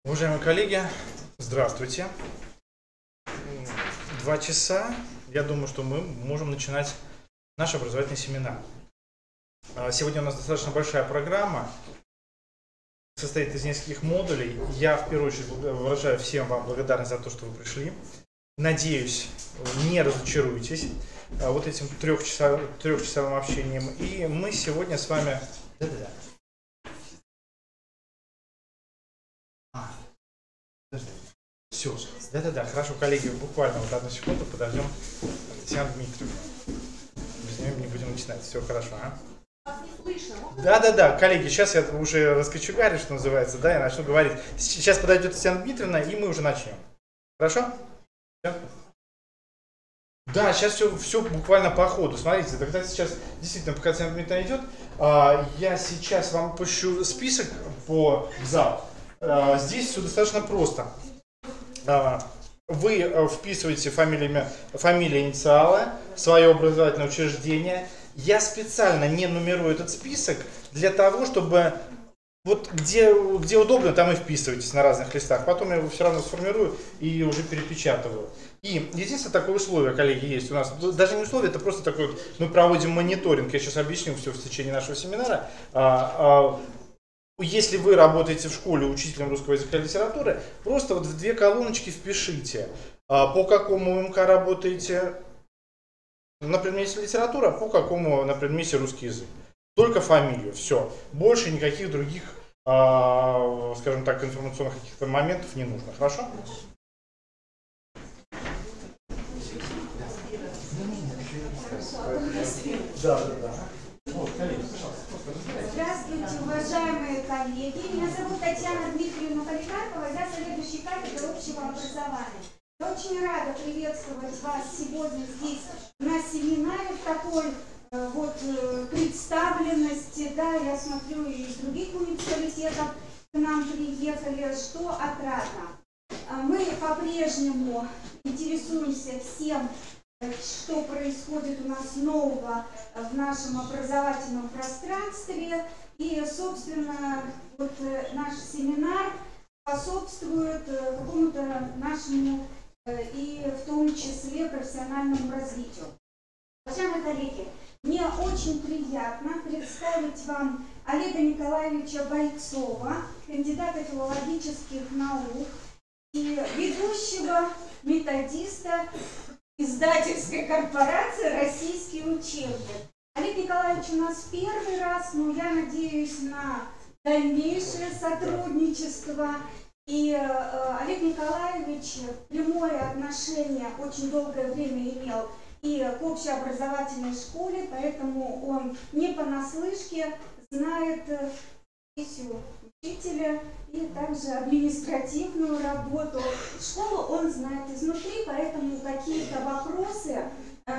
Уважаемые коллеги, здравствуйте. 2 часа. Я думаю, что мы можем начинать наш образовательный семинар. Сегодня у нас достаточно большая программа, состоит из нескольких модулей. Я в первую очередь выражаю всем вам благодарность за то, что вы пришли. Надеюсь, не разочаруетесь вот этим трехчасовым общением. И мы сегодня с вами... Все. Да-да-да, хорошо, коллеги, буквально вот одну секунду подождем Татьяну Дмитриевну. Без нее не будем начинать. Все хорошо, а? Да-да-да, коллеги, сейчас я уже раскочегарю, что называется, да, я начну говорить. Сейчас подойдет Татьяна Дмитриевна, и мы уже начнем. Хорошо? Да, сейчас все буквально по ходу. Смотрите, тогда сейчас действительно, пока Татьяна Дмитриевна идет, я сейчас вам пущу список в зал. Здесь все достаточно просто. Вы вписываете фамилии, инициалы, свое образовательное учреждение. Я специально не нумерую этот список для того, чтобы вот где удобно, там и вписывайтесь на разных листах. Потом я его все равно сформирую и уже перепечатываю. И единственное такое условие, коллеги, есть у нас. Даже не условие, это просто такой вот, мы проводим мониторинг. Я сейчас объясню все в течение нашего семинара. Если вы работаете в школе учителем русского языка и литературы, просто вот в 2 колоночки впишите, по какому МК работаете на предмете литература, по какому на предмете русский язык. Только фамилию, все. Больше никаких других, скажем так, информационных каких-то моментов не нужно. Хорошо? Да. Вот, коллеги, пожалуйста. Здравствуйте, уважаемые коллеги. Меня зовут Татьяна Дмитриевна Поликарпова, я заведующий кафедрой общего образования. Я очень рада приветствовать вас сегодня здесь на семинаре в такой представленности. Да, я смотрю, и из других муниципалитетов к нам приехали, что отрадно. Мы по-прежнему интересуемся всем, что происходит у нас нового в нашем образовательном пространстве. И, собственно, вот наш семинар способствует какому-то нашему и в том числе профессиональному развитию. Уважаемые коллеги, мне очень приятно представить вам Олега Николаевича Бойцова, кандидата филологических наук и ведущего методиста издательской корпорации «Российский учебник». Олег Николаевич у нас первый раз, но я надеюсь на дальнейшее сотрудничество. И Олег Николаевич прямое отношение очень долгое время имел и к общеобразовательной школе, поэтому он не понаслышке знает профессию учителя и также административную работу. Школу он знает изнутри, поэтому какие-то вопросы,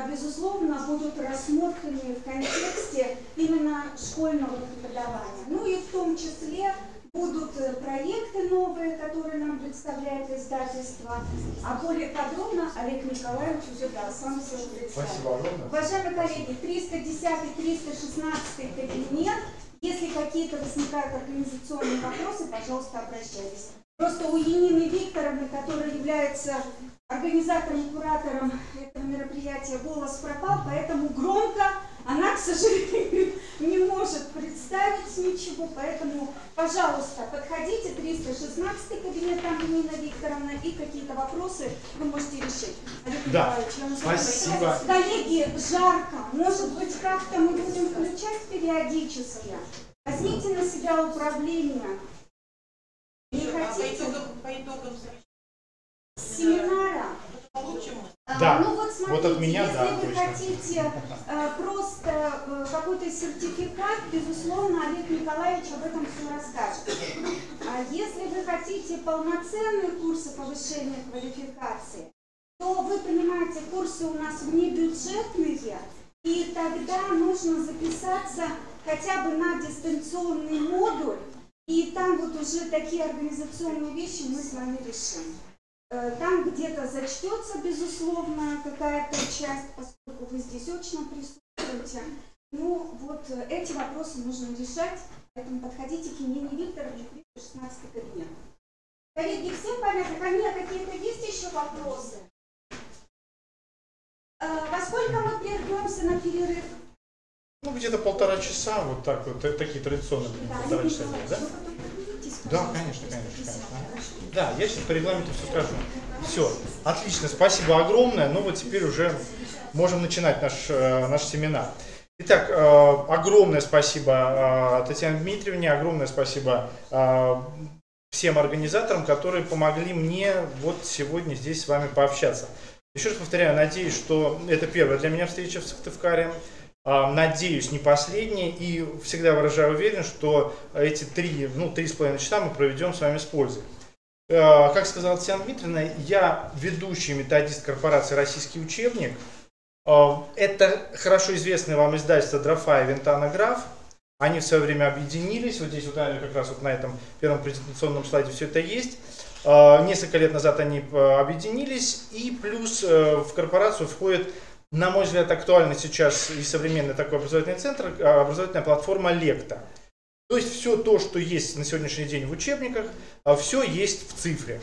безусловно, будут рассмотрены в контексте именно школьного преподавания. Ну и в том числе будут проекты новые, которые нам представляет издательство. А более подробно Олег Николаевич уже сам все представит. Спасибо огромное. Уважаемые коллеги, 310-316 кабинет. Если какие-то возникают организационные вопросы, пожалуйста, обращайтесь. Просто у Янины Викторовны, которая является организатором и куратором этого мероприятия, голос пропал, поэтому громко она, к сожалению, не может представить ничего. Поэтому, пожалуйста, подходите, 316 кабинет, там Янина Викторовна, и какие-то вопросы вы можете решить. Олег Николаевич, спасибо. Коллеги, жарко. Может быть, как-то мы будем включать периодически. Возьмите на себя управление. Не хотите? По итогам семинара. Да. Ну вот смотрите, вот от меня, если да, вы точно. хотите просто какой-то сертификат, безусловно, Олег Николаевич об этом все расскажет. А если вы хотите полноценные курсы повышения квалификации, то вы понимаете, курсы у нас внебюджетные, и тогда нужно записаться хотя бы на дистанционный модуль, и там вот уже такие организационные вещи мы с вами решим. Там где-то зачтется, безусловно, какая-то часть, поскольку вы здесь очно присутствуете. Ну, вот эти вопросы нужно решать, поэтому подходите к Елене Викторовне, 316 кабинет. Коллеги, всем понятно? Ко мне какие-то есть еще вопросы? Во сколько мы прервемся на перерыв? Ну, где-то 1,5 часа, вот так вот, такие традиционные 1,5 часа, да? Да, конечно. Да, я сейчас по регламенту все скажу. Все, отлично, спасибо огромное. Ну вот теперь уже можем начинать наш семинар. Итак, огромное спасибо Татьяне Дмитриевне, огромное спасибо всем организаторам, которые помогли мне вот сегодня здесь с вами пообщаться. Еще раз повторяю, надеюсь, что это первая для меня встреча в Сыктывкаре. Надеюсь, не последняя, и всегда выражаю уверенность, что эти 3,5 часа мы проведем с вами с пользой. Как сказала Татьяна Дмитриевна, я ведущий методист корпорации «Российский учебник». Это хорошо известное вам издательство «Дрофа» и «Вентана Граф». Они в свое время объединились, вот здесь вот как раз вот на этом первом презентационном слайде все это есть. Несколько лет назад они объединились, и плюс в корпорацию входит, на мой взгляд, актуальный сейчас и современный такой образовательный центр, образовательная платформа «Лекта». То есть все то, что есть на сегодняшний день в учебниках, все есть в цифре.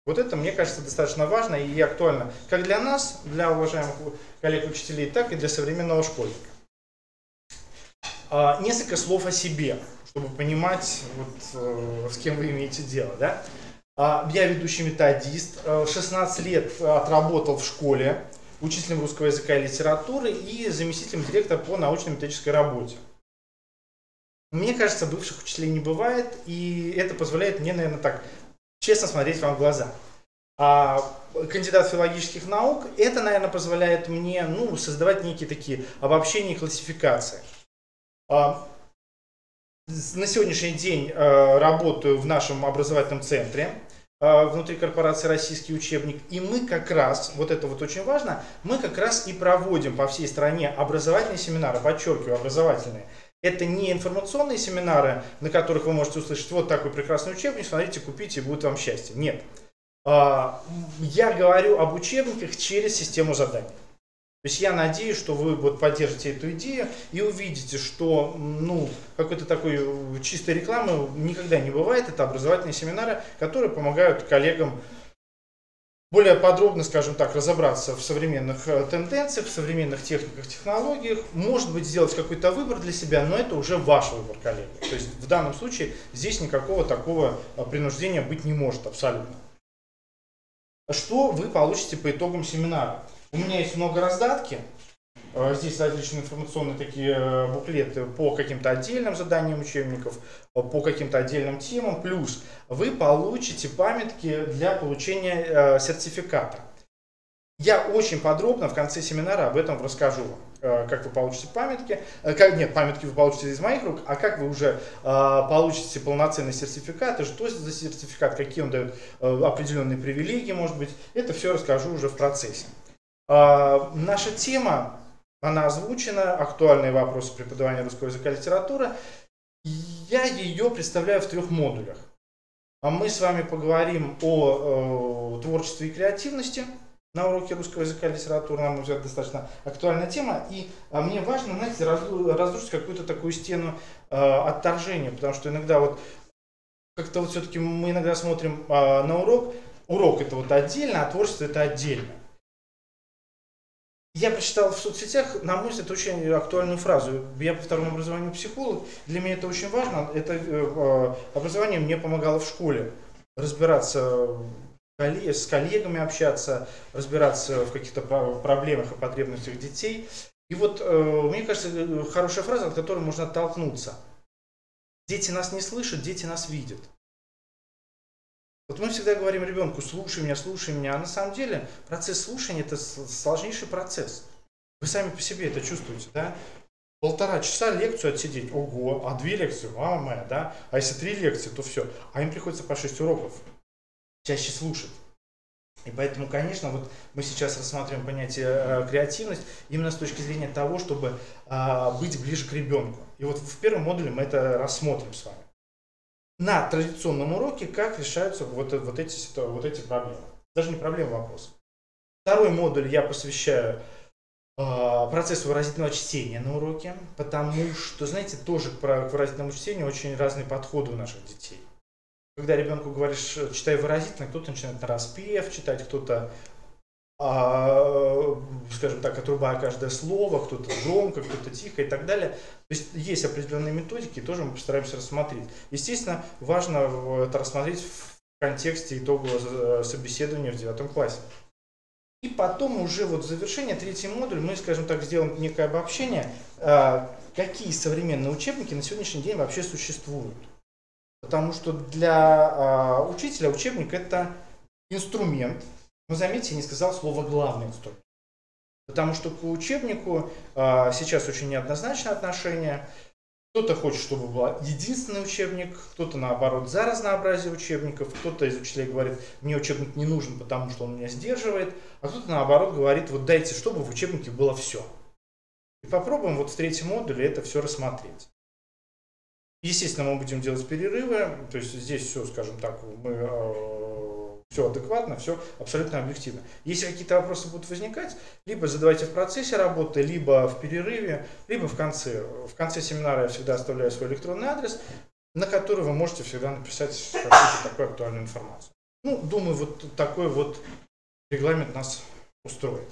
Вот это, мне кажется, достаточно важно и актуально как для нас, для уважаемых коллег-учителей, так и для современного школьника. Несколько слов о себе, чтобы понимать, вот, с кем вы имеете дело. Да? Я ведущий методист, 16 лет отработал в школе учителем русского языка и литературы и заместителем директора по научно-методической работе. Мне кажется, бывших учителей не бывает, и это позволяет мне, наверное, так честно смотреть вам в глаза. Кандидат филологических наук, это, наверное, позволяет мне создавать некие такие обобщения и классификации. На сегодняшний день работаю в нашем образовательном центре внутри корпорации «Российский учебник», и мы как раз, вот это вот очень важно, мы как раз и проводим по всей стране образовательные семинары, подчеркиваю, образовательные. Это не информационные семинары, на которых вы можете услышать вот такой прекрасный учебник, смотрите, купите, и будет вам счастье. Нет. Я говорю об учебниках через систему заданий. То есть я надеюсь, что вы вот поддержите эту идею и увидите, что какой-то такой чистой рекламы никогда не бывает. Это образовательные семинары, которые помогают коллегам более подробно, скажем так, разобраться в современных тенденциях, в современных техниках, технологиях, может быть, сделать какой-то выбор для себя, но это уже ваш выбор, коллеги. То есть в данном случае здесь никакого такого принуждения быть не может абсолютно. Что вы получите по итогам семинара? У меня есть много раздатки. Здесь различные информационные такие буклеты по каким-то отдельным заданиям учебников, по каким-то отдельным темам. Плюс вы получите памятки для получения сертификата. Я очень подробно в конце семинара об этом расскажу вам. Как вы получите памятки. Нет, памятки вы получите из моих рук, а как вы уже получите полноценный сертификат, и что за сертификат, какие он дает определенные привилегии, может быть. Это все расскажу уже в процессе. Наша тема, она озвучена, актуальные вопросы преподавания русского языка и литературы. Я ее представляю в 3 модулях. Мы с вами поговорим о творчестве и креативности на уроке русского языка и литературы. На мой взгляд, достаточно актуальная тема. И мне важно, знаете, разрушить какую-то такую стену отторжения, потому что иногда вот как-то вот все-таки мы иногда смотрим на урок. Урок это вот отдельно, а творчество это отдельно. Я прочитал в соцсетях, на мой взгляд, очень актуальную фразу. Я по второму образованию психолог, для меня это очень важно. Это образование мне помогало в школе разбираться с коллегами, общаться, разбираться в каких-то проблемах и потребностях детей. И вот, мне кажется, хорошая фраза, от которой можно оттолкнуться. Дети нас не слышат, дети нас видят. Вот мы всегда говорим ребенку: слушай меня, а на самом деле процесс слушания это сложнейший процесс. Вы сами по себе это чувствуете, да? 1,5 часа лекцию отсидеть, ого, а 2 лекции, мама моя, да? А если 3 лекции, то все. А им приходится по 6 уроков чаще слушать. И поэтому, конечно, вот мы сейчас рассматриваем понятие креативность именно с точки зрения того, чтобы быть ближе к ребенку. И вот в первом модуле мы это рассмотрим с вами. На традиционном уроке, как решаются вот эти проблемы. Даже не проблемы, а вопросы. Второй модуль я посвящаю процессу выразительного чтения на уроке, потому что, знаете, тоже к выразительному чтению очень разные подходы у наших детей. когда ребенку говоришь, читай выразительно, кто-то начинает нараспев читать, кто-то, скажем так, отрубая каждое слово, кто-то громко, кто-то тихо и так далее. То есть есть определенные методики, тоже мы постараемся рассмотреть. Естественно, важно это рассмотреть в контексте итогового собеседования в 9 классе. И потом уже вот в завершение, 3-й модуль, мы, скажем так, сделаем некое обобщение, какие современные учебники на сегодняшний день вообще существуют. Потому что для учителя учебник это инструмент. Но заметьте, я не сказал слово главный инструмент. Потому что к учебнику сейчас очень неоднозначное отношение. Кто-то хочет, чтобы был единственный учебник, кто-то наоборот за разнообразие учебников, кто-то из учителей говорит, мне учебник не нужен, потому что он меня сдерживает, а кто-то наоборот говорит, вот дайте, чтобы в учебнике было все. И попробуем вот в 3-м модуле это все рассмотреть. Естественно, мы будем делать перерывы, то есть здесь все, скажем так, все адекватно, все абсолютно объективно. Если какие-то вопросы будут возникать, либо задавайте в процессе работы, либо в перерыве, либо в конце. В конце семинара я всегда оставляю свой электронный адрес, на который вы можете всегда написать какую-то такую актуальную информацию. Ну, думаю, вот такой вот регламент нас устроит.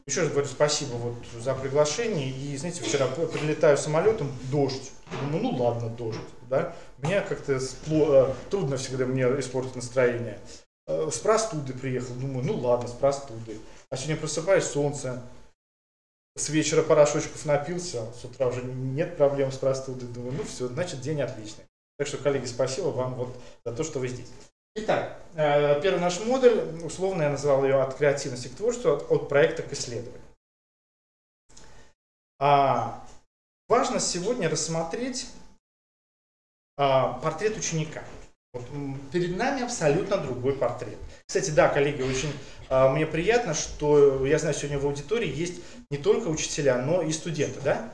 Еще раз говорю спасибо вот за приглашение. И, знаете, вчера прилетаю самолетом, дождь. Думаю, ну ладно, дождь. Да? Мне как-то трудно всегда мне испортить настроение. С простудой приехал, думаю, ну ладно, с простудой. А сегодня просыпаюсь, солнце. С вечера порошочков напился, с утра уже нет проблем с простудой. Думаю, ну все, значит день отличный. Так что, коллеги, спасибо вам вот за то, что вы здесь. Итак, первый наш модуль, условно я назвал ее «От креативности к творчеству, от проекта к исследованию». Важно сегодня рассмотреть портрет ученика. Вот перед нами абсолютно другой портрет. Кстати, да, коллеги, очень мне приятно, что я знаю, сегодня в аудитории есть не только учителя, но и студенты, да?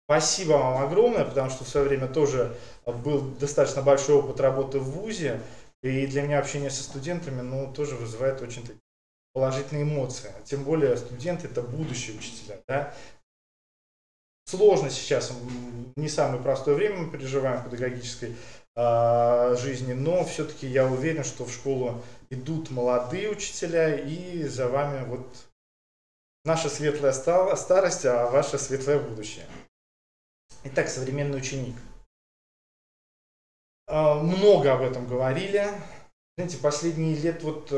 Спасибо вам огромное, потому что в свое время тоже был достаточно большой опыт работы в вузе, и для меня общение со студентами, ну, тоже вызывает очень положительные эмоции. Тем более студенты это будущие учителя, да? Сложно сейчас, не самое простое время мы переживаем в педагогической жизни, но все-таки я уверен, что в школу идут молодые учителя, и за вами вот наша светлая старость, а ваше светлое будущее. Итак, современный ученик. Много об этом говорили. Знаете, последние лет, вот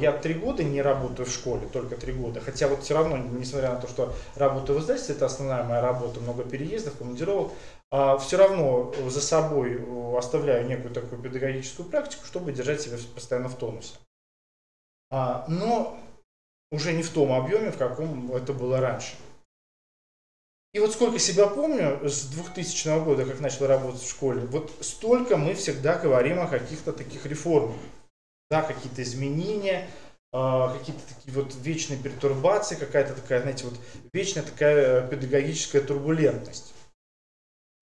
я 3 года не работаю в школе, только 3 года. Хотя вот все равно, несмотря на то, что работаю в издательстве, это основная моя работа, много переездов, командировок, все равно за собой оставляю некую такую педагогическую практику, чтобы держать себя постоянно в тонусе. Но уже не в том объеме, в каком это было раньше. И вот сколько себя помню, с 2000 года, как начал работать в школе, вот столько мы всегда говорим о каких-то таких реформах. Да, какие-то изменения, какие-то такие вот вечные пертурбации, какая-то такая, знаете, вот вечная такая педагогическая турбулентность.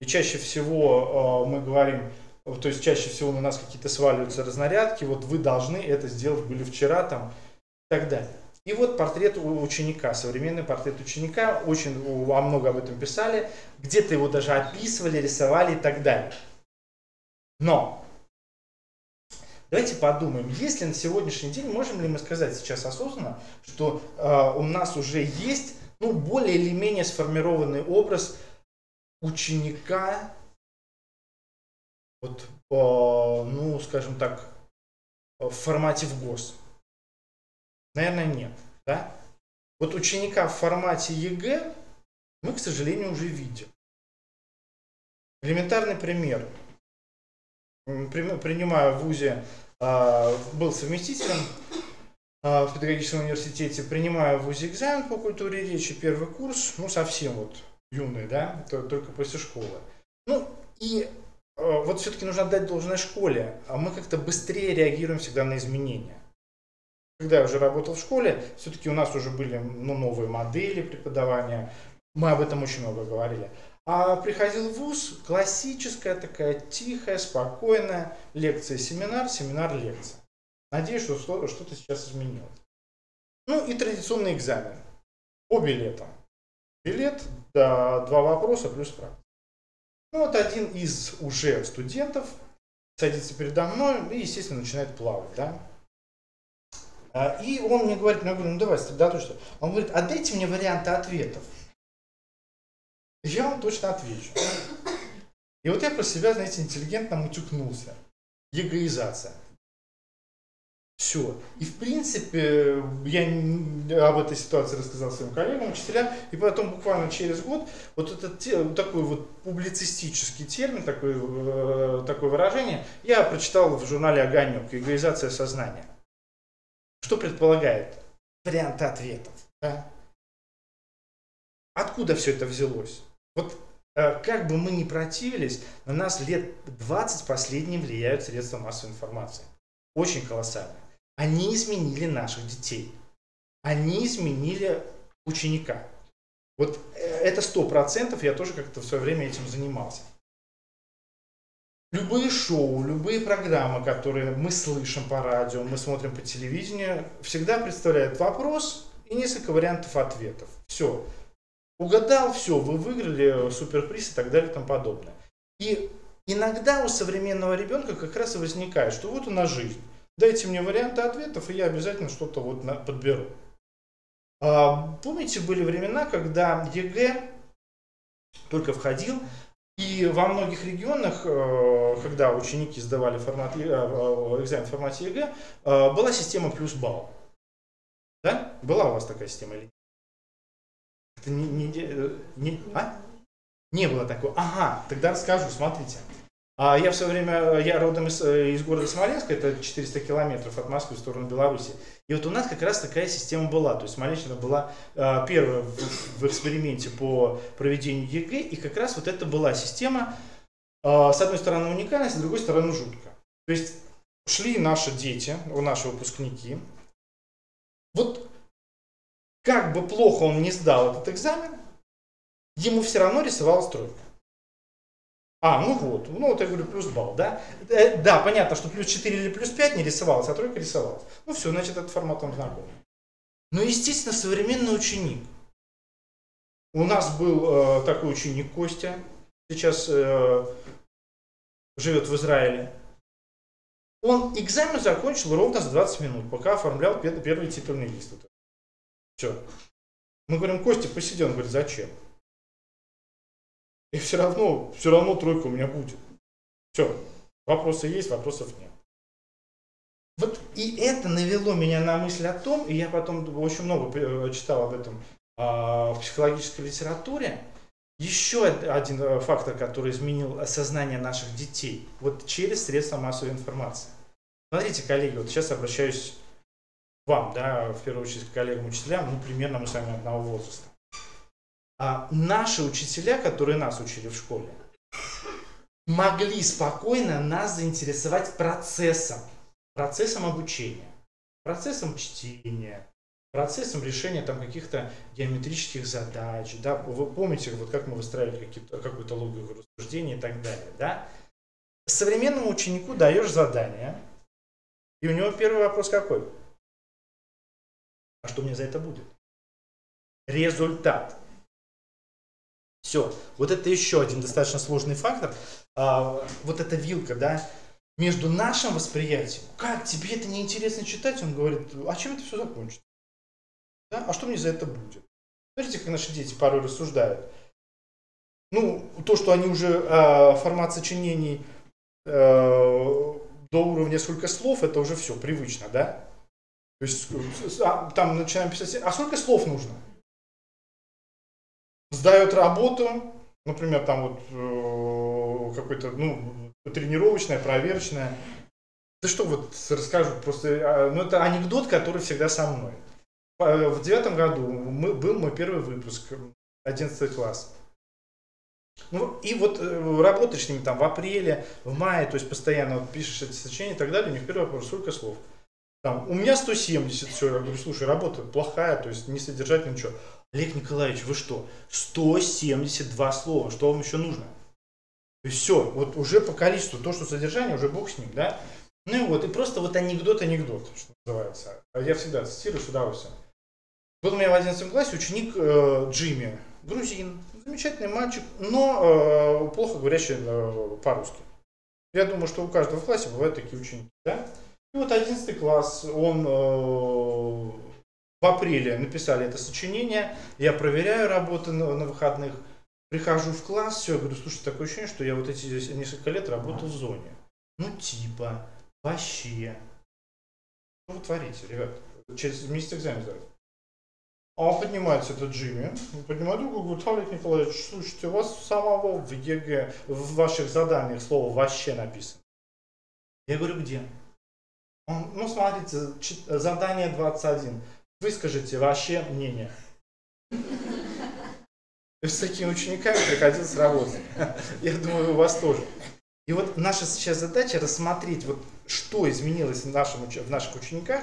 И чаще всего мы говорим, то есть чаще всего на нас какие-то сваливаются разнарядки, вот вы должны это сделать были вчера там и так далее. И вот портрет ученика, современный портрет ученика, очень много об этом писали, где-то его даже описывали, рисовали и так далее. Но давайте подумаем, если на сегодняшний день, можем ли мы сказать сейчас осознанно, что у нас уже есть более или менее сформированный образ ученика, вот, скажем так, в формате ВГОС? Наверное, нет. Да? Вот ученика в формате ЕГЭ мы, к сожалению, уже видим. Элементарный пример. Принимаю в ВУЗе, был совместителем в педагогическом университете, принимаю в ВУЗе экзамен по культуре речи, первый курс, совсем вот юный, да, только после школы. И вот все-таки нужно отдать должное школе, а мы как-то быстрее реагируем всегда на изменения. Когда я уже работал в школе, все-таки у нас уже были новые модели преподавания, мы об этом очень много говорили. А приходил в ВУЗ, классическая такая тихая, спокойная лекция-семинар, семинар-лекция. Надеюсь, что что-то сейчас изменилось. И традиционный экзамен по билетам. Билет, да, 2 вопроса плюс практика. Вот один из уже студентов садится передо мной и, естественно, начинает плавать, да. И он мне говорит, я говорю, ну давай, сосредоточься. Он говорит, а дайте мне варианты ответов. Я вам точно отвечу. И вот я про себя, знаете, интеллигентно утюкнулся. Егоизация. Все. И в принципе, я об этой ситуации рассказал своим коллегам, учителям, и потом буквально через год вот этот такой вот публицистический термин, такое выражение, я прочитал в журнале «Огонек», эгоизация сознания. Что предполагает? Варианты ответов. Да? Откуда все это взялось? Вот как бы мы ни противились, на нас лет 20 последние влияют средства массовой информации. Очень колоссально. Они изменили наших детей. Они изменили ученика. Вот это 100%, я тоже как-то в свое время этим занимался. Любые шоу, любые программы, которые мы слышим по радио, мы смотрим по телевидению, всегда представляют вопрос и несколько вариантов ответов. Все. Угадал, все, вы выиграли суперприз и так далее и тому подобное. И иногда у современного ребенка как раз и возникает, что вот у нас жизнь. Дайте мне варианты ответов, и я обязательно что-то вот подберу. Помните, были времена, когда ЕГЭ только входил, и во многих регионах, когда ученики сдавали экзамен в формате ЕГЭ, была система плюс балл. Да? Была у вас такая система или нет? Это не было такого. Ага, тогда расскажу, смотрите. Я в свое время, я родом из города Смоленска, это 400 километров от Москвы в сторону Беларуси. И вот у нас как раз такая система была. То есть Смоленщина была первая в эксперименте по проведению ЕГЭ. И как раз вот это была система, с одной стороны уникальность, с другой стороны жутко. То есть шли наши дети, наши выпускники. Вот как бы плохо он не сдал этот экзамен, ему все равно рисовалась тройка. Ну я говорю, плюс балл, да? Да, понятно, что плюс 4 или плюс 5 не рисовалось, а тройка рисовалась. Ну все, значит, этот формат он знаком. Но, естественно, современный ученик. У нас был такой ученик Костя, сейчас живет в Израиле. Он экзамен закончил ровно за 20 минут, пока оформлял первый титульный лист. Все. Мы говорим, Костя, посиди. Он говорит, зачем? И все равно тройка у меня будет. Все. Вопросы есть, вопросов нет. Вот и это навело меня на мысль о том, и я потом очень много читал об этом в психологической литературе, еще один фактор, который изменил сознание наших детей, вот через средства массовой информации. Смотрите, коллеги, вот сейчас обращаюсь к вам, да, в первую очередь к коллегам-учителям, ну, примерно мы с вами одного возраста. Наши учителя, которые нас учили в школе, могли спокойно нас заинтересовать процессом обучения, процессом чтения, процессом решения там каких-то геометрических задач. Да? Вы помните, вот как мы выстраивали какую-то логику рассуждения и так далее. Да? Современному ученику даешь задание, и у него первый вопрос какой? А что мне за это будет? Результат. Все. Вот это еще один достаточно сложный фактор. Вот эта вилка, да, между нашим восприятием. Как тебе это неинтересно читать? Он говорит, а чем это все закончится? Да? А что мне за это будет? Смотрите, как наши дети порой рассуждают. Ну, то, что они уже формат сочинений до уровня сколько слов, это уже все привычно, да? То есть там начинаем писать, а сколько слов нужно? Сдает работу, например, там вот какой-то, тренировочная, проверочная. Да что вот расскажу, просто, это анекдот, который всегда со мной. В 9 году был мой первый выпуск, 11 класс. Ну, и вот работаешь с ними там в апреле, в мае, то есть постоянно вот пишешь эти сочинения и так далее, у них первый вопрос, сколько слов? Там, у меня 170, все, я говорю, слушай, работа плохая, то есть не содержательная, ничего. Олег Николаевич, вы что? 172 слова, что вам еще нужно? То есть все, вот уже по количеству, то, что содержание, уже бог с ним, да? Ну и вот, и просто вот анекдот, что называется. Я всегда цитирую с удовольствием. Был у меня в 11 классе ученик Джимми, грузин, замечательный мальчик, но плохо говорящий по-русски. Я думаю, что у каждого в классе бывают такие ученики. Да? И вот 11 класс, он в апреле написали это сочинение, я проверяю работы на выходных, прихожу в класс, все, я говорю, слушай, такое ощущение, что я вот эти несколько лет работал в зоне. Ну типа, вообще. Что вы творите, ребят? Через месяц экзамен сдать. А поднимается этот Джимми, поднимает руку и говорит, Олег Николаевич, слушайте, у вас самого в ЕГЭ, в ваших заданиях слово «вообще» написано. Я говорю, где? Он, ну, смотрите, задание 21. Выскажите вообще мнение. С такими учениками приходилось работать. Я думаю, у вас тоже. И вот наша сейчас задача рассмотреть, вот, что изменилось в наших учениках,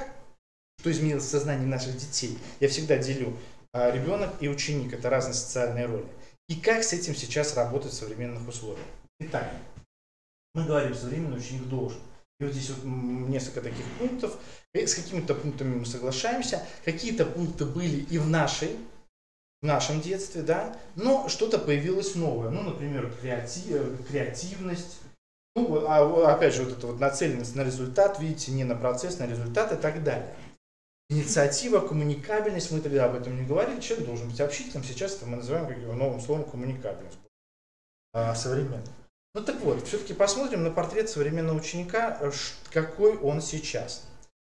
что изменилось в сознании наших детей. Я всегда делю ребенок и ученик, это разные социальные роли. И как с этим сейчас работать в современных условиях. Итак, мы говорим, современный ученик должен. И вот здесь вот несколько таких пунктов. С какими-то пунктами мы соглашаемся. Какие-то пункты были и в нашем детстве, да, но что-то появилось новое. Ну, например, креативность. Ну, опять же, вот эта вот нацеленность на результат, видите, не на процесс, на результат и так далее. Инициатива, коммуникабельность, мы тогда об этом не говорили, человек должен быть общительным, сейчас это мы называем как его новым словом коммуникабельность. Современным. Ну так вот, все-таки посмотрим на портрет современного ученика, какой он сейчас.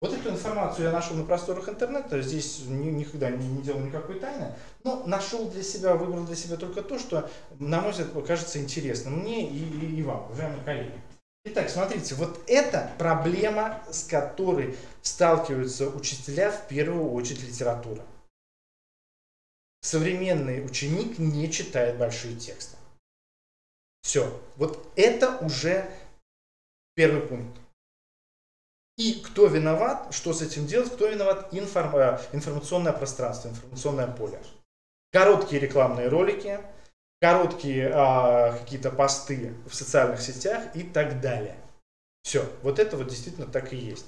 Вот эту информацию я нашел на просторах интернета, здесь никогда не делал никакой тайны, но нашел для себя, выбрал для себя только то, что, на мой взгляд, кажется интересным мне и вам, уважаемые коллеги. Итак, смотрите, вот это проблема, с которой сталкиваются учителя в первую очередь литература. Современный ученик не читает большие тексты. Все, вот это уже первый пункт. И кто виноват, что с этим делать, кто виноват? Информационное пространство, информационное поле. Короткие рекламные ролики, короткие какие-то посты в социальных сетях и так далее. Все, вот это вот действительно так и есть.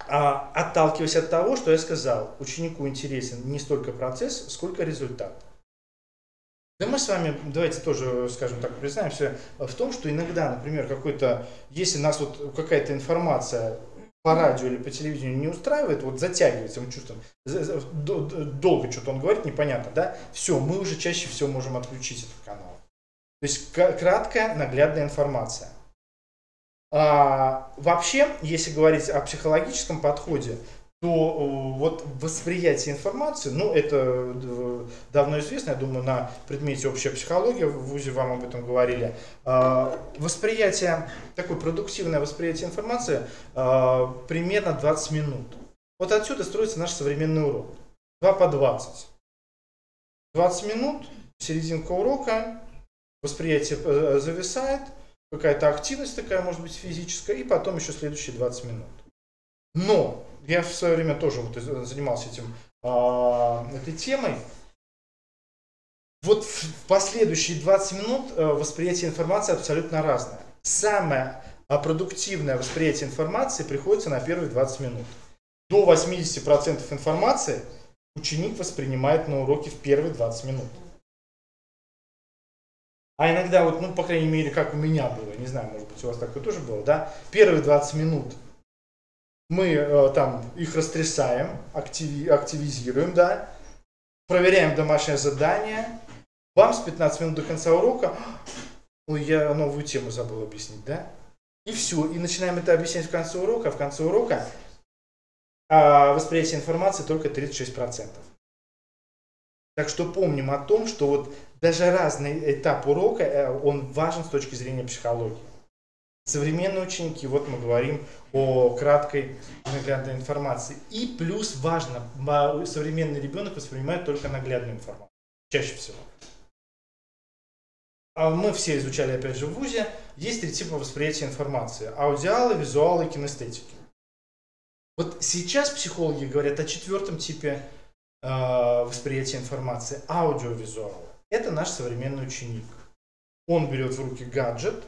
Отталкиваясь от того, что я сказал, ученику интересен не столько процесс, сколько результат. Да мы с вами, давайте тоже, скажем так, признаемся в том, что иногда, например, если нас вот какая-то информация по радио или по телевидению не устраивает, вот затягивается, мы чувствуем, долго что-то он говорит, непонятно, да, все, мы уже чаще всего можем отключить этот канал. То есть краткая, наглядная информация. Вообще, если говорить о психологическом подходе, то вот восприятие информации, ну это давно известно, я думаю, на предмете общая психология, в ВУЗе вам об этом говорили, такое продуктивное восприятие информации примерно 20 минут. Вот отсюда строится наш современный урок. 2 по 20. 20 минут, серединка урока, восприятие зависает, какая-то активность такая, может быть, физическая, и потом еще следующие 20 минут. Но я в свое время тоже вот занимался этой темой. Вот в последующие 20 минут восприятие информации абсолютно разное. Самое продуктивное восприятие информации приходится на первые 20 минут. До 80% информации ученик воспринимает на уроке в первые 20 минут. А иногда, вот, ну, по крайней мере, как у меня было, не знаю, может быть, у вас такое тоже было, да, первые 20 минут мы там их растрясаем, активизируем, да, проверяем домашнее задание, вам с 15 минут до конца урока, ой, я новую тему забыл объяснить, да, и все, и начинаем это объяснять в конце урока, а в конце урока восприятие информации только 36%. Так что помним о том, что вот даже разный этап урока, он важен с точки зрения психологии. Современные ученики, вот мы говорим о краткой наглядной информации. И плюс важно, современный ребенок воспринимает только наглядную информацию. Чаще всего. Мы все изучали, опять же, в ВУЗе. Есть 3 типа восприятия информации. Аудиалы, визуалы и кинестетики. Вот сейчас психологи говорят о 4-м типе восприятия информации. Аудиовизуалы. Это наш современный ученик. Он берет в руки гаджет,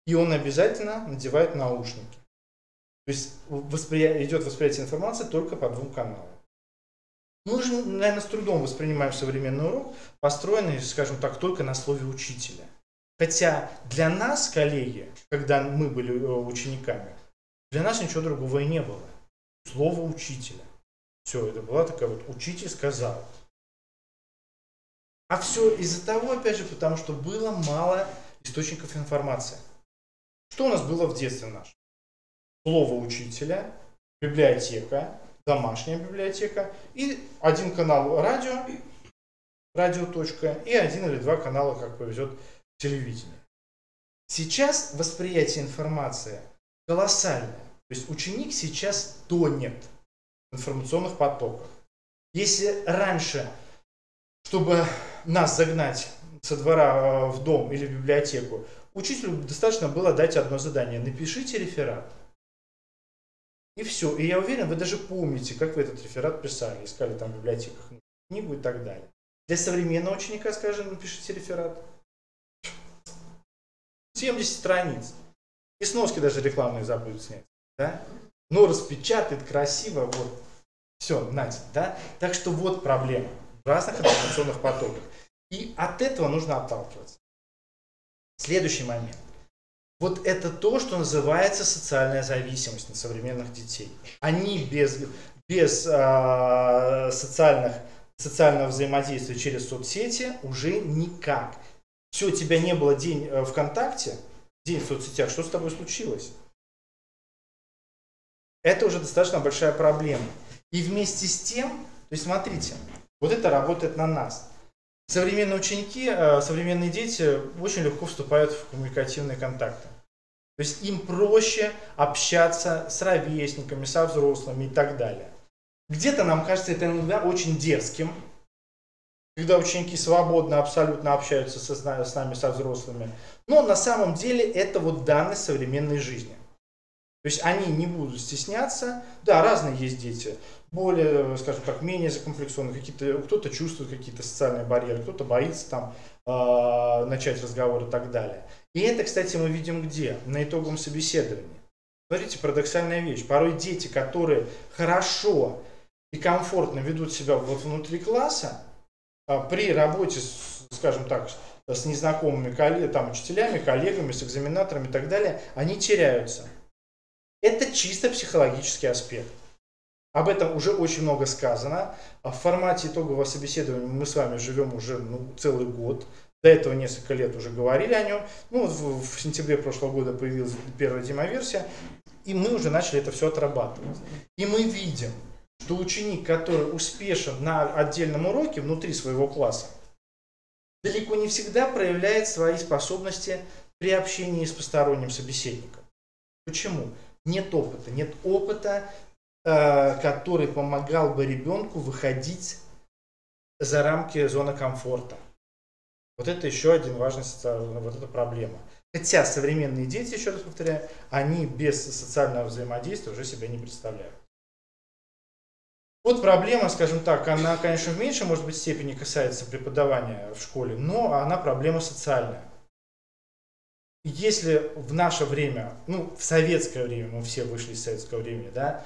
и он обязательно надевает наушники. То есть идет восприятие информации только по 2 каналам. Мы же, наверное, с трудом воспринимаем современный урок, построенный, скажем так, только на слове учителя. Хотя для нас, коллеги, когда мы были учениками, для нас ничего другого и не было. Слово учителя. Все, это была такая вот «учитель сказал». А все из-за того, опять же, потому что было мало источников информации. Что у нас было в детстве наше? Слово учителя, библиотека, домашняя библиотека и один канал радио, радиоточка, и один или два канала, как повезет, телевидение. Сейчас восприятие информации колоссальное. То есть ученик сейчас тонет в информационных потоках. Если раньше, чтобы нас загнать со двора в дом или в библиотеку, учителю достаточно было дать одно задание: напишите реферат. И все. И я уверен, вы даже помните, как вы этот реферат писали, искали там в библиотеках книгу и так далее. Для современного ученика, скажем, напишите реферат. 70 страниц. И сноски даже рекламные забудут снять. Да? Но распечатает красиво, вот. Все, нате, да? Так что вот проблема в разных информационных потоках. И от этого нужно отталкиваться. Следующий момент. Вот это то, что называется социальная зависимость на современных детей. Они без социального взаимодействия через соцсети уже никак. Все, у тебя не было день ВКонтакте, день в соцсетях, что с тобой случилось? Это уже достаточно большая проблема. И вместе с тем, то есть смотрите, вот это работает на нас. Современные ученики, современные дети очень легко вступают в коммуникативные контакты. То есть им проще общаться с ровесниками, со взрослыми и так далее. Где-то нам кажется это иногда очень дерзким, когда ученики свободно абсолютно общаются с нами, со взрослыми. Но на самом деле это вот данность современной жизни. То есть они не будут стесняться. Да, разные есть дети. Более, скажем так, менее закомплексованные. Кто-то чувствует какие-то социальные барьеры, кто-то боится там начать разговор и так далее. И это, кстати, мы видим где? На итоговом собеседовании. Смотрите, парадоксальная вещь. Порой дети, которые хорошо и комфортно ведут себя вот внутри класса, при работе, скажем так, с незнакомыми там, учителями, коллегами, с экзаменаторами и так далее, они теряются. Это чисто психологический аспект. Об этом уже очень много сказано. В формате итогового собеседования мы с вами живем уже целый год. До этого несколько лет уже говорили о нем. В сентябре прошлого года появилась первая демоверсия, и мы уже начали это все отрабатывать. И мы видим, что ученик, который успешен на отдельном уроке внутри своего класса, далеко не всегда проявляет свои способности при общении с посторонним собеседником. Почему? Нет опыта, который помогал бы ребенку выходить за рамки зоны комфорта. Вот это еще один важный вот эта проблема. Хотя современные дети, еще раз повторяю, они без социального взаимодействия уже себя не представляют. Вот проблема, скажем так, она, конечно, в меньшей, может быть, степени касается преподавания в школе, но она проблема социальная. Если в наше время, в советское время, мы все вышли из советского времени, да,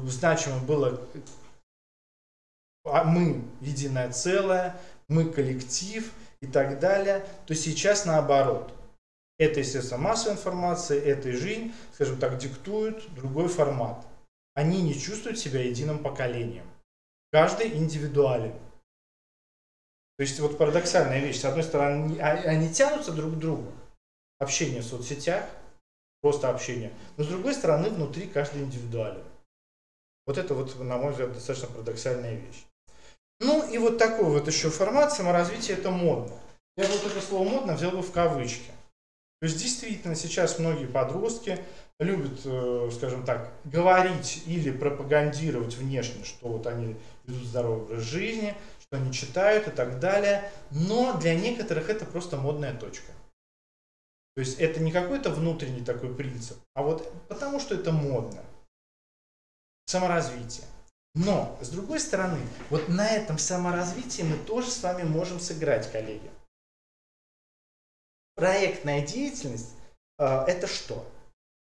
значимо было мы единое целое, мы коллектив и так далее, то сейчас наоборот. Это, естественно, массовая информация, это и жизнь, скажем так, диктуют другой формат. Они не чувствуют себя единым поколением. Каждый индивидуален. То есть вот парадоксальная вещь. С одной стороны, они тянутся друг к другу. Общение в соцсетях, просто общение. Но с другой стороны, внутри каждый индивидуален. Вот это вот, на мой взгляд, достаточно парадоксальная вещь. И вот такой вот еще формат саморазвития, это модно. Я вот это слово модно взял бы в кавычки. То есть действительно сейчас многие подростки любят, скажем так, говорить или пропагандировать внешне, что вот они ведут здоровый образ жизни, что они читают и так далее. Но для некоторых это просто модная точка. То есть это не какой-то внутренний такой принцип, а вот потому что это модно. Саморазвитие. Но, с другой стороны, вот на этом саморазвитии мы тоже с вами можем сыграть, коллеги. Проектная деятельность это что?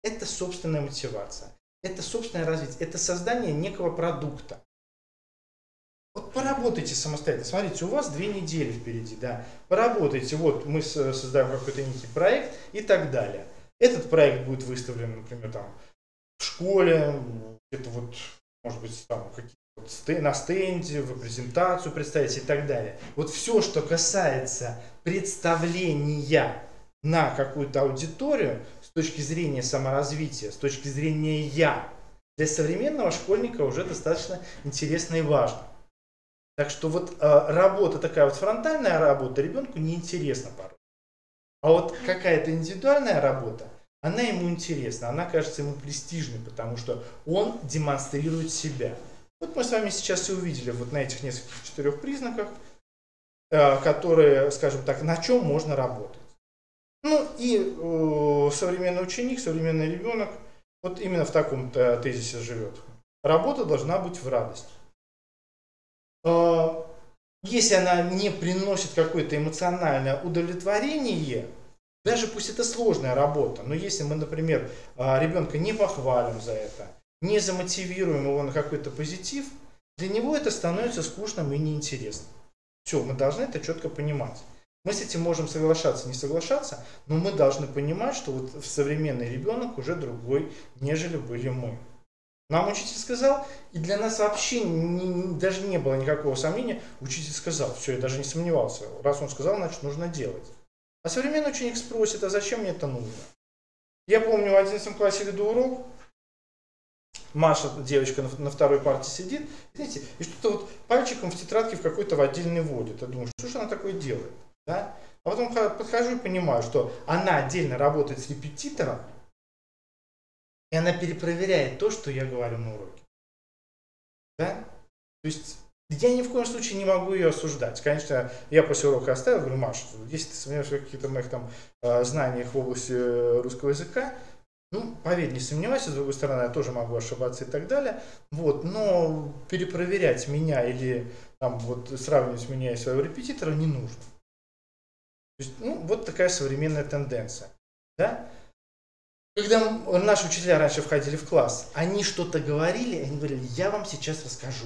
Это собственная мотивация, это собственное развитие, это создание некого продукта. Вот поработайте самостоятельно. Смотрите, у вас 2 недели впереди, да. Поработайте, вот мы создаем какой-то некий проект и так далее. Этот проект будет выставлен, например, там в школе, где-то вот, может быть, там какие-то на стенде, в презентацию представить и так далее. Вот все, что касается представления на какую-то аудиторию с точки зрения саморазвития, с точки зрения «я», для современного школьника уже достаточно интересно и важно. Так что вот работа такая вот фронтальная работа ребенку неинтересна порой. А вот какая-то индивидуальная работа, она ему интересна, она кажется ему престижной, потому что он демонстрирует себя. Вот мы с вами сейчас и увидели вот на этих нескольких 4 признаках, которые, скажем так, на чем можно работать. Ну и современный ученик, современный ребенок вот именно в таком тезисе живет. Работа должна быть в радость. Если она не приносит какое-то эмоциональное удовлетворение, даже пусть это сложная работа, но если мы, например, ребенка не похвалим за это, не замотивируем его на какой-то позитив, для него это становится скучным и неинтересным. Все, мы должны это четко понимать. Мы с этим можем соглашаться, не соглашаться, но мы должны понимать, что вот современный ребенок уже другой, нежели были мы. Нам учитель сказал, и для нас вообще даже не было никакого сомнения. Учитель сказал, все, я даже не сомневался. Раз он сказал, значит нужно делать. А современный ученик спросит, а зачем мне это нужно? Я помню, в 11 классе веду урок, Маша, девочка на второй парте сидит, знаете, и что-то вот пальчиком в тетрадке в какой-то в отдельный вводит. Я думаю, что же она такое делает? Да? А потом подхожу и понимаю, что она отдельно работает с репетитором, и она перепроверяет то, что я говорю на уроке. Да? То есть я ни в коем случае не могу ее осуждать. Конечно, я после урока оставил, говорю, Маша, если ты сомневаешься в каких-то моих там знаниях в области русского языка, ну, поверь, не сомневайся, с другой стороны, я тоже могу ошибаться и так далее. Вот, но перепроверять меня или там, вот, сравнивать меня и своего репетитора не нужно. То есть, ну, вот такая современная тенденция. Да? Когда наши учителя раньше входили в класс, они что-то говорили, они говорили, я вам сейчас расскажу.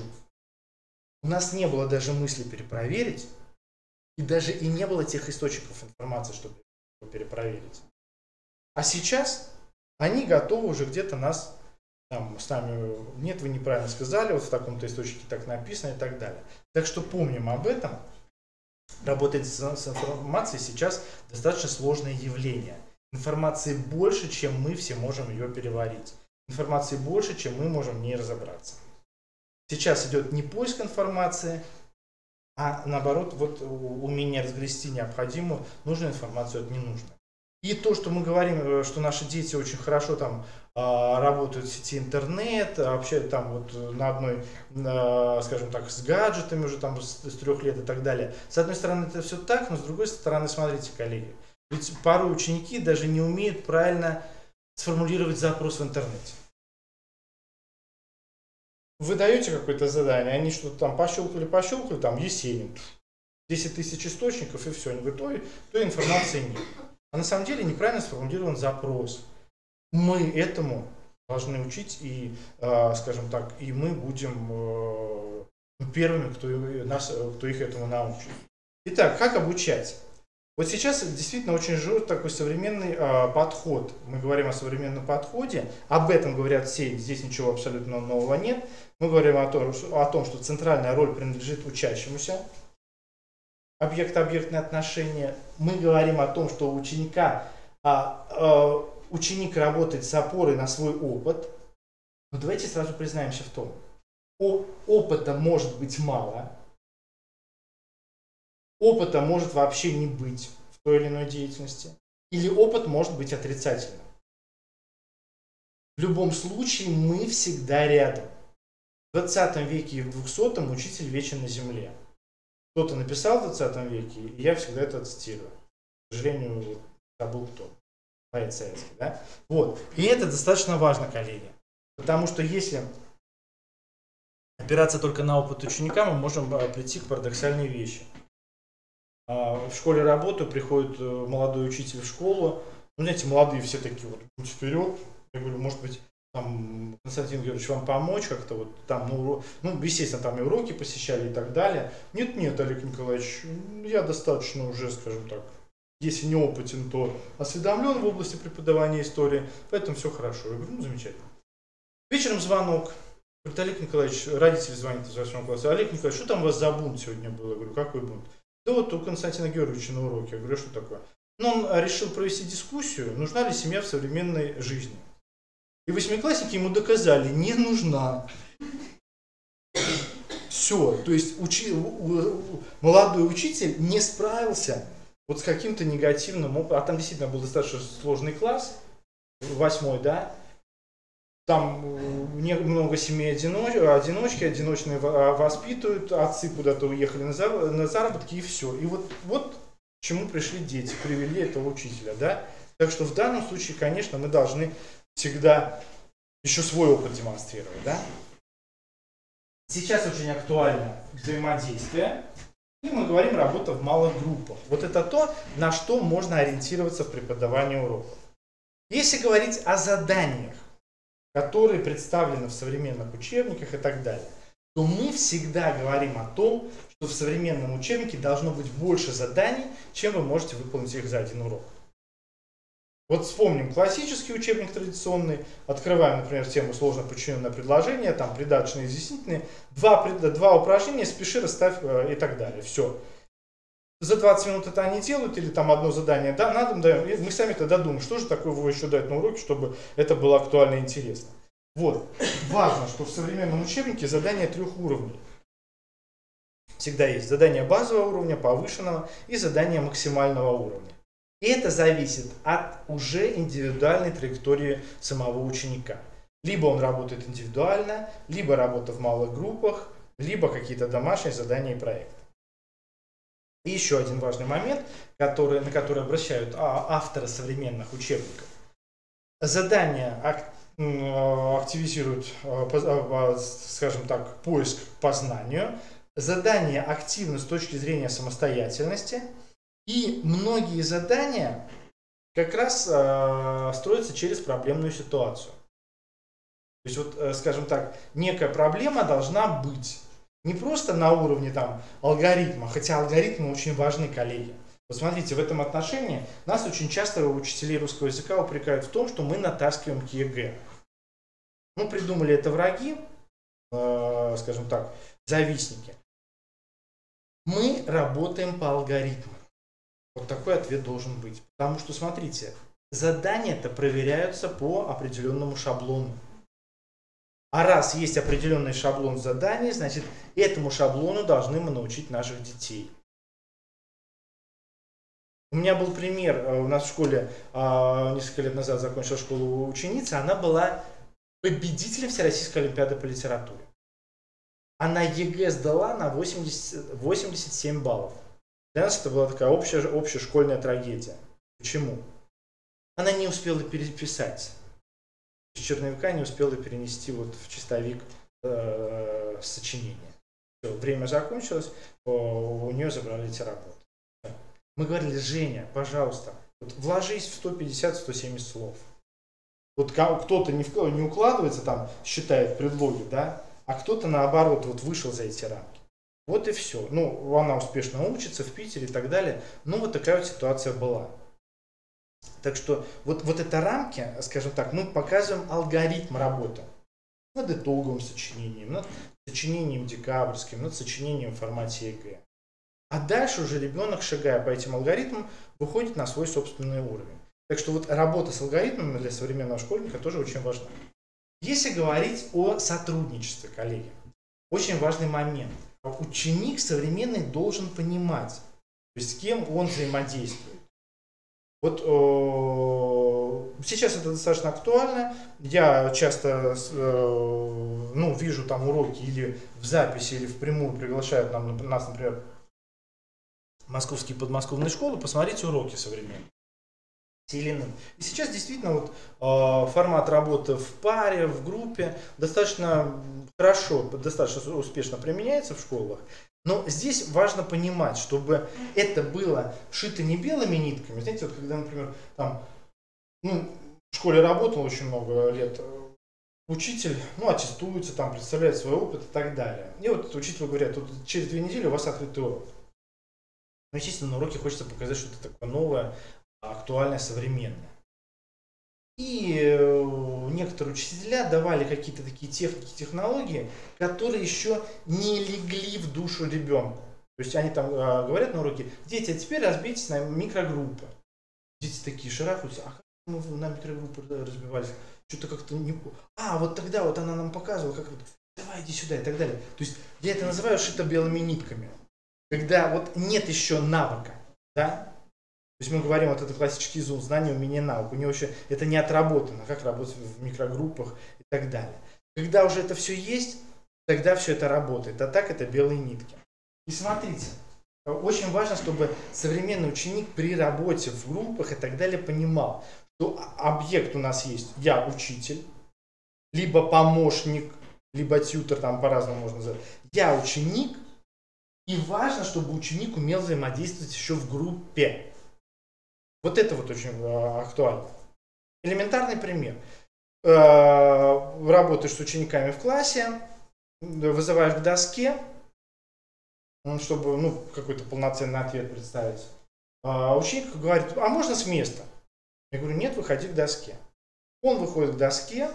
У нас не было даже мысли перепроверить, и даже и не было тех источников информации, чтобы перепроверить. А сейчас они готовы уже где-то нас, там, с нами, нет, вы неправильно сказали, вот в таком-то источнике так написано и так далее. Так что помним об этом. Работать с информацией сейчас достаточно сложное явление. Информации больше, чем мы все можем ее переварить. Информации больше, чем мы можем в ней разобраться. Сейчас идет не поиск информации, а наоборот, вот умение разгрести необходимую, нужную информацию от ненужной. И то, что мы говорим, что наши дети очень хорошо там работают в сети интернет, общаются там вот на одной, скажем так, с гаджетами уже там с 3 лет и так далее. С одной стороны это все так, но с другой стороны, смотрите, коллеги, ведь порой ученики даже не умеют правильно сформулировать запрос в интернете. Вы даете какое-то задание, они что-то там пощелкали, там Есенин, 10 тысяч источников и все. Они говорят, той информации нет. А на самом деле неправильно сформулирован запрос. Мы этому должны учить и, скажем так, и мы будем первыми, кто их этому научит. Итак, как обучать? Вот сейчас действительно очень жестокий такой современный подход. Мы говорим о современном подходе, об этом говорят все, здесь ничего абсолютно нового нет. Мы говорим о том, что центральная роль принадлежит учащемуся. Объект-объектные отношения. Мы говорим о том, что у ученика, ученик работает с опорой на свой опыт. Но давайте сразу признаемся в том, опыта может быть мало, опыта может вообще не быть в той или иной деятельности, или опыт может быть отрицательным. В любом случае мы всегда рядом. В 20 веке и в 200-м учитель вечен на земле. Кто-то написал в 20 веке, и я всегда это цитирую. К сожалению, забыл кто. Поэт советский, да? Вот. И это достаточно важно, коллеги. Потому что если опираться только на опыт ученика, мы можем прийти к парадоксальной вещи. В школе работаю, приходит молодой учитель в школу. Ну, знаете, молодые все такие вот, будь вперед. Я говорю, может быть, там, Константин Георгиевич, вам помочь как-то вот там, ну, естественно, там и уроки посещали и так далее. Нет, Олег Николаевич, я достаточно уже, скажем так, если не опытен, то осведомлен в области преподавания истории, поэтому все хорошо. Я говорю, ну, замечательно. Вечером звонок. Говорит, Олег Николаевич, родители звонят из 8 класса. Олег Николаевич, что там у вас за бунт сегодня был? Я говорю, какой бунт? Да вот у Константина Георгиевича на уроке. Я говорю, что такое? Ну, он решил провести дискуссию, нужна ли семья в современной жизни. И восьмиклассники ему доказали, не нужна. Все, то есть молодой учитель не справился вот с каким-то негативным опытом. А там действительно был достаточно сложный класс, 8, да. Там много семей одиночки, одиночные воспитывают, отцы куда-то уехали на заработки и все. И вот к чему пришли дети, привели этого учителя, да. Так что в данном случае, конечно, мы должны всегда еще свой опыт демонстрировать, да. Сейчас очень актуально взаимодействие, и мы говорим работа в малых группах. Вот это то, на что можно ориентироваться в преподавании уроков. Если говорить о заданиях, которые представлены в современных учебниках и так далее, то мы всегда говорим о том, что в современном учебнике должно быть больше заданий, чем вы можете выполнить их за один урок. Вот вспомним классический учебник традиционный, открываем, например, тему сложно подчиненное предложение, там придаточные и изъяснительные, два упражнения, спеши, расставь и так далее. Все. За 20 минут это они делают, или там одно задание, да, на дом даем, и мы сами тогда думаем, что же такое еще дать на уроке, чтобы это было актуально и интересно. Вот. Важно, что в современном учебнике задания 3 уровней. Всегда есть задание базового уровня, повышенного и задание максимального уровня. И это зависит от уже индивидуальной траектории самого ученика. Либо он работает индивидуально, либо работа в малых группах, либо какие-то домашние задания и проекты. И еще один важный момент, на который обращают авторы современных учебников. Задания активизируют, скажем так, поиск к познанию. Задания активны с точки зрения самостоятельности. И многие задания как раз строятся через проблемную ситуацию. То есть, вот, скажем так, некая проблема должна быть. Не просто на уровне там алгоритма, хотя алгоритмы очень важны, коллеги. Посмотрите, в этом отношении нас очень часто учителей русского языка упрекают в том, что мы натаскиваем к ЕГЭ. Ну, придумали это враги, скажем так, завистники. Мы работаем по алгоритму. Вот такой ответ должен быть. Потому что, смотрите, задания-то проверяются по определенному шаблону. А раз есть определенный шаблон заданий, значит, этому шаблону должны мы научить наших детей. У меня был пример, у нас в школе несколько лет назад закончила школу ученица, она была победителем Всероссийской олимпиады по литературе. Она ЕГЭ сдала на 87 баллов. Для нас это была такая общешкольная трагедия. Почему? Она не успела переписать. Из черновика не успела перенести вот в чистовик сочинение. Все, время закончилось, у нее забрали эти работы. Мы говорили, Женя, пожалуйста, вот вложись в 150-170 слов. Вот кто-то не укладывается, там, считает предлоги, да, а кто-то наоборот вот вышел за эти рамки. Вот и все. Ну, она успешно учится в Питере и так далее. Ну, вот такая вот ситуация была. Так что вот это рамки, скажем так, мы показываем алгоритм работы над итоговым сочинением, над сочинением декабрьским, над сочинением в формате ЕГЭ. А дальше уже ребенок, шагая по этим алгоритмам, выходит на свой собственный уровень. Так что вот работа с алгоритмами для современного школьника тоже очень важна. Если говорить о сотрудничестве, коллеги, очень важный момент. Ученик современный должен понимать, то есть с кем он взаимодействует. Вот сейчас это достаточно актуально. Я часто вижу там уроки или в записи, или впрямую приглашают нас, например, московские подмосковные школы, посмотрите уроки современные. И сейчас действительно вот, формат работы в паре, в группе достаточно хорошо, достаточно успешно применяется в школах. Но здесь важно понимать, чтобы это было шито не белыми нитками. Знаете, вот когда, например, там, в школе работал очень много лет, учитель, ну, аттестуется, там, представляет свой опыт и так далее. И вот учителю говорят, вот через 2 недели у вас открытый урок. Ну, естественно, на уроке хочется показать что-то такое новое, актуальное, современное. И некоторые учителя давали какие-то такие техники, технологии, которые еще не легли в душу ребенка. То есть они там говорят на уроке: дети, а теперь разбейтесь на микрогруппы. Дети такие шарахаются: а как мы на микрогруппы разбивались? Что-то как-то не... А, вот тогда вот она нам показывала, как вот, давай иди сюда и так далее. То есть я это называю шито белыми нитками. Когда вот нет еще навыка, да? То есть мы говорим, вот это классический зум, знание, умение, навык. У него еще это не отработано, как работать в микрогруппах и так далее. Когда уже это все есть, тогда все это работает. А так это белые нитки. И смотрите, очень важно, чтобы современный ученик при работе в группах и так далее понимал, что объект у нас есть: я учитель, либо помощник, либо тьютер, там по-разному можно назвать. Я ученик, и важно, чтобы ученик умел взаимодействовать еще в группе. Вот это вот очень актуально. Элементарный пример. Работаешь с учениками в классе, вызываешь к доске, чтобы какой-то полноценный ответ представить. Ученик говорит: а можно с места? Я говорю: нет, выходи к доске. Он выходит к доске,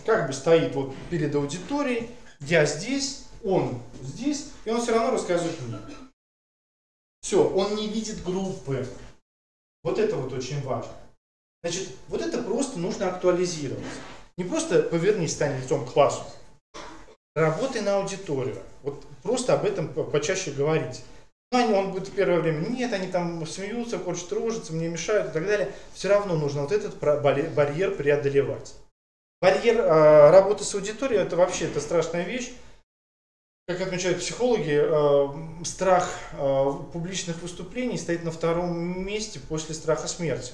как бы стоит вот перед аудиторией, я здесь, он здесь, и он все равно рассказывает мне. Все, он не видит группы. Вот это вот очень важно. Значит, вот это просто нужно актуализировать. Не просто повернись, стань лицом к классу. Работай на аудиторию. Вот просто об этом почаще говорить. Ну, он будет в первое время: нет, они там смеются, хочет рожиться, мне мешают и так далее. Все равно нужно вот этот барьер преодолевать. Барьер работы с аудиторией — это вообще страшная вещь. Как отмечают психологи, страх публичных выступлений стоит на втором месте после страха смерти.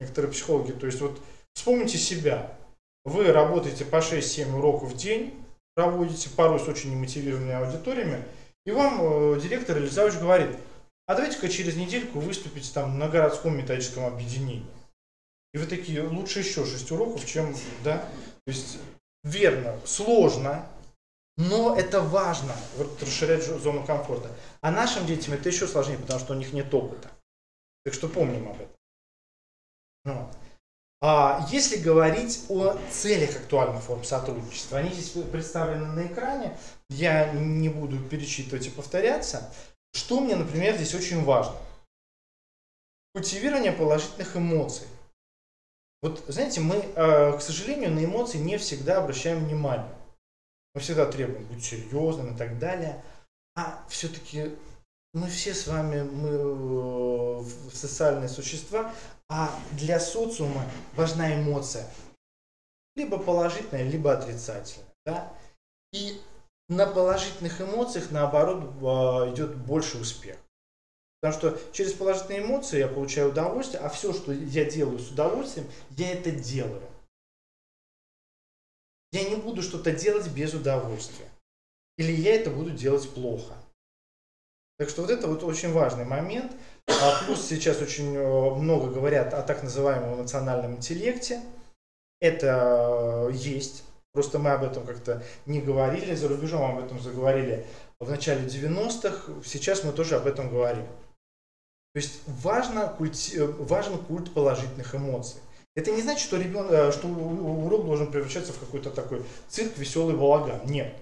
Некоторые психологи, то есть вот вспомните себя. Вы работаете по 6-7 уроков в день, проводите порой с очень немотивированными аудиториями, и вам директор или завуч говорит: а давайте-ка через недельку выступите там на городском методическом объединении. И вы такие: лучше еще 6 уроков, чем, да? То есть, верно, сложно, но это важно, вот, расширять зону комфорта. А нашим детям это еще сложнее, потому что у них нет опыта. Так что помним об этом. Вот. Если говорить о целях актуальных форм сотрудничества, они здесь представлены на экране, я не буду перечитывать и повторяться. Что мне, например, здесь очень важно? Культивирование положительных эмоций. Вот, знаете, мы, к сожалению, на эмоции не всегда обращаем внимание. Мы всегда требуем быть серьезным и так далее. А все-таки мы все с вами социальные существа, а для социума важна эмоция. Либо положительная, либо отрицательная. Да? И на положительных эмоциях, наоборот, идет больше успех. Потому что через положительные эмоции я получаю удовольствие, а все, что я делаю с удовольствием, я это делаю. Я не буду что-то делать без удовольствия. Или я это буду делать плохо. Так что вот это вот очень важный момент. Плюс сейчас очень много говорят о так называемом эмоциональном интеллекте. Это есть. Просто мы об этом как-то не говорили. За рубежом об этом заговорили в начале 90-х. Сейчас мы тоже об этом говорим. То есть важен культ положительных эмоций. Это не значит, что урок должен превращаться в какой-то такой цирк, веселый балаган. Нет.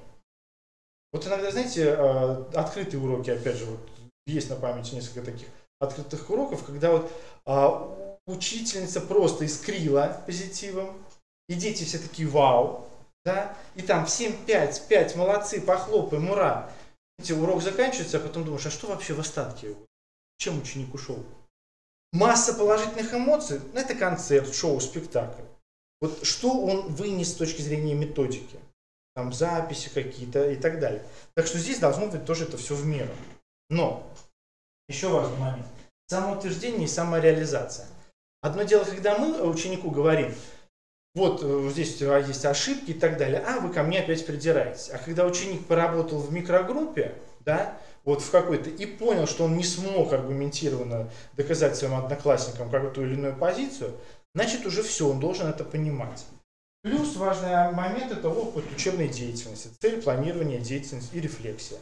Вот иногда, знаете, открытые уроки, опять же, вот есть на памяти несколько таких открытых уроков, когда вот учительница просто искрила позитивом, и дети все такие: вау, да, и там всем 5, молодцы, похлопаем, ура. Знаете, урок заканчивается, а потом думаешь: а что вообще в остатке? Чем ученик ушел? Масса положительных эмоций – это концерт, шоу, спектакль. Вот что он вынес с точки зрения методики? Там записи какие-то и так далее. Так что здесь должно быть тоже это все в меру. Но, еще важный момент. Самоутверждение и самореализация. Одно дело, когда мы ученику говорим: вот здесь есть ошибки и так далее, а вы ко мне опять придираетесь. А когда ученик поработал в микрогруппе, да, вот в какой-то, и понял, что он не смог аргументированно доказать своим одноклассникам какую-то или иную позицию, значит уже все, он должен это понимать. Плюс важный момент – это опыт учебной деятельности, цель планирования деятельности и рефлексия.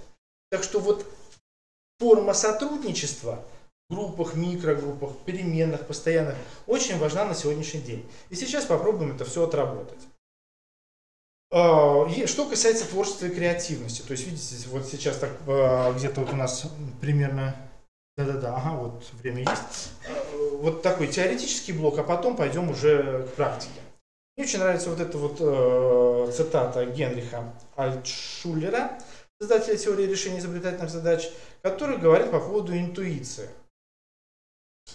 Так что вот форма сотрудничества в группах, микрогруппах, переменных, постоянных очень важна на сегодняшний день. И сейчас попробуем это все отработать. Что касается творчества и креативности, то есть видите, вот сейчас так где-то вот у нас примерно, ага, вот время есть, вот такой теоретический блок, а потом пойдем уже к практике. Мне очень нравится вот эта вот цитата Генриха Альтшулера, создателя теории решения изобретательных задач, который говорит по поводу интуиции.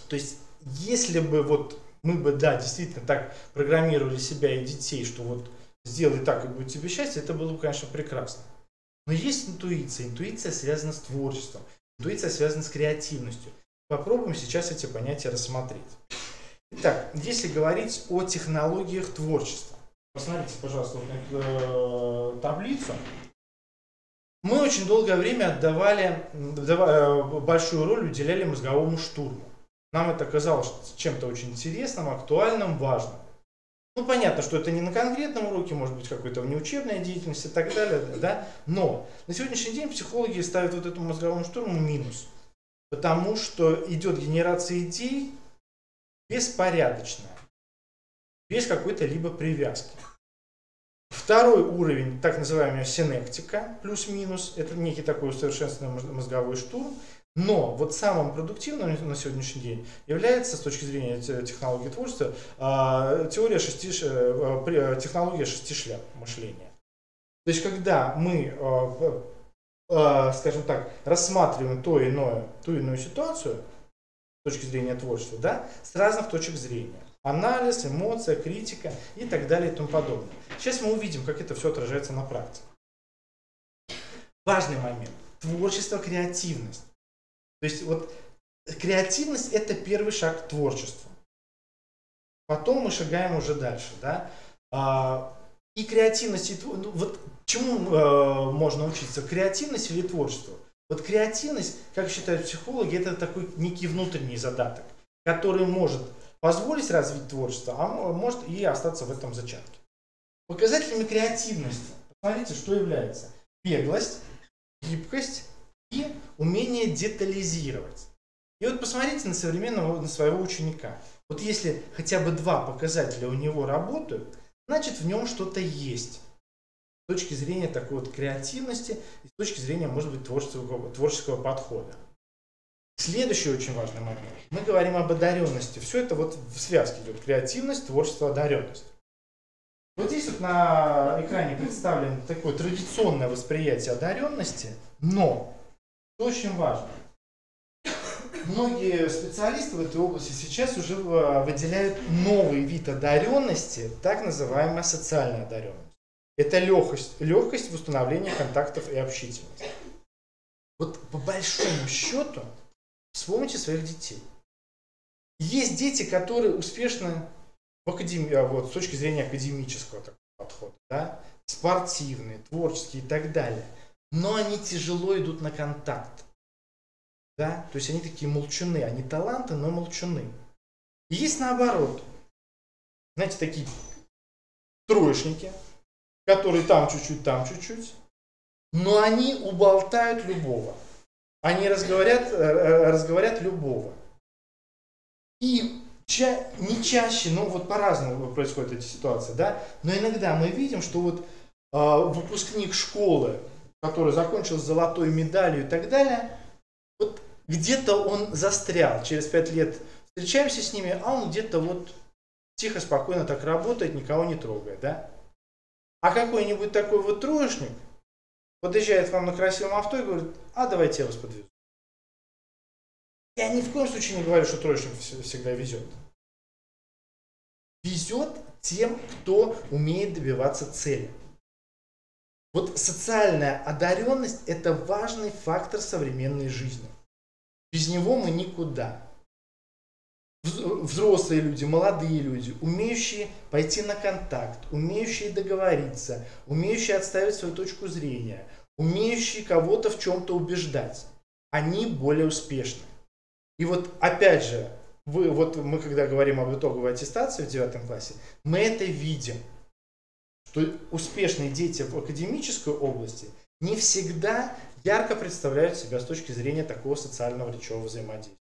То есть, если бы вот мы бы, да, действительно так программировали себя и детей, что вот сделай так и будет тебе счастье, это было бы, конечно, прекрасно. Но есть интуиция. Интуиция связана с творчеством. Интуиция связана с креативностью. Попробуем сейчас эти понятия рассмотреть. Итак, если говорить о технологиях творчества. Посмотрите, пожалуйста, вот на эту таблицу. Мы очень долгое время большую роль уделяли мозговому штурму. Нам это казалось чем-то очень интересным, актуальным, важным. Ну, понятно, что это не на конкретном уроке, может быть, какой-то внеучебная деятельность и так далее, да? Но на сегодняшний день психологи ставят вот этому мозговому штурму минус. Потому что идет генерация идей беспорядочная, без какой-то либо привязки. Второй уровень, так называемая синектика, плюс-минус, это некий такой усовершенствованный мозговой штурм. Но вот самым продуктивным на сегодняшний день является, с точки зрения технологии творчества, технология 6 шляп мышления. То есть, когда мы, скажем так, рассматриваем ту иную ситуацию с точки зрения творчества, да, с разных точек зрения. Анализ, эмоция, критика и так далее и тому подобное. Сейчас мы увидим, как это все отражается на практике. Важный момент. Творчество, креативность. То есть вот креативность – это первый шаг к творчеству. Потом мы шагаем уже дальше. Да? И креативность, вот чему можно учиться? Креативность или творчество? Вот креативность, как считают психологи, это такой некий внутренний задаток, который может позволить развить творчество, а может и остаться в этом зачатке. Показателями креативности, посмотрите, что является: беглость, гибкость и умение детализировать. И вот посмотрите на своего ученика. Вот если хотя бы 2 показателя у него работают, значит в нем что-то есть. С точки зрения такой вот креативности и с точки зрения, может быть, творческого подхода. Следующий очень важный момент. Мы говорим об одаренности. Все это вот в связке идет: креативность, творчество, одаренность. Вот здесь вот на экране представлено такое традиционное восприятие одаренности, но что очень важно. Многие специалисты в этой области сейчас уже выделяют новый вид одаренности, так называемая социальная одаренность. Это легкость в установлении контактов и общительности. Вот по большому счету, вспомните своих детей. Есть дети, которые успешны в с точки зрения академического подхода, да? Спортивные, творческие и так далее. Но они тяжело идут на контакт. Да? То есть они такие молчуны, они таланты, но молчуны. И есть наоборот. Знаете, такие троечники, которые там чуть-чуть, но они уболтают любого. Они разговорят любого. И не чаще, но вот по-разному происходят эти ситуации, да? Но иногда мы видим, что вот выпускник школы, который закончил с золотой медалью и так далее, вот где-то он застрял. Через 5 лет встречаемся с ними, а он где-то вот тихо, спокойно так работает, никого не трогает, да? А какой-нибудь такой вот троечник подъезжает к вам на красивом авто и говорит: а давайте я вас подвезу. Я ни в коем случае не говорю, что троечник всегда везет. Везет тем, кто умеет добиваться цели. Вот социальная одаренность – это важный фактор современной жизни. Без него мы никуда. Взрослые люди, молодые люди, умеющие пойти на контакт, умеющие договориться, умеющие отставить свою точку зрения, умеющие кого-то в чем-то убеждать, они более успешны. И вот опять же, мы когда говорим об итоговой аттестации в 9 классе, мы это видим. что успешные дети в академической области не всегда ярко представляют себя с точки зрения такого социального речевого взаимодействия.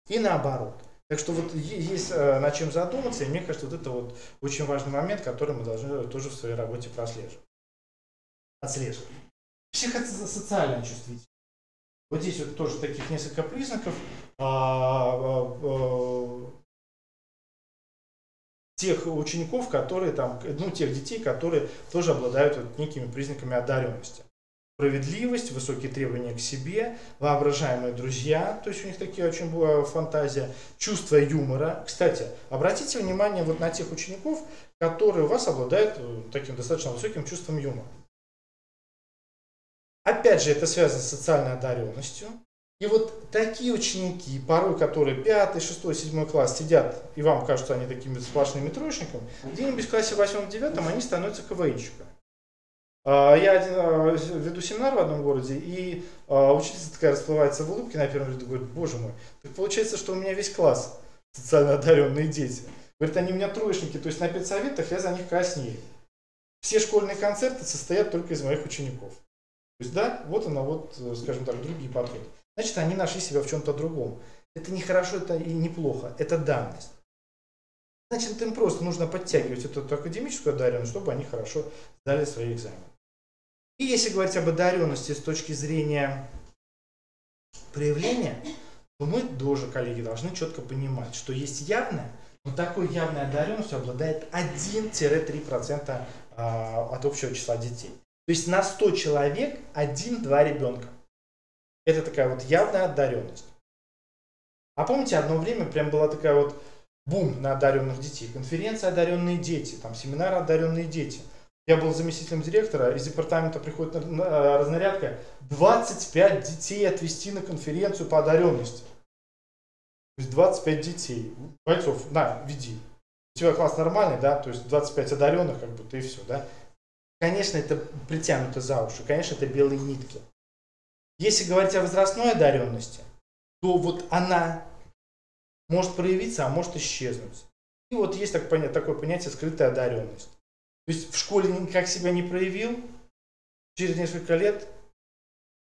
И наоборот. Так что вот есть над чем задуматься, и мне кажется, вот это вот очень важный момент, который мы должны тоже в своей работе отслеживать. Психосоциальная чувствительность. Вот здесь вот тоже таких несколько признаков тех учеников, которые там, ну, тех детей, которые тоже обладают вот некими признаками одаренности. Справедливость, высокие требования к себе, воображаемые друзья, то есть у них такие очень была фантазия, чувство юмора. Кстати, обратите внимание вот на тех учеников, которые у вас обладают таким достаточно высоким чувством юмора. Опять же, это связано с социальной одаренностью. И вот такие ученики, порой которые 5, 6, 7 класс сидят, и вам кажутся они такими сплошными троечниками, где-нибудь в классе 8-9 они становятся КВНщиками. Я веду семинар в одном городе, и учительница такая расплывается в улыбке на первом ряду, говорит: боже мой, так получается, что у меня весь класс социально одаренные дети. Говорит, они у меня троечники, то есть на педсоветах я за них краснею. Все школьные концерты состоят только из моих учеников. То есть, да, вот она, вот, скажем так, другие подходы. Значит, они нашли себя в чем-то другом. Это не хорошо, это и не плохо, это данность. Значит, им просто нужно подтягивать эту академическую одаренность, чтобы они хорошо сдали свои экзамены. И если говорить об одаренности с точки зрения проявления, то мы тоже, коллеги, должны четко понимать, что есть явная, но такой явной одаренностью обладает 1-3% от общего числа детей. То есть на 100 человек 1-2 ребенка. Это такая вот явная одаренность. А помните, одно время прям была такая вот бум на одаренных детей. Конференция «Одаренные дети», там семинар «Одаренные дети». Я был заместителем директора, из департамента приходит разнарядка: 25 детей отвезти на конференцию по одаренности. То есть 25 детей. Бойцов, на, веди. У тебя класс нормальный, да, то есть 25 одаренных, как будто и все, да. Конечно, это притянуто за уши, конечно, это белые нитки. Если говорить о возрастной одаренности, то вот она может проявиться, а может исчезнуть. И вот есть такое понятие скрытая одаренность. То есть в школе никак себя не проявил, через несколько лет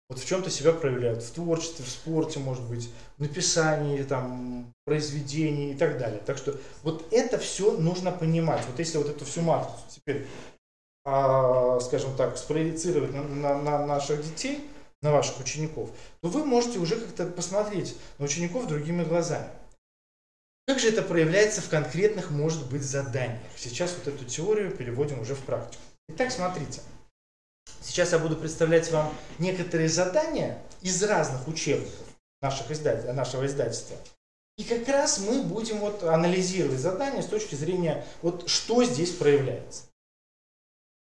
вот в чем-то себя проявляют. В творчестве, в спорте, может быть, в написании там, произведений и так далее. Так что вот это все нужно понимать. Вот если вот эту всю матрицу теперь, скажем так, спроецировать на наших детей, на ваших учеников, то вы можете уже как-то посмотреть на учеников другими глазами. Как же это проявляется в конкретных, может быть, заданиях? Сейчас вот эту теорию переводим уже в практику. Итак, смотрите. Сейчас я буду представлять вам некоторые задания из разных учебников нашего издательства. И как раз мы будем вот анализировать задания с точки зрения, вот что здесь проявляется.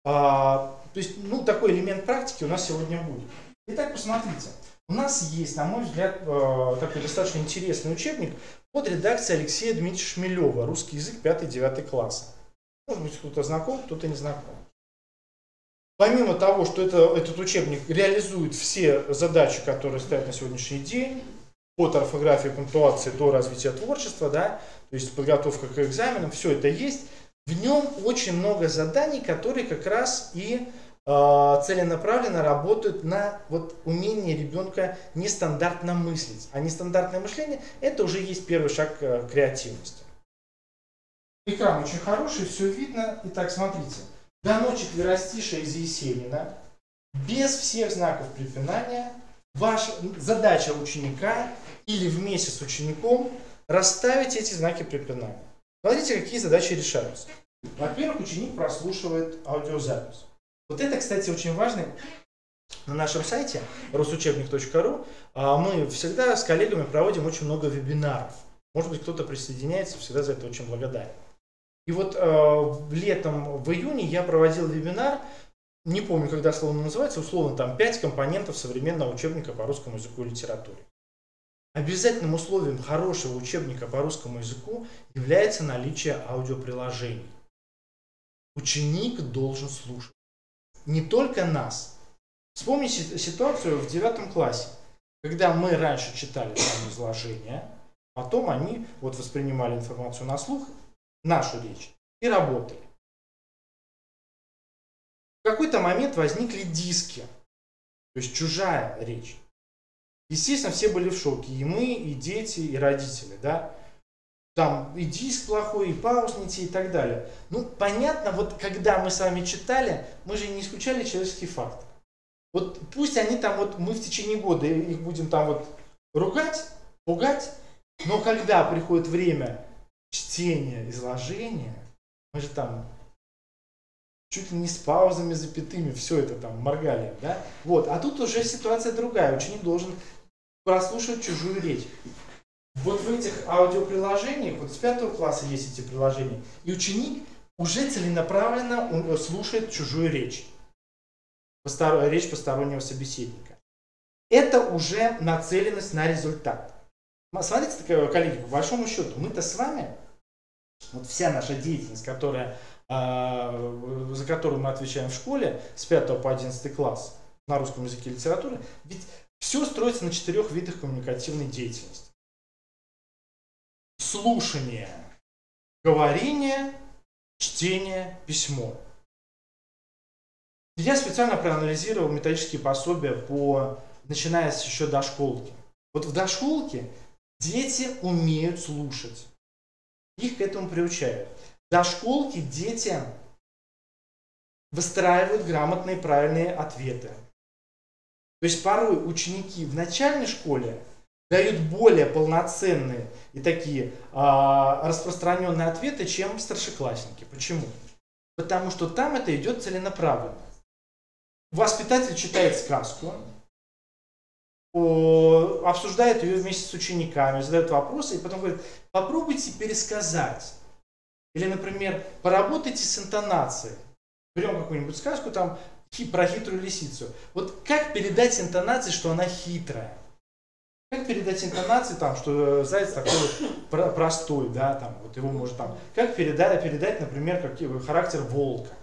То есть, ну, такой элемент практики у нас сегодня будет. Итак, посмотрите. У нас есть, на мой взгляд, такой достаточно интересный учебник под редакцией Алексея Дмитриевича Шмелева «Русский язык 5-9 класса». Может быть, кто-то знаком, кто-то не знаком. Помимо того, что этот учебник реализует все задачи, которые стоят на сегодняшний день, от орфографии, пунктуации до развития творчества, да, то есть подготовка к экзаменам, все это есть. В нем очень много заданий, которые как раз и целенаправленно работают на вот умении ребенка нестандартно мыслить. А нестандартное мышление — это уже есть первый шаг к креативности. Экран очень хороший, все видно. Итак, смотрите. Дано четверостишее из Есенина, без всех знаков препинания. Ваша задача ученика или вместе с учеником расставить эти знаки препинания. Смотрите, какие задачи решаются. Во-первых, ученик прослушивает аудиозапись. Вот это, кстати, очень важно. На нашем сайте rosучебник.ру мы всегда с коллегами проводим очень много вебинаров. Может быть, кто-то присоединяется, всегда за это очень благодарен. И вот летом, в июне я проводил вебинар, не помню, когда слово называется, условно там 5 компонентов современного учебника по русскому языку и литературе. Обязательным условием хорошего учебника по русскому языку является наличие аудиоприложений. Ученик должен слушать. Не только нас. Вспомните ситуацию в 9 классе, когда мы раньше читали там изложения, потом они вот воспринимали информацию на слух, нашу речь, и работали. В какой-то момент возникли диски, то есть чужая речь. Естественно, все были в шоке, и мы, и дети, и родители, да. Там и диск плохой, и пауз не те, и так далее. Ну, понятно, вот когда мы с вами читали, мы же не исключали человеческий фактор. Вот пусть они там, вот мы в течение года их будем там вот ругать, пугать, но когда приходит время чтения, изложения, мы же там чуть ли не с паузами, запятыми, все это там моргали, да? Вот, а тут уже ситуация другая, ученик должен прослушать чужую речь. Вот в этих аудиоприложениях, вот с 5 класса есть эти приложения, и ученик уже целенаправленно слушает чужую речь. Речь постороннего собеседника. Это уже нацеленность на результат. Смотрите, коллеги, по большому счету, мы-то с вами, вот вся наша деятельность, за которую мы отвечаем в школе с 5 по 11 класс на русском языке и литературе, ведь все строится на 4 видах коммуникативной деятельности. Слушание, говорение, чтение, письмо. Я специально проанализировал методические пособия, начиная с еще дошколки. Вот в дошколке дети умеют слушать. Их к этому приучают. В дошколке дети выстраивают грамотные правильные ответы. То есть порой ученики в начальной школе дают более полноценные и такие распространенные ответы, чем старшеклассники. Почему? Потому что там это идет целенаправленно. Воспитатель читает сказку, обсуждает ее вместе с учениками, задает вопросы и потом говорит, попробуйте пересказать. Или, например, поработайте с интонацией. Берем какую-нибудь сказку там про хитрую лисицу. Вот как передать интонацией, что она хитрая? Как передать интонации, там, что заяц такой вот простой, да, там, вот его может там. Как передать, например, характер волка?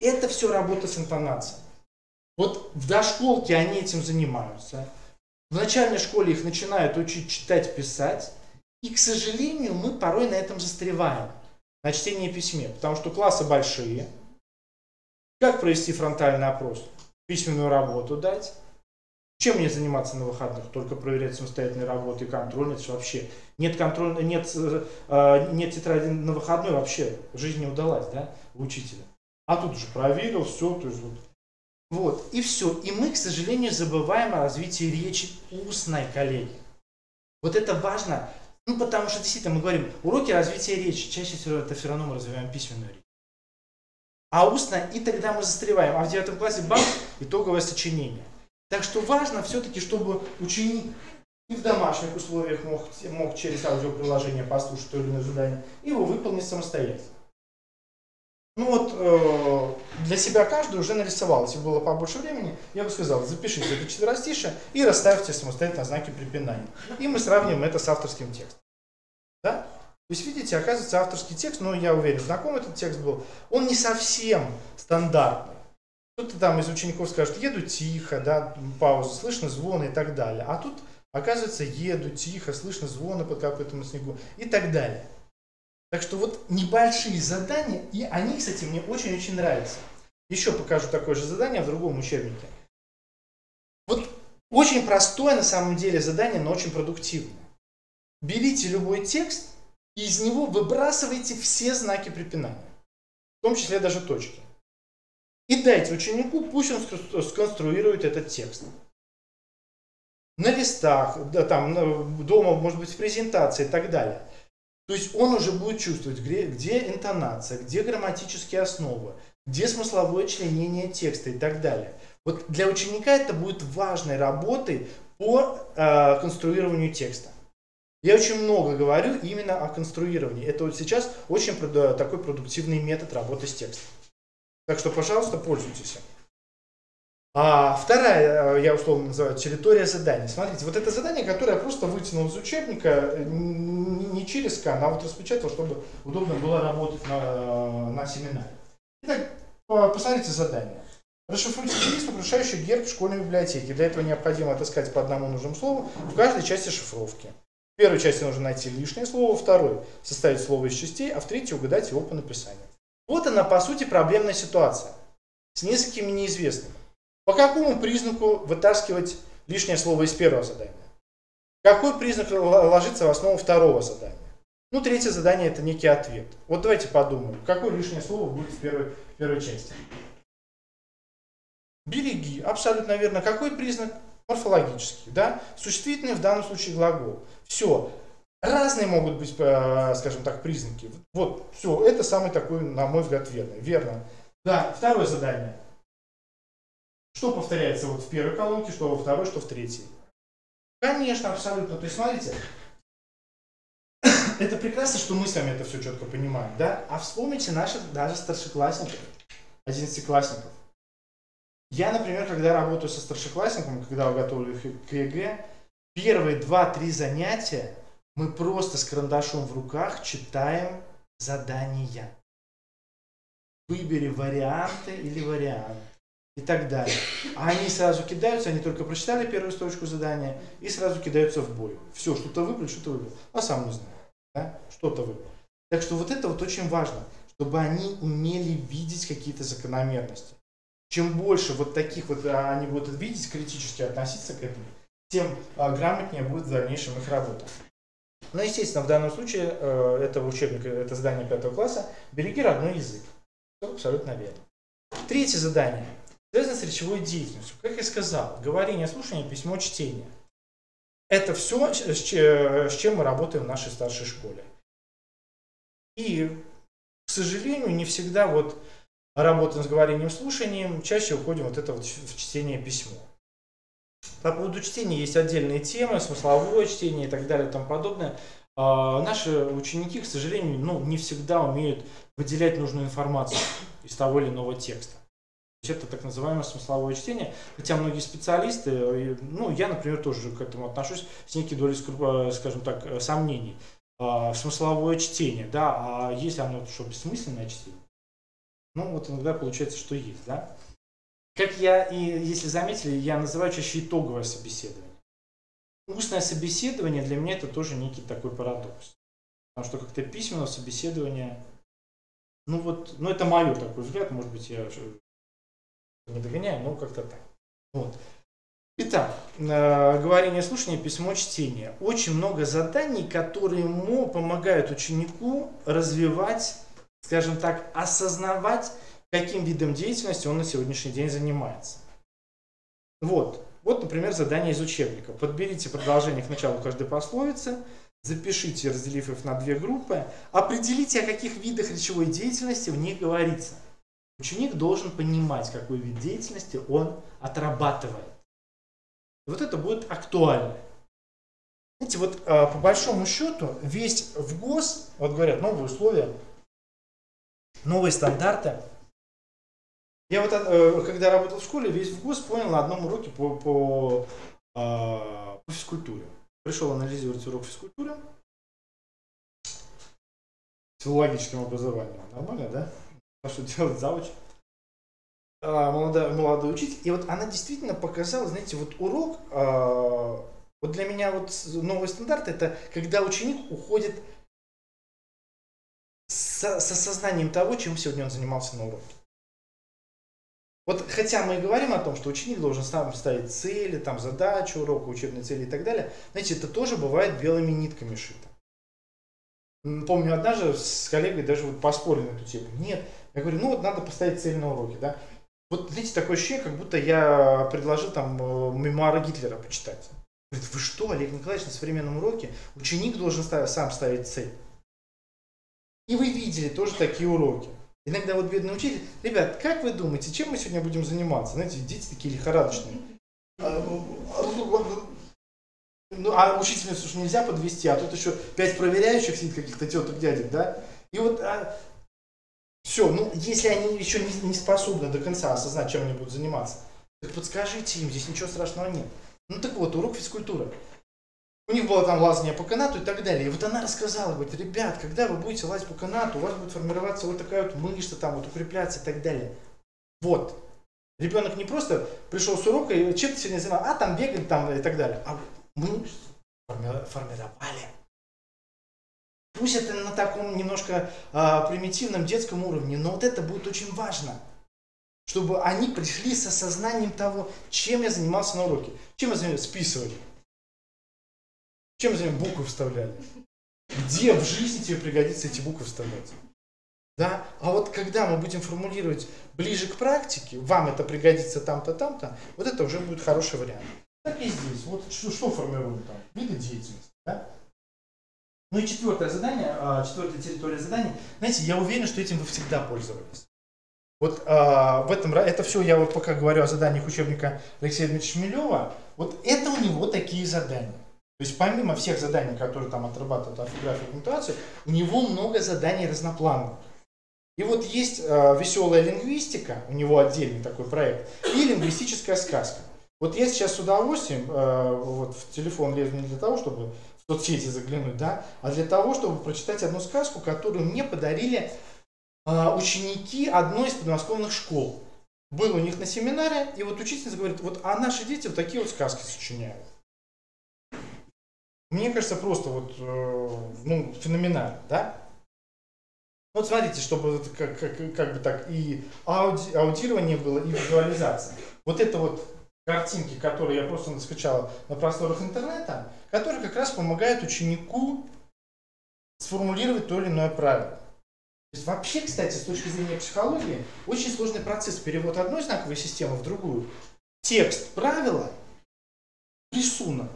Это все работа с интонацией. Вот в дошколке они этим занимаются. В начальной школе их начинают учить читать, писать. И, к сожалению, мы порой на этом застреваем. На чтении и письме. Потому что классы большие. Как провести фронтальный опрос? Письменную работу дать. Чем мне заниматься на выходных? Только проверять самостоятельные работы и контроль. Это вообще нет контроля, нет тетради на выходной, вообще жизнь не удалась, да, у учителя. А тут уже проверил, все, то есть вот, и все. И мы, к сожалению, забываем о развитии речи устной, коллеги. Вот это важно, потому что действительно мы говорим, уроки развития речи, чаще всего это все равно мы развиваем письменную речь. А устно, и тогда мы застреваем. А в 9 классе бам, итоговое сочинение. Так что важно все-таки, чтобы ученик и в домашних условиях мог через аудиоприложение послушать то или иное задание, и его выполнить самостоятельно. Ну вот, для себя каждый уже нарисовал. Если было побольше времени, я бы сказал, запишите это четверостишее и расставьте самостоятельно знаки препинания. И мы сравним это с авторским текстом. Да? То есть, видите, оказывается, авторский текст, ну, я уверен, знаком этот текст был, он не совсем стандартный. Кто-то там из учеников скажет, еду тихо, да, пауза, слышно звоны и так далее. А тут, оказывается, еду тихо, слышно звоны под копытом на снегу и так далее. Так что вот небольшие задания, и они, кстати, мне очень-очень нравятся. Еще покажу такое же задание в другом учебнике. Вот очень простое на самом деле задание, но очень продуктивное. Берите любой текст и из него выбрасывайте все знаки препинания, в том числе даже точки. И дайте ученику, пусть он сконструирует этот текст. На листах, да, там, дома, может быть, в презентации и так далее. То есть он уже будет чувствовать, где интонация, где грамматические основы, где смысловое членение текста и так далее. Вот для ученика это будет важной работой по конструированию текста. Я очень много говорю именно о конструировании. Это вот сейчас очень такой продуктивный метод работы с текстом. Так что, пожалуйста, пользуйтесь им. А вторая, я условно называю, территория заданий. Смотрите, вот это задание, которое я просто вытянул из учебника, не через скан, а вот распечатал, чтобы удобно было работать на семинаре. Итак, посмотрите задание. Расшифруйте девиз, украшающий герб школьной библиотеки. Для этого необходимо отыскать по одному нужному слову в каждой части шифровки. В первой части нужно найти лишнее слово, во второй составить слово из частей, а в третьей угадать его по написанию. Вот она, по сути, проблемная ситуация. с несколькими неизвестными. По какому признаку вытаскивать лишнее слово из первого задания? Какой признак ложится в основу второго задания? Ну, третье задание это некий ответ. Вот давайте подумаем, какое лишнее слово будет в первой части. Береги, абсолютно верно. Какой признак? Морфологический, да? Существительный в данном случае глагол. Все. Разные могут быть, скажем так, признаки. Вот, все, это самый такой, на мой взгляд, верный. Верно. Да, второе задание. Что повторяется вот в первой колонке, что во второй, что в третьей? Конечно, абсолютно. То есть, смотрите, это прекрасно, что мы с вами это все четко понимаем, да? А вспомните наших даже старшеклассников, 11-классников. Я, например, когда работаю со старшеклассниками, когда готовлю их к ЕГЭ, первые 2-3 занятия мы просто с карандашом в руках читаем задания. Выбери варианты или вариант. И так далее. А они сразу кидаются, они только прочитали первую строчку задания и сразу кидаются в бой. Все, что-то выбрал, что-то выбрал. А сам не знаю. Да? Что-то выбрал. Так что вот это вот очень важно, чтобы они умели видеть какие-то закономерности. Чем больше вот таких вот они будут видеть, критически относиться к этому, тем грамотнее будет в дальнейшем их работа. Но, естественно, в данном случае этого учебника, это задание 5 класса, береги родной язык. Все абсолютно верно. Третье задание связано с речевой деятельностью. Как я сказал, говорение, слушание, письмо, чтение. Это все, с чем мы работаем в нашей старшей школе. И, к сожалению, не всегда вот работаем с говорением, слушанием, чаще уходим вот это вот в чтение письмо. По поводу чтения есть отдельные темы, смысловое чтение и так далее и тому подобное. Наши ученики, к сожалению, не всегда умеют выделять нужную информацию из того или иного текста. То есть это так называемое смысловое чтение, хотя многие специалисты, я, например, тоже к этому отношусь с некой долей, скажем так, сомнений. Смысловое чтение, да, а если оно что, бессмысленное чтение? Вот иногда получается, что есть, да. Как если заметили, я называю чаще итоговое собеседование. Устное собеседование для меня это тоже некий такой парадокс. Потому что как-то письменное собеседование, это мое такой взгляд, может быть, я не догоняю, но как-то так. Вот. Итак, говорение, слушание, письмо, чтение. Очень много заданий, которые помогают ученику развивать, скажем так, осознавать, каким видом деятельности он на сегодняшний день занимается. Вот, например, задание из учебника. Подберите продолжение к началу каждой пословицы, запишите, разделив их на 2 группы, определите, о каких видах речевой деятельности в них говорится. Ученик должен понимать, какой вид деятельности он отрабатывает. И вот это будет актуально. Знаете, по большому счету, весь ВГОС, говорят, новые условия, новые стандарты. Я когда работал в школе, весь ВГОС понял на одном уроке по физкультуре. Пришел анализировать урок физкультуры с филологическим образованием. Нормально, да? Что делать завуч? Молодой учитель. И она действительно показала, знаете, урок, для меня новый стандарт, это когда ученик уходит с осознанием того, чем сегодня он занимался на уроке. Хотя мы и говорим о том, что ученик должен сам ставить цели, задачи урока, учебные цели и так далее, знаете, это тоже бывает белыми нитками шито. Помню, однажды с коллегой даже поспорили на эту тему. Нет, я говорю, надо поставить цель на уроке, да. Знаете, такое ощущение, как будто я предложил мемуары Гитлера почитать. Говорит, вы что, Олег Николаевич, на современном уроке ученик должен сам ставить цель. И вы видели тоже такие уроки. Иногда бедный учитель, ребят, как вы думаете, чем мы сегодня будем заниматься? Знаете, дети такие лихорадочные. А учительницу уж нельзя подвести, а тут еще 5 проверяющих сидит, каких-то теток, дядек, да? И все, если они еще не способны до конца осознать, чем они будут заниматься, так подскажите им, здесь ничего страшного нет. Урок физкультуры. У них было лазание по канату и так далее. И она рассказала, говорит, ребят, когда вы будете лазить по канату, у вас будет формироваться такая мышца, укрепляться и так далее. Ребенок не просто пришел с урока и чем ты сегодня занимался, бегали и так далее. А мы формировали. Пусть это на таком немножко примитивном детском уровне, но это будет очень важно. чтобы они пришли с осознанием того, чем я занимался на уроке. Чем я занимался? Списывали. Чем я занимался? Буквы вставляли. Где в жизни тебе пригодится эти буквы вставлять? Да? А вот когда мы будем формулировать ближе к практике, вам это пригодится там-то, там-то, вот это уже будет хороший вариант. Так и здесь. Вот что формируем там? Виды деятельности. Да? Ну и четвертое задание, четвертая территория заданий. Знаете, я уверен, что этим вы всегда пользовались. Вот в этом, это все, я вот пока говорю о заданиях учебника Алексея Дмитриевича Шмелева, вот это у него такие задания. То есть помимо всех заданий, которые там отрабатывают орфографию и пунктуацию, у него много заданий разноплановых. И вот есть веселая лингвистика, у него отдельный такой проект, и лингвистическая сказка. Вот я сейчас с удовольствием вот в телефон лезу не для того, чтобы в соцсети заглянуть, да, а для того, чтобы прочитать одну сказку, которую мне подарили ученики одной из подмосковных школ. Был у них на семинаре, и вот учительница говорит, вот а наши дети вот такие вот сказки сочиняют. Мне кажется, просто вот, ну, феноменально, да? Вот смотрите, чтобы как бы так и аудирование было, и визуализация. Вот это вот картинки, которые я просто скачал на просторах интернета, которые как раз помогают ученику сформулировать то или иное правило. То есть вообще, кстати, с точки зрения психологии, очень сложный процесс перевод одной знаковой системы в другую. Текст правила, рисунок.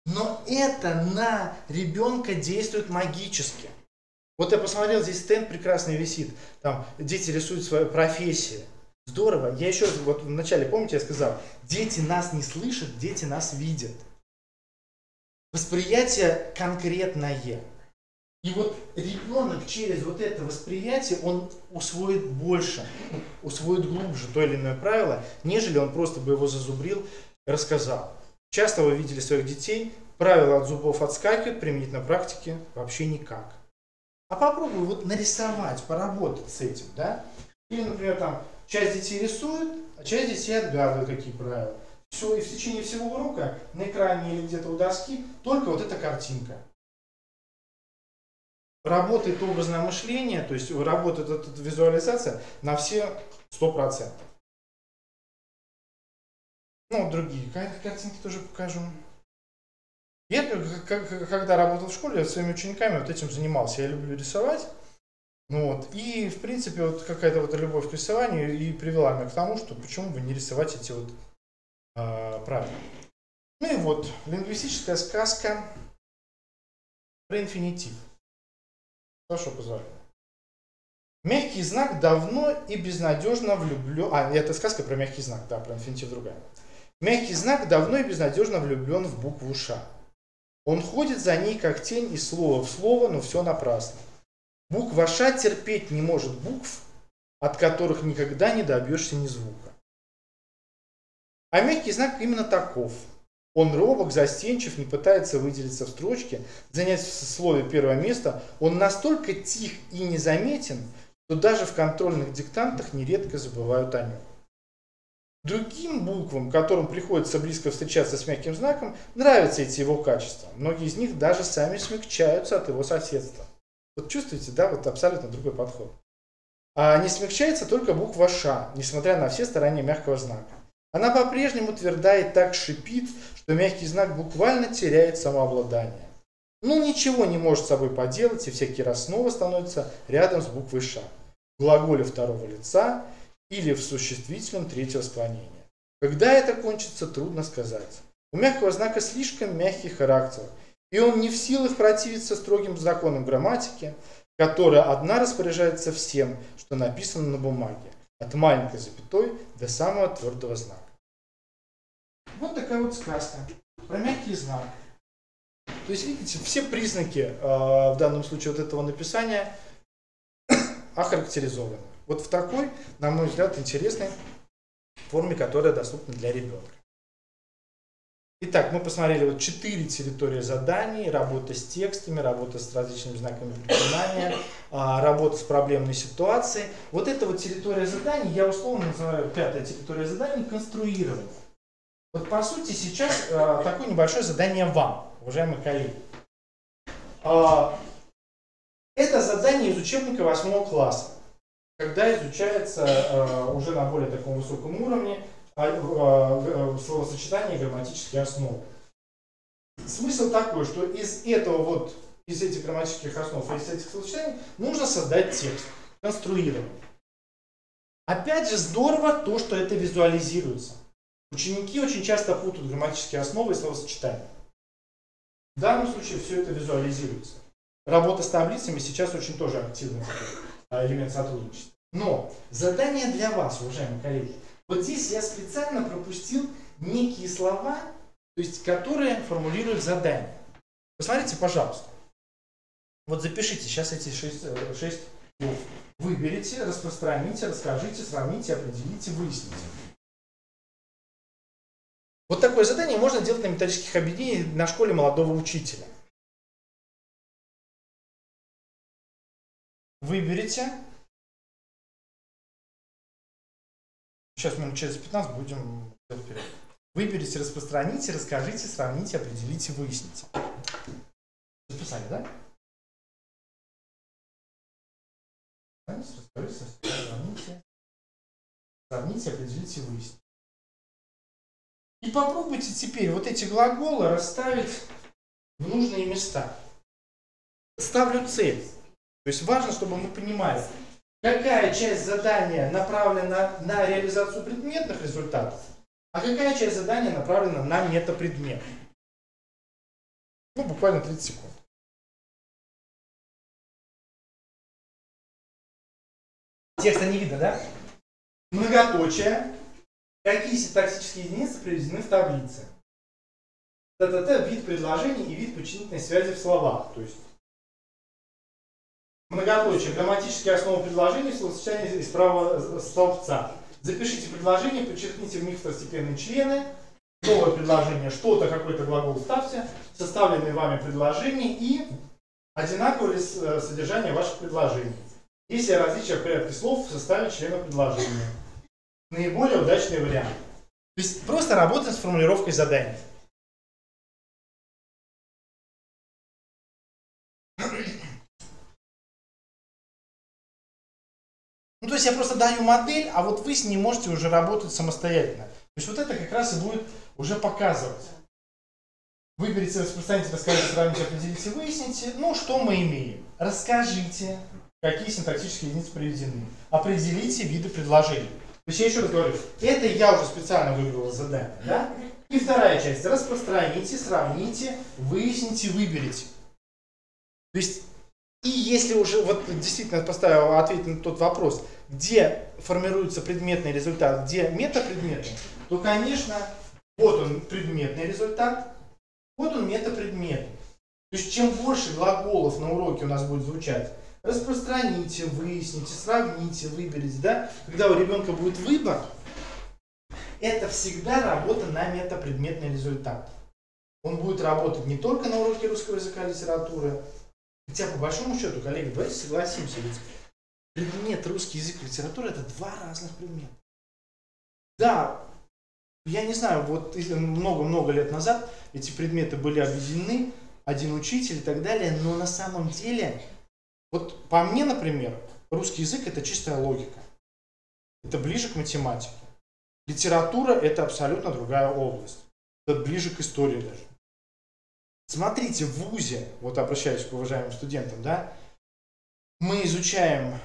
Но это на ребенка действует магически. Вот я посмотрел, здесь стенд прекрасный висит. Там дети рисуют свою профессию. Здорово. Я еще вот вначале, помните, я сказал, дети нас не слышат, дети нас видят. Восприятие конкретное. И вот ребенок через вот это восприятие, он усвоит больше, усвоит глубже то или иное правило, нежели он просто бы его зазубрил и рассказал. Часто вы видели своих детей, правила от зубов отскакивают, применить на практике вообще никак. А попробуй вот нарисовать, поработать с этим, да? Или, например, там часть детей рисует, а часть детей отгадывает, какие правила. Все, и в течение всего урока на экране или где-то у доски только вот эта картинка. Работает образное мышление, то есть работает эта визуализация на все 100%. Ну, другие картинки тоже покажу. Я, когда работал в школе, я своими учениками вот этим занимался. Я люблю рисовать. Ну, вот. И, в принципе, вот какая-то вот любовь к рисованию и привела меня к тому, что почему бы не рисовать эти вот правила. Ну и вот, лингвистическая сказка про инфинитив. Хорошо, позволю. Мягкий знак давно и безнадежно влюблен... это сказка про мягкий знак, да, про инфинитив другая. Мягкий знак давно и безнадежно влюблен в букву Ш. Он ходит за ней, как тень, из слова в слово, но все напрасно. Буква Ш терпеть не может букв, от которых никогда не добьешься ни звука. А мягкий знак именно таков. Он робок, застенчив, не пытается выделиться в строчке, занять в слове первое место. Он настолько тих и незаметен, что даже в контрольных диктантах нередко забывают о нем. Другим буквам, которым приходится близко встречаться с мягким знаком, нравятся эти его качества. Многие из них даже сами смягчаются от его соседства. Вот чувствуете, да, вот абсолютно другой подход. А не смягчается только буква Ш, несмотря на все старания мягкого знака. Она по-прежнему тверда и так шипит, что мягкий знак буквально теряет самообладание. Но ничего не может с собой поделать и всякий раз снова становится рядом с буквой Ш. В глаголе второго лица или в существительном третьего склонения. Когда это кончится, трудно сказать. У мягкого знака слишком мягкий характер, и он не в силах противиться строгим законам грамматики, которая одна распоряжается всем, что написано на бумаге, от маленькой запятой до самого твердого знака. Вот такая вот сказка про мягкий знак. То есть, видите, все признаки в данном случае вот этого написания охарактеризованы. Вот в такой, на мой взгляд, интересной форме, которая доступна для ребенка. Итак, мы посмотрели вот 4 территории заданий: работа с текстами, работа с различными знаками препинания, работа с проблемной ситуацией. Вот эта вот территория заданий, я условно называю 5-я территория заданий, конструирование. Вот по сути сейчас такое небольшое задание вам, уважаемые коллеги. Это задание из учебника 8 класса. когда изучается уже на более таком высоком уровне словосочетания и грамматические основы. Смысл такой, что из этих грамматических основ, из этих словосочетаний нужно создать текст, конструировать. Опять же, здорово то, что это визуализируется. Ученики очень часто путают грамматические основы и словосочетания. В данном случае все это визуализируется. Работа с таблицами сейчас очень тоже активный элемент сотрудничества. Но задание для вас, уважаемые коллеги. Вот здесь я специально пропустил некие слова, то есть, которые формулируют задание. Посмотрите, пожалуйста. Вот запишите сейчас эти 6 слов. Выберите, распространите, расскажите, сравните, определите, выясните. Вот такое задание можно делать на методических объединениях на школе молодого учителя. Выберите. Сейчас минут через 15 будем вперед. Выберите, распространите, расскажите, сравните, определите, выясните. Записали, да? Сравните, определите, выясните. И попробуйте теперь вот эти глаголы расставить в нужные места. Ставлю цель. То есть важно, чтобы мы понимали, какая часть задания направлена на реализацию предметных результатов, а какая часть задания направлена на метапредмет. Ну, буквально 30 секунд. Текста не видно, да? Многоточие. Какие синтаксические единицы приведены в таблице? Вид предложений и вид подчинительной связи в словах. То есть многоточие. Грамматические основы предложений в словосочетании из правого столбца. Запишите предложение, подчеркните в них второстепенные члены. Новое предложение, что-то, какой-то глагол ставьте. Составленные вами предложения и одинаковое ли содержание ваших предложений. Есть ли различия в порядке слов в составе члена предложения? Наиболее удачный вариант. То есть просто работаем с формулировкой задания. Ну, то есть я просто даю модель, а вот вы с ней можете уже работать самостоятельно. То есть вот это как раз и будет уже показывать. Выберите, распространите, расскажите, сравните, определите, выясните. Ну, что мы имеем? Расскажите, какие синтаксические единицы приведены. Определите виды предложений. То есть я еще раз говорю, это я уже специально выбрал задание, да? И вторая часть. Распространите, сравните, выясните, выберите. То есть, и если уже вот действительно поставил ответ на тот вопрос, где формируется предметный результат, где метапредметный, то, конечно, вот он предметный результат, вот он метапредметный. То есть, чем больше глаголов на уроке у нас будет звучать, распространите, выясните, сравните, выберите, да? Когда у ребенка будет выбор, это всегда работа на метапредметный результат. Он будет работать не только на уроке русского языка и литературы, хотя по большому счету, коллеги, давайте согласимся, ведь предмет русский язык и литература — это два разных предмета. Да, я не знаю, вот много-много лет назад эти предметы были объединены, один учитель и так далее, но на самом деле, вот по мне, например, русский язык — это чистая логика. Это ближе к математике. Литература — это абсолютно другая область. Это ближе к истории даже. Смотрите, в ВУЗе, вот обращаюсь к уважаемым студентам, да, мы изучаем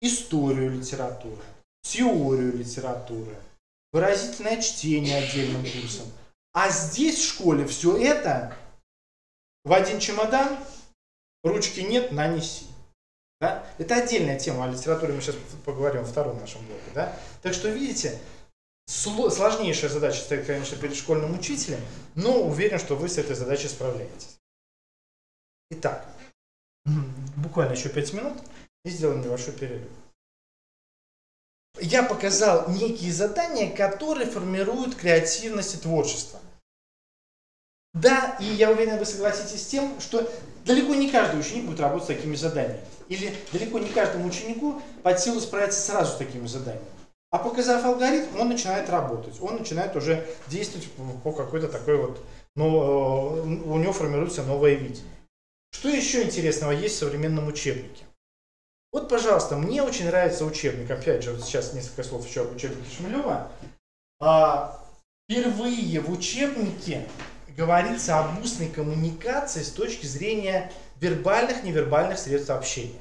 историю литературы, теорию литературы, выразительное чтение отдельным курсом. А здесь в школе все это в один чемодан, ручки нет, нанеси. Да? Это отдельная тема, о литературе мы сейчас поговорим во втором нашем блоке. Да? Так что, видите, сложнейшая задача стоит, конечно, перед школьным учителем, но уверен, что вы с этой задачей справляетесь. Итак, буквально еще 5 минут и сделаем небольшой перерыв. Я показал некие задания, которые формируют креативность и творчество. Да, и я уверен, вы согласитесь с тем, что далеко не каждый ученик будет работать с такими заданиями. Или далеко не каждому ученику под силу справиться сразу с такими заданиями. А показав алгоритм, он начинает работать. Он начинает уже действовать по какой-то такой вот, у него формируется новое видение. Что еще интересного есть в современном учебнике? Вот, пожалуйста, мне очень нравится учебник. Опять же, вот сейчас несколько слов еще об учебнике Шмелева. Впервые в учебнике говорится об устной коммуникации с точки зрения вербальных, невербальных средств общения.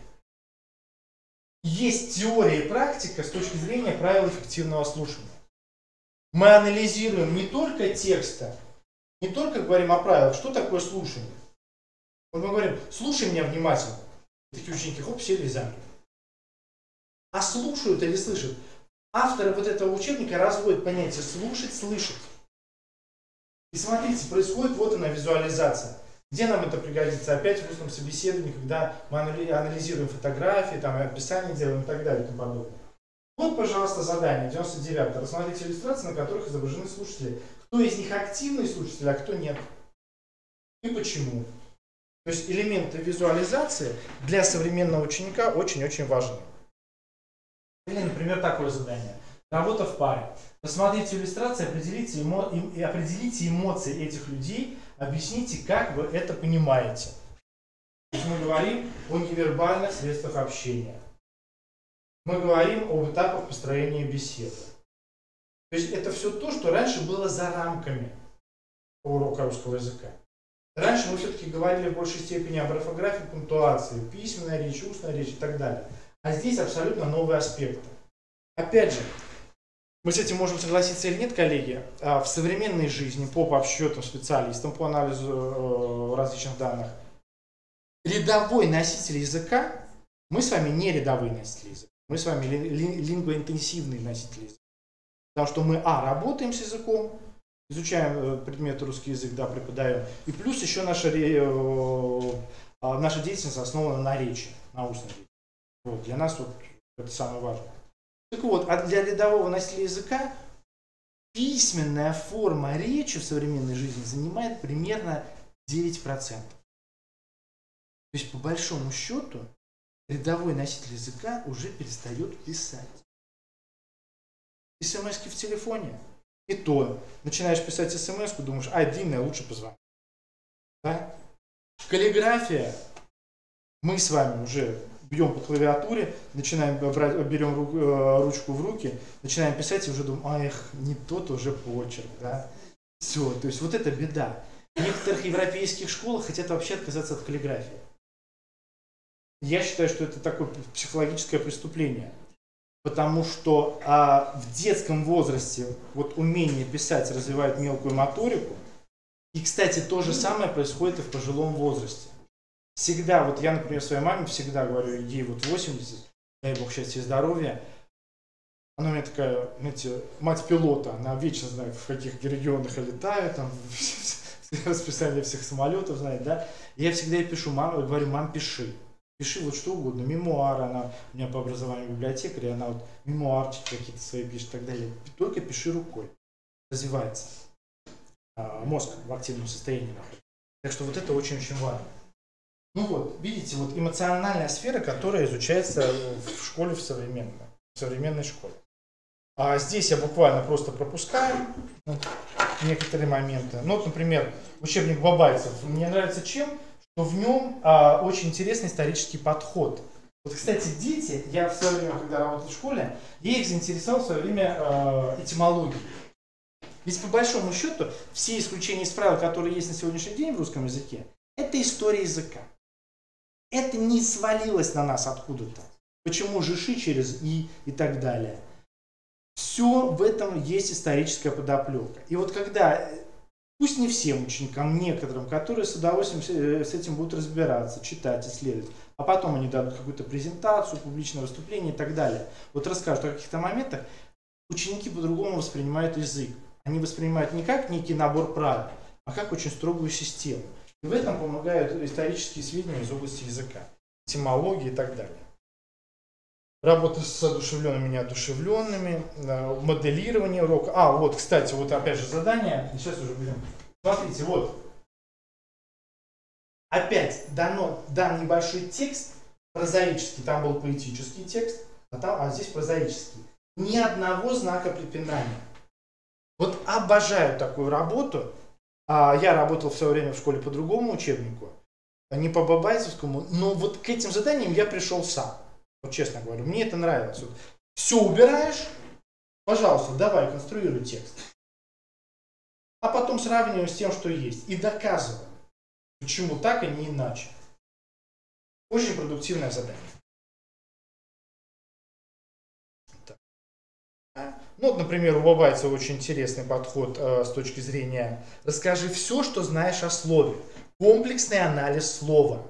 Есть теория и практика с точки зрения правил эффективного слушания. Мы анализируем не только тексты, не только говорим о правилах, что такое слушание. Вот мы говорим, слушай меня внимательно. Такие ученики, хоп, сели и замерли. А слушают или слышат? Авторы вот этого учебника разводят понятие слушать, слышать. И смотрите, происходит вот она визуализация. Где нам это пригодится? Опять в устном собеседовании, когда мы анализируем фотографии, там, описание делаем и так далее и тому подобное. Вот, пожалуйста, задание 99. Рассмотрите иллюстрации, на которых изображены слушатели. Кто из них активный слушатель, а кто нет. И почему. То есть элементы визуализации для современного ученика очень-очень важны. Или, например, такое задание. Работа в паре. Посмотрите иллюстрации, определите эмоции этих людей, объясните, как вы это понимаете. То есть мы говорим о невербальных средствах общения. Мы говорим об этапах построения беседы. То есть это все то, что раньше было за рамками урока русского языка. Раньше мы все-таки говорили в большей степени об орфографии, пунктуации, письменная речь, устная речь и так далее. А здесь абсолютно новые аспекты. Опять же, мы с этим можем согласиться или нет, коллеги, в современной жизни по подсчетам специалистам, по анализу различных данных, рядовой носитель языка, мы с вами не рядовые носители языка, мы с вами лингвоинтенсивные носители языка. Потому что мы, работаем с языком, изучаем предмет русский язык, да, преподаем, и плюс еще наша деятельность основана на речи, на устной речи. Вот, для нас вот это самое важное. Так вот, а для рядового носителя языка письменная форма речи в современной жизни занимает примерно 9%. То есть, по большому счету, рядовой носитель языка уже перестает писать. СМС-ки в телефоне. И то, начинаешь писать СМС-ку, думаешь, длинная, лучше позвонить. Да? Каллиграфия. Мы с вами уже бьем по клавиатуре, берем ручку в руки, начинаем писать и уже думаем, не тот уже почерк, да. Все, то есть вот это беда. В некоторых европейских школах хотят вообще отказаться от каллиграфии. Я считаю, что это такое психологическое преступление. Потому что в детском возрасте вот умение писать развивает мелкую моторику. И, кстати, то же самое происходит и в пожилом возрасте. Всегда, вот я, например, своей маме всегда говорю, ей вот 80, дай бог счастья и здоровья. Она у меня такая, знаете, мать пилота, она вечно знает, в каких регионах я летаю, там, расписание всех самолетов знает, да. И я всегда ей пишу, говорю, мам, пиши. Пиши вот что угодно, мемуары, она у меня по образованию библиотекарь, и она вот мемуарчики какие-то свои пишет и так далее. Только пиши рукой. Развивается. Мозг в активном состоянии находится. Так что вот это очень-очень важно. Ну вот, видите, вот эмоциональная сфера, которая изучается в школе, в современной школе. А здесь я буквально просто пропускаю некоторые моменты. Ну вот, например, учебник Бабайцев. Мне нравится чем? Что в нем очень интересный исторический подход. Вот, кстати, дети, я в свое время, когда работал в школе, я их заинтересовал в свое время этимологией. Ведь по большому счету все исключения из правил, которые есть на сегодняшний день в русском языке, это история языка. Это не свалилось на нас откуда-то. Почему жиши через и так далее. Все в этом есть историческая подоплека. И вот когда, пусть не всем ученикам, некоторым, которые с удовольствием с этим будут разбираться, читать, исследовать, а потом они дадут какую-то презентацию, публичное выступление и так далее, вот расскажут о каких-то моментах, ученики по-другому воспринимают язык. Они воспринимают не как некий набор правил, а как очень строгую систему. И в этом помогают исторические сведения из области языка, этимологии и так далее. Работа с одушевленными и неодушевленными, моделирование урока. Вот, кстати, вот опять же задание. Сейчас уже будем. Смотрите, вот. Опять дан небольшой текст, прозаический, там был поэтический текст, а здесь прозаический. Ни одного знака препинания. Вот обожаю такую работу. Я работал в свое время в школе по другому учебнику, не по бабайцевскому, но вот к этим заданиям я пришел сам. Вот честно говорю, мне это нравилось. Вот все убираешь, пожалуйста, давай, конструируй текст. А потом сравниваем с тем, что есть. И доказываем, почему так, а не иначе. Очень продуктивное задание. Ну, вот, например, у Бабайцева очень интересный подход с точки зрения «расскажи все, что знаешь о слове». Комплексный анализ слова.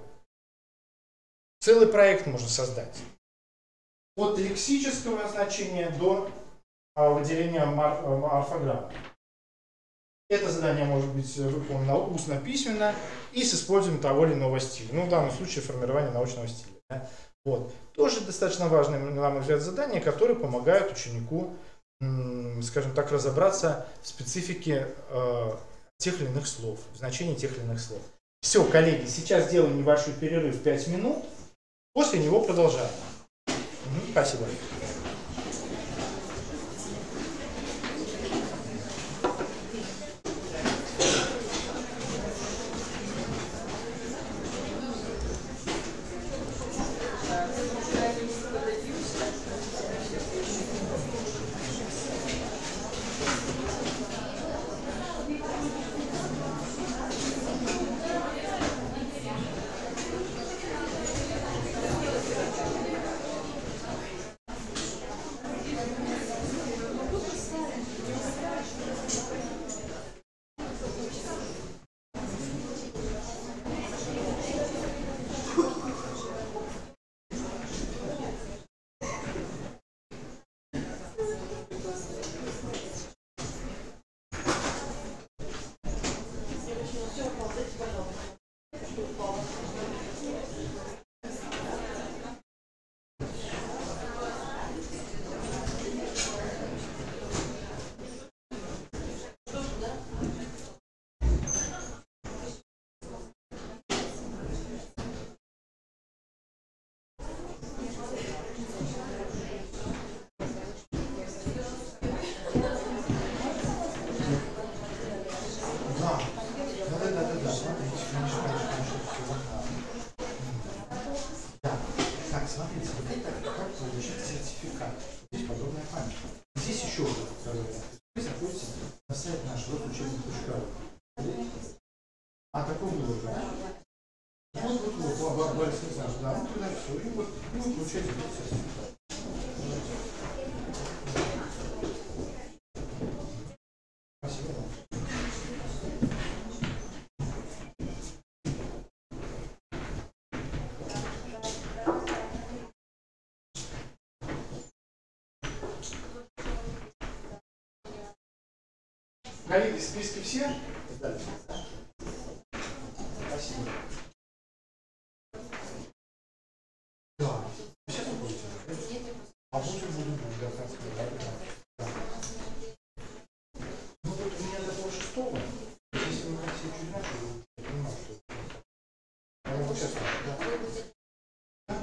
Целый проект можно создать. От лексического значения до выделения орфограммы. Это задание может быть выполнено устно-письменно и с использованием того или иного стиля. Ну, в данном случае формирование научного стиля. Да? Вот. Тоже достаточно важное, на мой взгляд, задание, которое помогает ученику, скажем так, разобраться в специфике тех или иных слов, в значении тех или иных слов. Все, коллеги, сейчас делаем небольшой перерыв 5 минут, после него продолжаем. Спасибо. Смотрите, вот это как получить сертификат. Здесь подробная память. Здесь еще раз вы заходите на сайт наш webучебник.ру. А такое было, да? Вот, Борис Александрович, да, ну тогда все. И вот вы получаете сертификат. Спасибо вам. Коллеги, списки все? Да. Спасибо. Да. Сейчас вы будете? А будем, да, так сказать. Да. Ну вот у меня до того 6-го, если вы хотите чуть иначе, я понимаю, что... Я вот сейчас, да. Да.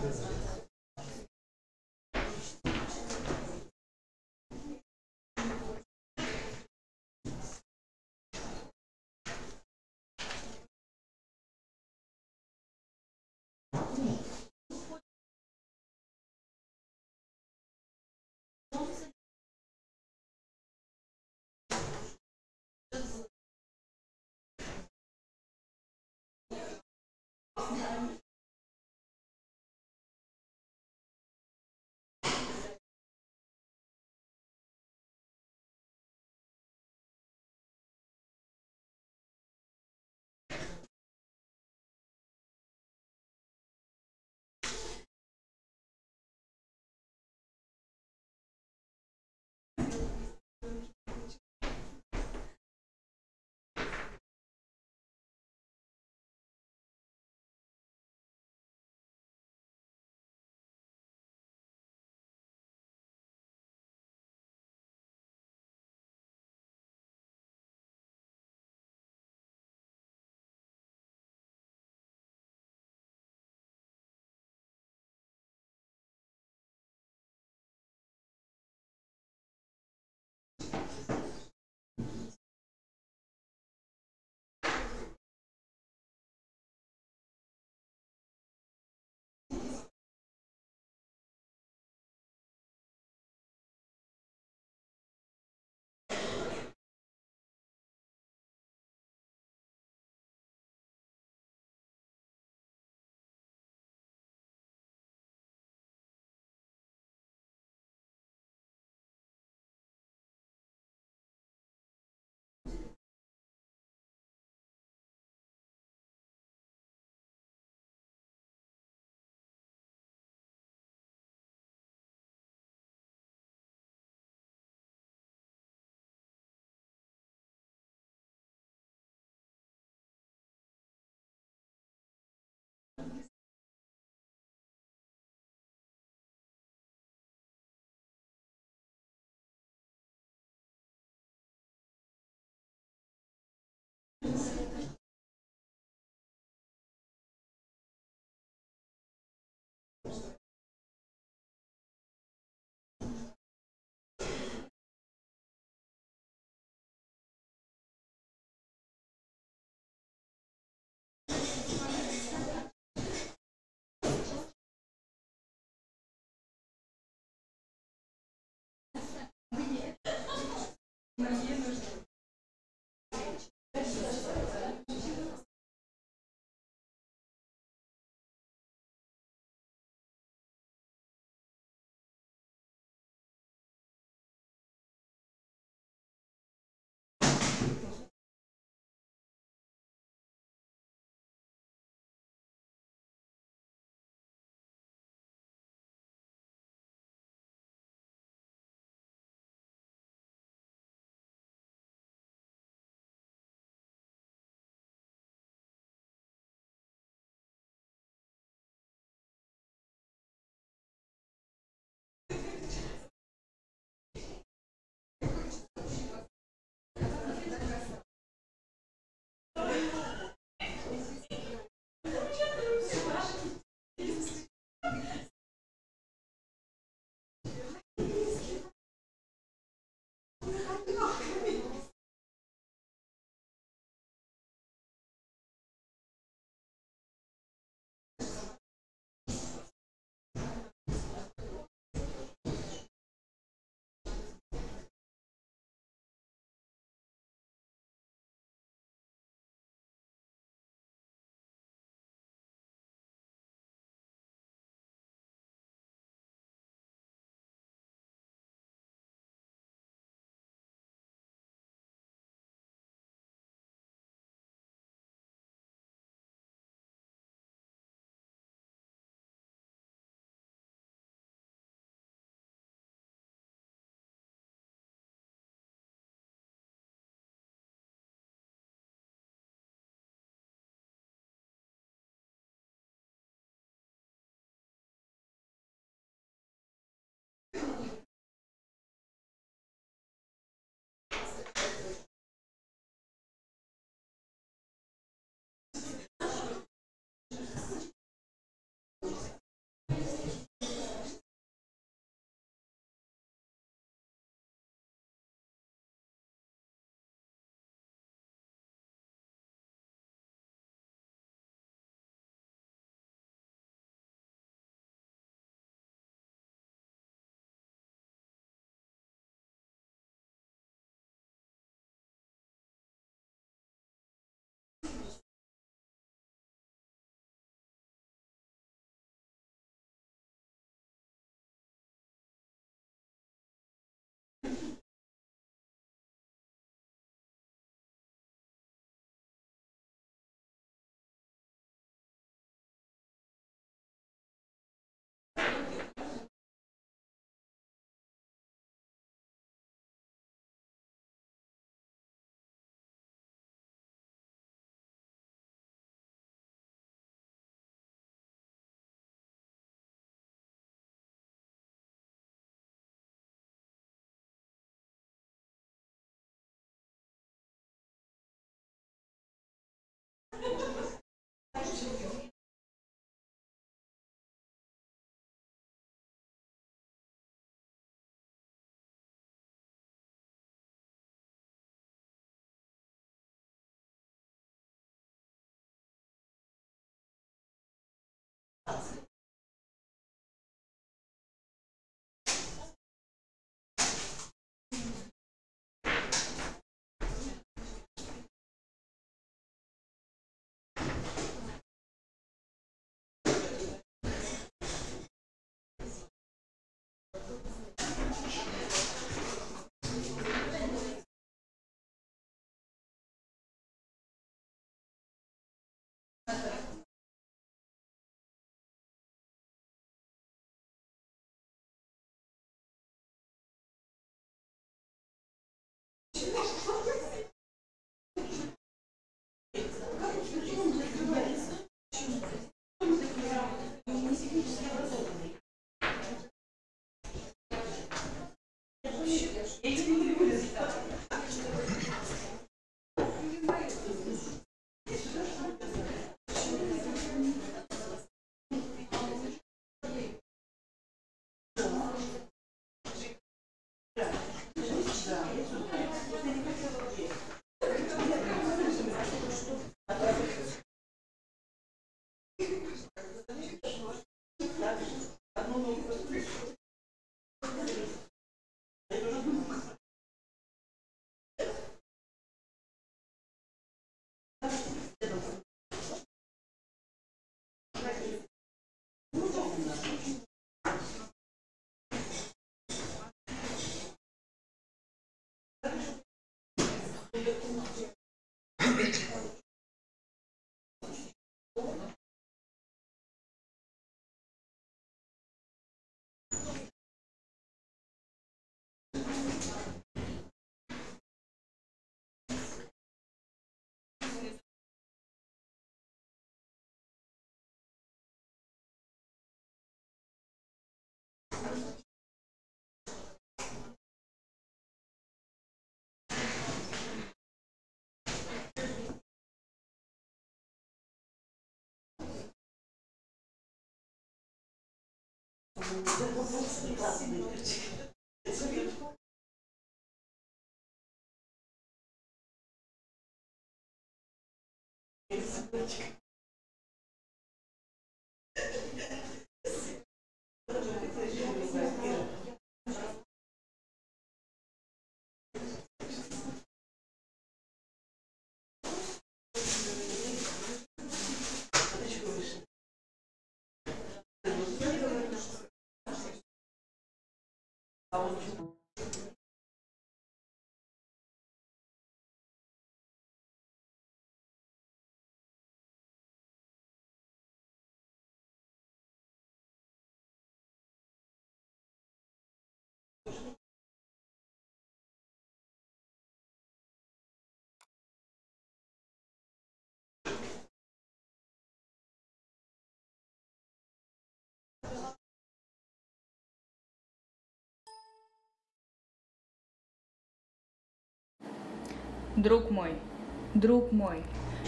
Друг мой,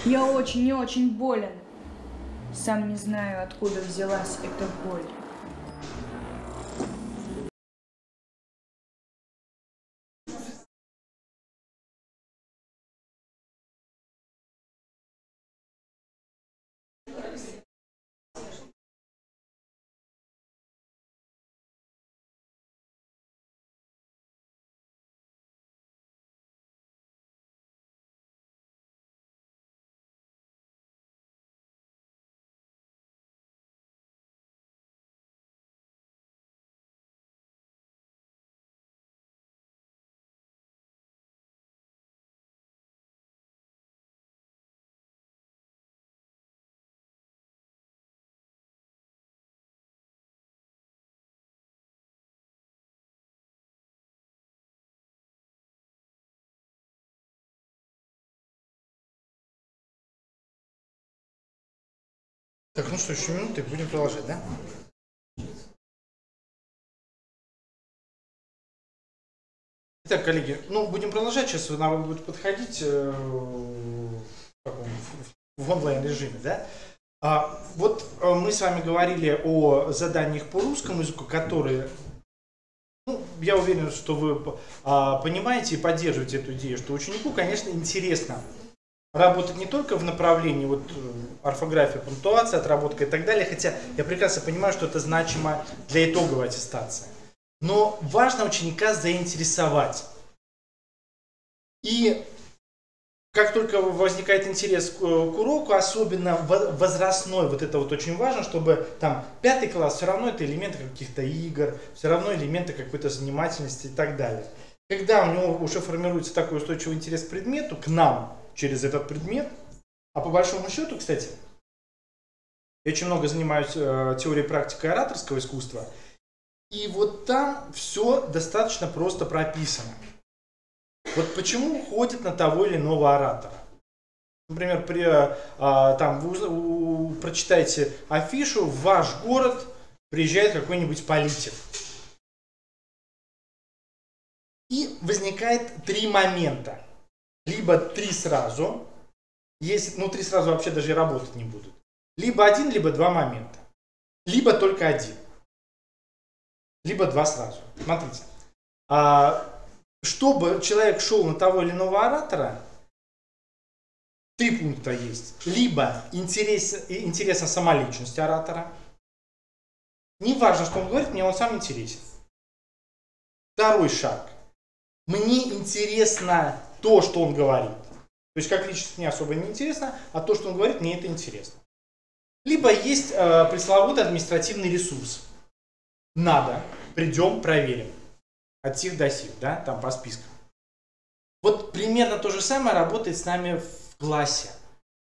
я очень и очень болен. Сам не знаю, откуда взялась эта боль. Так, ну что, еще минуты, будем продолжать, да? Итак, коллеги, ну, будем продолжать, сейчас нам будет подходить в онлайн-режиме, да? Вот мы с вами говорили о заданиях по русскому языку, которые, ну, я уверен, что вы понимаете и поддерживаете эту идею, что ученику, конечно, интересно работать не только в направлении вот, орфографии, пунктуации, отработка и так далее, хотя я прекрасно понимаю, что это значимо для итоговой аттестации. Но важно ученика заинтересовать. И как только возникает интерес к уроку, особенно возрастной, вот это вот очень важно, чтобы там 5 класс, все равно это элементы каких-то игр, все равно элементы какой-то занимательности и так далее. Когда у него уже формируется такой устойчивый интерес к предмету, к нам, через этот предмет, а по большому счету, кстати, я очень много занимаюсь теорией и практикой ораторского искусства, и вот там все достаточно просто прописано. Вот почему ходят на того или иного оратора. Например, там вы прочитаете афишу, в ваш город приезжает какой-нибудь политик. И возникает 3 момента. Либо 3 сразу, если, ну 3 сразу вообще даже и работать не будут. Либо 1, либо 2 момента. Либо только 1. Либо 2 сразу. Смотрите. Чтобы человек шел на того или иного оратора, 3 пункта есть. Либо интересна сама личность оратора. Не важно, что он говорит, мне он сам интересен. Второй шаг. Мне интересно то, что он говорит. То есть, как личность мне особо не интересно, а то, что он говорит, мне это интересно. Либо есть пресловутый административный ресурс. Надо, придем, проверим. От сих до сих, да, там по спискам. Вот примерно то же самое работает с нами в классе.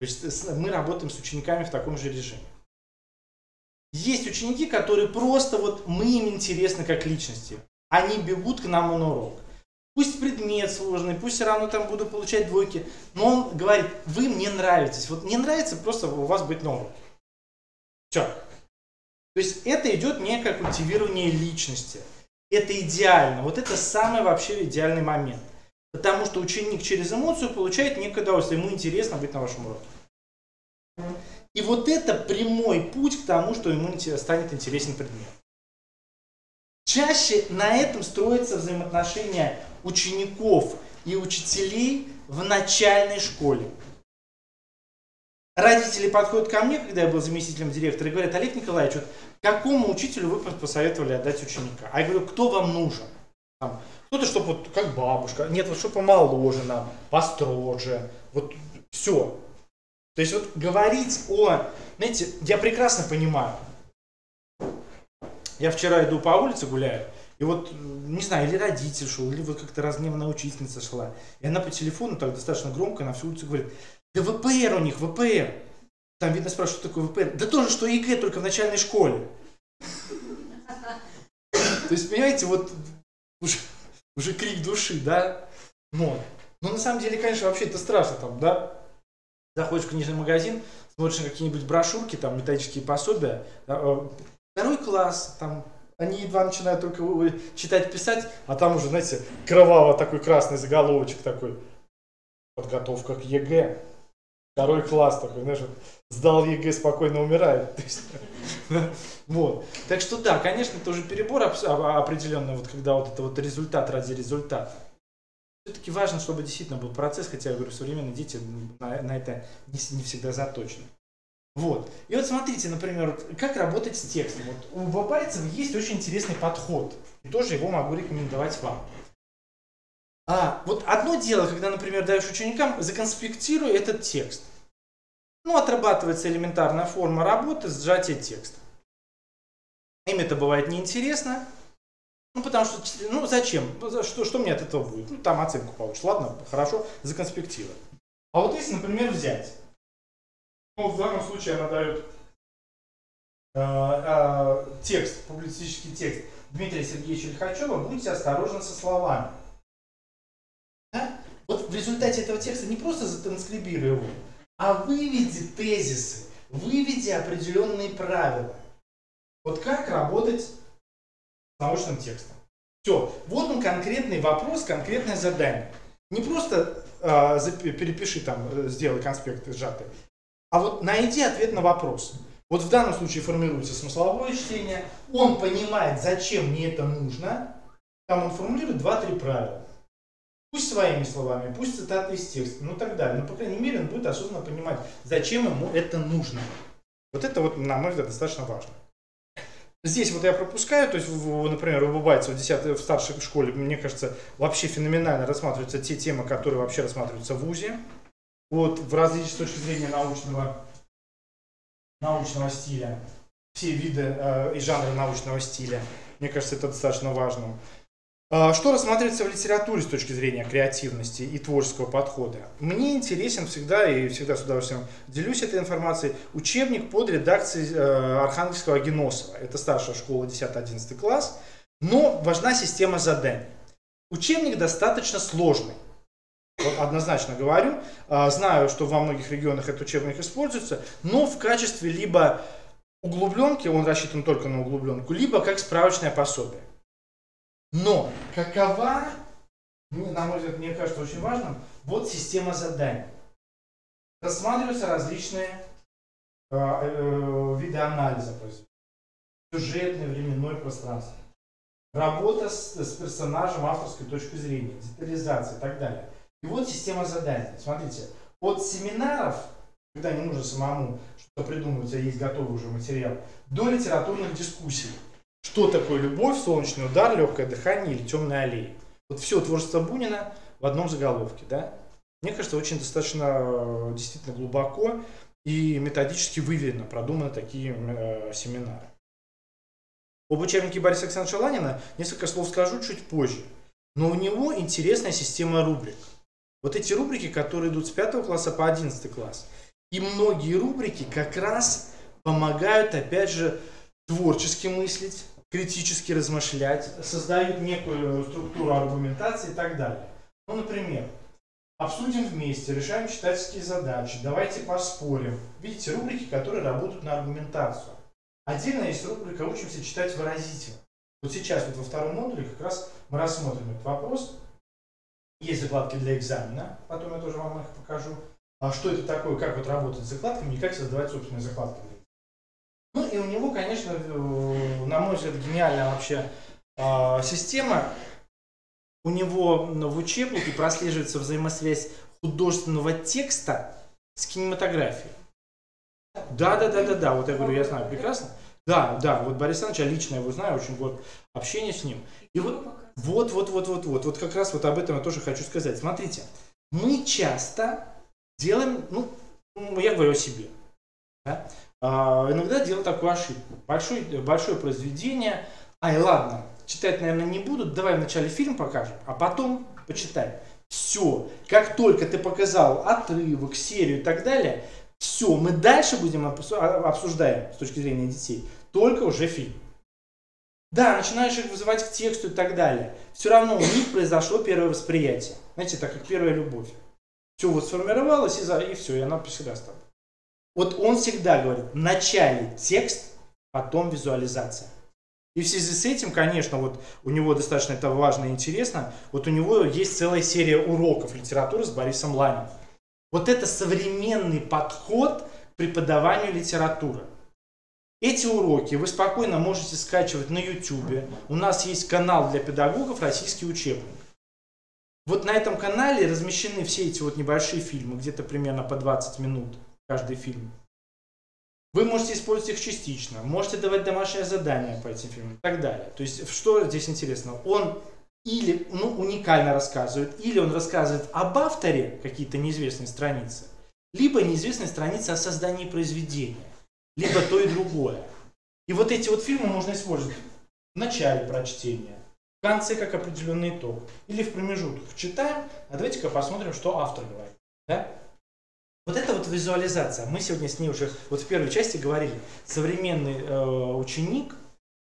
То есть мы работаем с учениками в таком же режиме. Есть ученики, которые просто вот мы им интересны как личности. Они бегут к нам на урок. Пусть предмет сложный, пусть все равно там буду получать двойки. Но он говорит, вы мне нравитесь. Вот мне нравится просто у вас быть на уроке. Все. То есть это идет некое культивирование личности. Это идеально. Вот это самый вообще идеальный момент. Потому что ученик через эмоцию получает некое удовольствие. Ему интересно быть на вашем уроке. И вот это прямой путь к тому, что ему станет интересен предмет. чаще на этом строятся взаимоотношения учеников и учителей в начальной школе. Родители подходят ко мне, когда я был заместителем директора, и говорят: Олег Николаевич, вот какому учителю вы посоветовали отдать ученика? А я говорю: кто вам нужен? Кто-то, чтобы вот как бабушка, нет, вот чтобы помоложе нам, построже, вот все. То есть вот говорить знаете, я прекрасно понимаю. Я вчера иду по улице, гуляю, и вот, не знаю, или родитель шел, или вот как-то разгневанная учительница шла, и она по телефону так достаточно громко на всю улицу говорит: да ВПР у них, ВПР. Там видно спрашивают, что такое ВПР. Да тоже, что ЕГЭ, только в начальной школе. То есть, понимаете, вот уже крик души, да? Но на самом деле, конечно, вообще это страшно там, да? Заходишь в книжный магазин, смотришь на какие-нибудь брошюрки, там, методические пособия. Второй класс, там, они едва начинают только читать, писать, а там уже, знаете, кроваво такой красный заголовочек такой. Подготовка к ЕГЭ. Второй класс такой, знаешь, вот, сдал ЕГЭ, спокойно умирает. Вот. Так что да, конечно, это уже перебор определенный, вот когда вот это вот результат ради результата. Все-таки важно, чтобы действительно был процесс, хотя я говорю, современные дети на это не всегда заточены. Вот. И вот смотрите, например, как работать с текстом. Вот у Бабайцева есть очень интересный подход, и тоже его могу рекомендовать вам. Вот одно дело, когда, например, даешь ученикам: законспектируй этот текст. Отрабатывается элементарная форма работы, сжатие текста. Им это бывает неинтересно, потому что, зачем? Что мне от этого будет? Там оценку получишь. Ладно, хорошо, законспектируй. А вот если, например, взять, в данном случае она дает текст, публицистический текст Дмитрия Сергеевича Лихачева: будьте осторожны со словами. Да? Вот в результате этого текста не просто затранскрибируй его, а выведи тезисы, выведи определенные правила. Вот как работать с научным текстом. Все, вот он конкретный вопрос, конкретное задание. Не просто перепиши там, сделай конспект сжатый, а вот найди ответ на вопрос. Вот в данном случае формируется смысловое чтение, он понимает, зачем мне это нужно, там он формулирует 2-3 правила. Пусть своими словами, пусть цитаты из текста, так далее. Но, по крайней мере, он будет осознанно понимать, зачем ему это нужно. Вот это, на мой взгляд, достаточно важно. Здесь вот я пропускаю, то есть, например, у Бабайцева в старшей школе, мне кажется, вообще феноменально рассматриваются те темы, которые вообще рассматриваются в ВУЗе. Вот в различных с точки зрения научного стиля, все виды и жанры научного стиля. Мне кажется, это достаточно важно. Что рассматривается в литературе с точки зрения креативности и творческого подхода? Мне интересен всегда, и всегда с удовольствием делюсь этой информацией, учебник под редакцией Архангельского Агиносова. Это старшая школа, 10-11 класс, но важна система заданий. Учебник достаточно сложный, вот однозначно говорю. Знаю, что во многих регионах этот учебник используется, но в качестве либо углубленки, он рассчитан только на углубленку, либо как справочное пособие. Но какова, на мой взгляд, мне кажется очень важным, вот система заданий. Рассматриваются различные виды анализа, сюжетный, временной, пространство. Работа с персонажем, авторской точки зрения, детализация и так далее. И вот система заданий. Смотрите, от семинаров, когда не нужно самому что-то придумывать, а есть готовый уже материал, до литературных дискуссий. Что такое любовь, солнечный удар, легкое дыхание или темная аллея? Вот все творчество Бунина в одном заголовке, да? Мне кажется, очень достаточно действительно глубоко и методически выверено продуманы такие семинары. Об учебнике Бориса Александровича Ланина несколько слов скажу чуть позже. Но у него интересная система рубрик. Вот эти рубрики, которые идут с 5 класса по 11 класс. И многие рубрики как раз помогают, опять же, творчески мыслить, критически размышлять, создают некую структуру аргументации и так далее. Например, обсудим вместе, решаем читательские задачи, давайте поспорим. Видите, рубрики, которые работают на аргументацию. Отдельно есть рубрика «Учимся читать выразительно». Вот сейчас, вот во втором модуле, как раз мы рассмотрим этот вопрос. Есть закладки для экзамена, потом я тоже вам их покажу. А что это такое, как вот работать с закладками и как создавать собственные закладки. И у него, конечно, на мой взгляд, гениальная вообще система, у него в учебнике прослеживается взаимосвязь художественного текста с кинематографией. Да, вот я говорю, я знаю прекрасно. Да, вот Борис Александрович, я лично его знаю, очень год общения с ним. И вот как раз вот об этом я тоже хочу сказать. Смотрите, мы часто делаем, я говорю о себе, да? Иногда делаем такую ошибку. Большое произведение, ладно, читать, наверное, не буду, давай вначале фильм покажем, а потом почитаем. Все, как только ты показал отрывок, серию и так далее, все, мы дальше будем обсуждаем с точки зрения детей только уже фильм. Да, начинаешь их вызывать к тексту и так далее. Все равно у них произошло первое восприятие. Знаете, так как первая любовь. Все вот сформировалось и все, и она всегда стала. Вот он всегда говорит, вначале текст, потом визуализация. И в связи с этим, конечно, вот у него достаточно это важно и интересно, вот у него есть целая серия уроков литературы с Борисом Ланиным. Вот это современный подход к преподаванию литературы. Эти уроки вы спокойно можете скачивать на YouTube. У нас есть канал для педагогов «Российский учебник». Вот на этом канале размещены все эти вот небольшие фильмы, где-то примерно по 20 минут каждый фильм. Вы можете использовать их частично, можете давать домашнее задание по этим фильмам и так далее. То есть, что здесь интересно? Он или уникально рассказывает, или он рассказывает об авторе какие-то неизвестные страницы, либо неизвестные страницы о создании произведения, либо то и другое. И вот эти вот фильмы можно использовать в начале прочтения, в конце как определенный итог, или в промежутках. Читаем, а давайте-ка посмотрим, что автор говорит. Да? Вот это вот визуализация. Мы сегодня с ней уже вот в первой части говорили. Современный ученик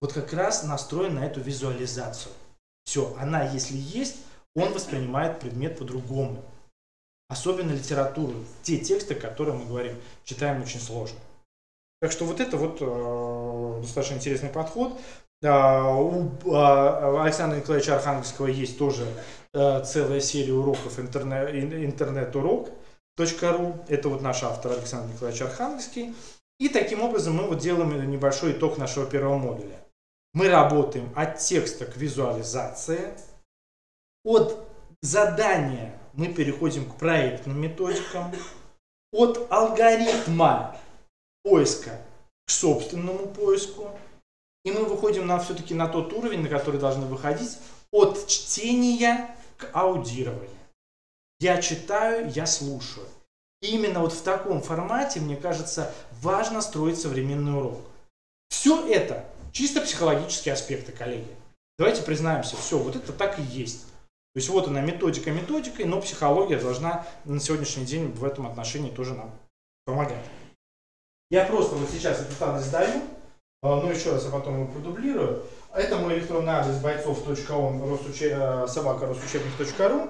вот как раз настроен на эту визуализацию. Все, она если есть, он воспринимает предмет по-другому. Особенно литературу. Те тексты, которые мы говорим, читаем очень сложно. Так что вот это вот достаточно интересный подход. У Александра Николаевича Архангельского есть тоже целая серия уроков интернет-урок.ру. Это вот наш автор Александр Николаевич Архангельский. И таким образом мы вот делаем небольшой итог нашего первого модуля. Мы работаем от текста к визуализации. От задания мы переходим к проектным методикам. От алгоритма поиска к собственному поиску. И мы выходим все-таки на тот уровень, на который должны выходить, от чтения к аудированию. Я читаю, я слушаю. И именно вот в таком формате, мне кажется, важно строить современный урок. Все это чисто психологические аспекты, коллеги. Давайте признаемся, все, вот это так и есть. То есть вот она методика методикой, но психология должна на сегодняшний день в этом отношении тоже нам помогать. Я просто вот сейчас этот адрес даю, но еще раз я потом его продублирую. Это мой электронный адрес бойцов.он@росучебник.ру.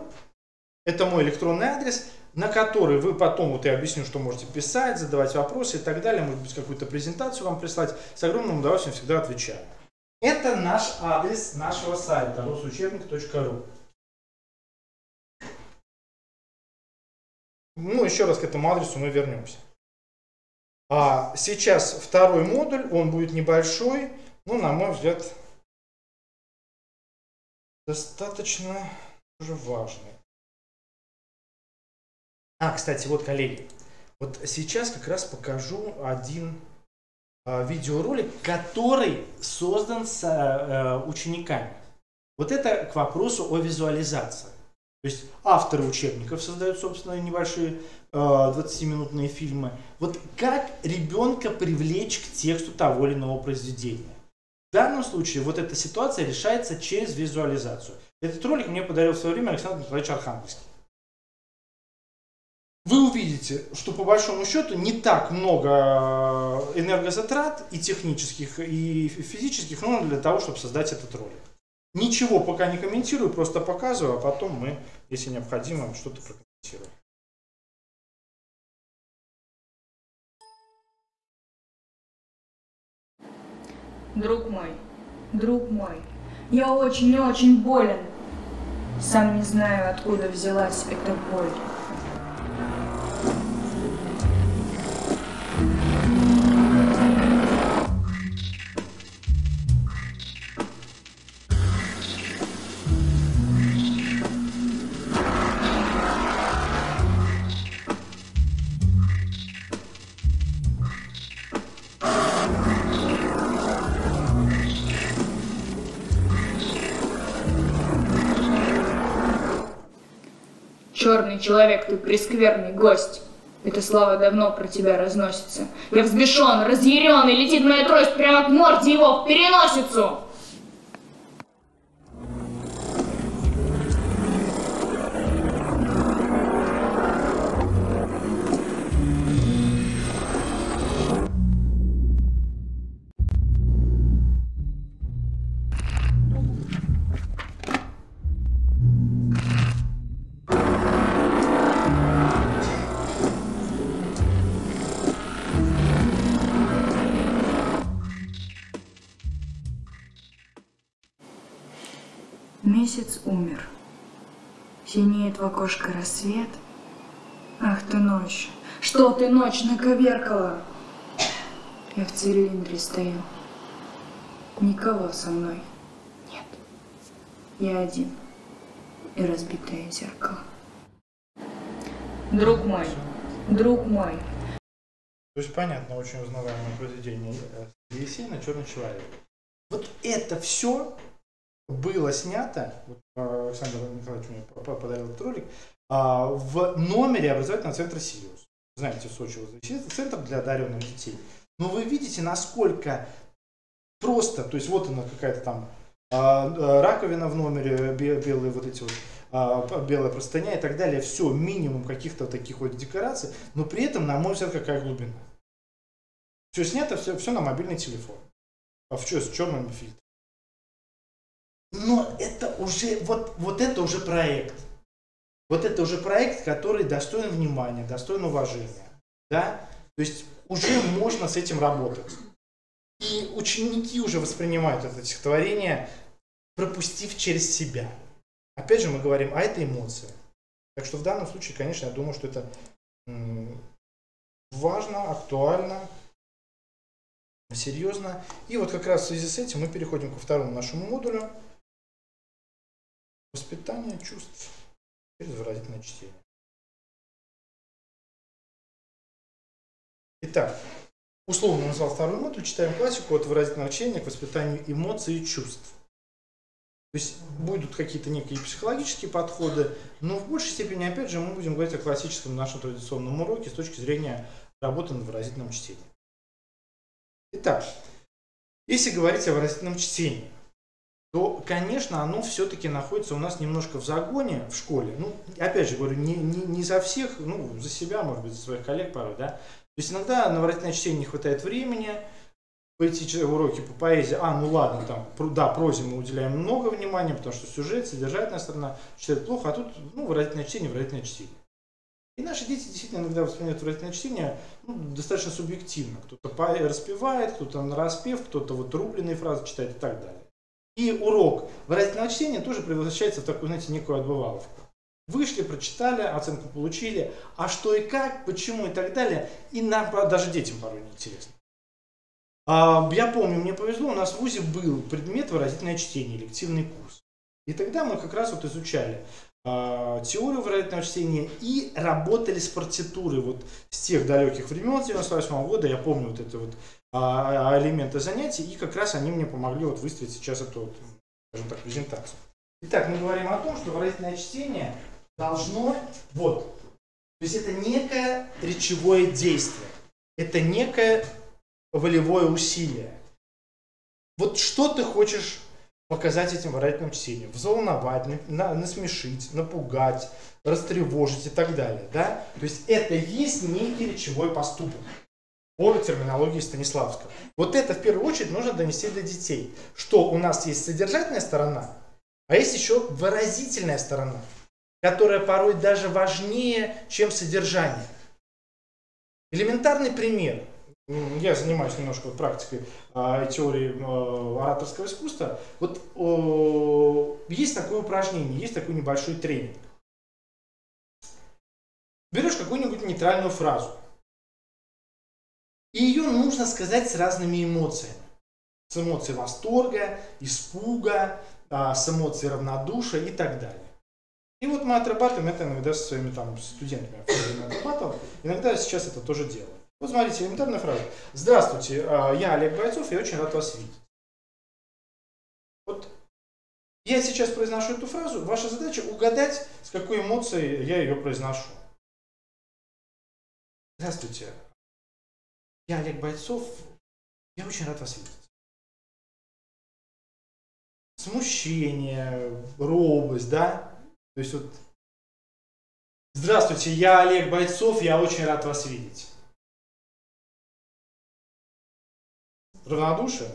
Это мой электронный адрес, на который вы потом, вот я объясню, что можете писать, задавать вопросы и так далее, может быть, какую-то презентацию вам прислать. С огромным удовольствием всегда отвечаю. Это наш адрес нашего сайта росучебник.ру. Еще раз к этому адресу мы вернемся. А сейчас второй модуль, он будет небольшой, но, на мой взгляд, достаточно уже важный. Кстати, вот, коллеги, вот сейчас как раз покажу один видеоролик, который создан с учениками. Вот это к вопросу о визуализации. То есть авторы учебников создают, собственно, небольшие 20-минутные фильмы. Вот как ребенка привлечь к тексту того или иного произведения. В данном случае вот эта ситуация решается через визуализацию. Этот ролик мне подарил в свое время Александр Николаевич Архангельский. Вы увидите, что по большому счету не так много энергозатрат и технических, и физических, но для того, чтобы создать этот ролик. Ничего пока не комментирую, просто показываю, а потом мы, если необходимо, что-то прокомментируем. Друг мой, я очень болен. Сам не знаю, откуда взялась эта боль. Черный человек, ты прескверный гость. Эта слава давно про тебя разносится. Я взбешен, разъярен, и летит моя трость прямо к морде его в переносицу. Месяц умер. Синеет в окошко рассвет. Ах ты ночь! Что ты, ночь, наковеркала? Я в цилиндре стою. Никого со мной нет. Я один. И разбитое зеркало. Друг мой, друг мой. То есть понятно, очень узнаваемое произведение Есенина «Черный человек». Вот это все было снято, вот, Александр Николаевич мне подарил этот ролик, в номере образовательного центра «Сириус». Знаете, в Сочи есть центр для одаренных детей. Но вы видите, насколько просто, то есть вот она какая-то там раковина в номере, белые вот эти вот, белая простыня и так далее. Все, минимум каких-то таких вот декораций, но при этом, на мой взгляд, какая глубина. Все снято, все на мобильный телефон. С черным фильтром. Но это уже, вот это уже проект. Вот это уже проект, который достоин внимания, достоин уважения. Да? То есть уже можно с этим работать. И ученики уже воспринимают это стихотворение, пропустив через себя. Опять же мы говорим, это эмоции. Так что в данном случае, конечно, я думаю, что это важно, актуально, серьезно. И вот как раз в связи с этим мы переходим ко второму нашему модулю. Воспитание чувств через выразительное чтение. Итак, условно назвал второй модуль, читаем классику от выразительного чтения к воспитанию эмоций и чувств. То есть будут какие-то некие психологические подходы, но в большей степени, опять же, мы будем говорить о классическом нашем традиционном уроке с точки зрения работы над выразительным чтением. Итак, если говорить о выразительном чтении, то, конечно, оно все-таки находится у нас немножко в загоне в школе. Ну, опять же говорю, не за всех, ну, за себя, может быть, за своих коллег порой, да. То есть иногда на выразительное чтение не хватает времени, пойти уроки по поэзии, ну ладно, там, да, прозе мы уделяем много внимания, потому что сюжет, содержательная сторона читает плохо, а тут, ну, выразительное чтение. И наши дети действительно иногда воспринимают выразительное чтение достаточно субъективно. Кто-то распевает, кто-то нараспев, кто-то вот рубленые фразы читает и так далее. И урок выразительного чтения тоже превращается в такую, знаете, некую отбываловку. Вышли, прочитали, оценку получили, а что и как, почему и так далее, и нам даже детям порой неинтересно. Я помню, мне повезло, у нас в ВУЗе был предмет выразительное чтение, лективный курс. И тогда мы как раз вот изучали теорию выразительного чтения и работали с партитурой вот с тех далеких времен, 98 года, я помню вот это вот элементы занятий, и как раз они мне помогли вот выстроить сейчас эту, вот, скажем так, презентацию. Итак, мы говорим о том, что выразительное чтение должно, вот, то есть это некое речевое действие, это некое волевое усилие. Вот что ты хочешь показать этим выразительным чтением? Взволновать, насмешить, напугать, растревожить и так далее. Да? То есть это есть некий речевой поступок по терминологии Станиславского. Вот это в первую очередь нужно донести до детей, что у нас есть содержательная сторона, а есть еще выразительная сторона, которая порой даже важнее, чем содержание. Элементарный пример. Я занимаюсь немножко практикой теории ораторского искусства. Вот есть такое упражнение, есть такой небольшой тренинг. Берешь какую-нибудь нейтральную фразу, и ее нужно сказать с разными эмоциями. С эмоцией восторга, испуга, с эмоцией равнодушия и так далее. И вот мы отрабатываем это иногда со своими там студентами. Иногда сейчас это тоже делаем. Вот смотрите, элементарная фраза. Здравствуйте, я Олег Бойцов, я очень рад вас видеть. Вот Я сейчас произношу эту фразу, ваша задача угадать, с какой эмоцией я ее произношу. Здравствуйте, я Олег Бойцов, я очень рад вас видеть. Смущение, робость, да? То есть вот, здравствуйте, я Олег Бойцов, я очень рад вас видеть. Равнодушие?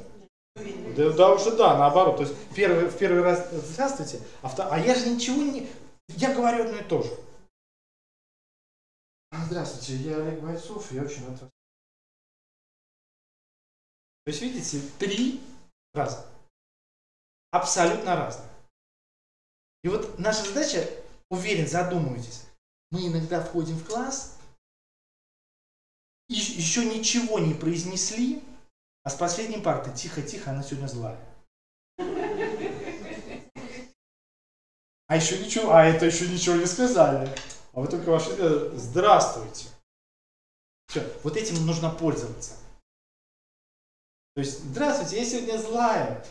Да, уже да, наоборот. То есть в первый раз здравствуйте, а я же ничего не... Я говорю одно и то же. Здравствуйте, я Олег Бойцов, я очень рад вас. То есть, видите, 3 раза. Абсолютно разных. И вот наша задача, уверен, задумывайтесь, мы иногда входим в класс, и еще ничего не произнесли, а с последней парты тихо-тихо, она сегодня злая. А еще ничего, это еще ничего не сказали. А вы только вошли, здравствуйте. Все, вот этим нужно пользоваться. То есть, здравствуйте, я сегодня злая.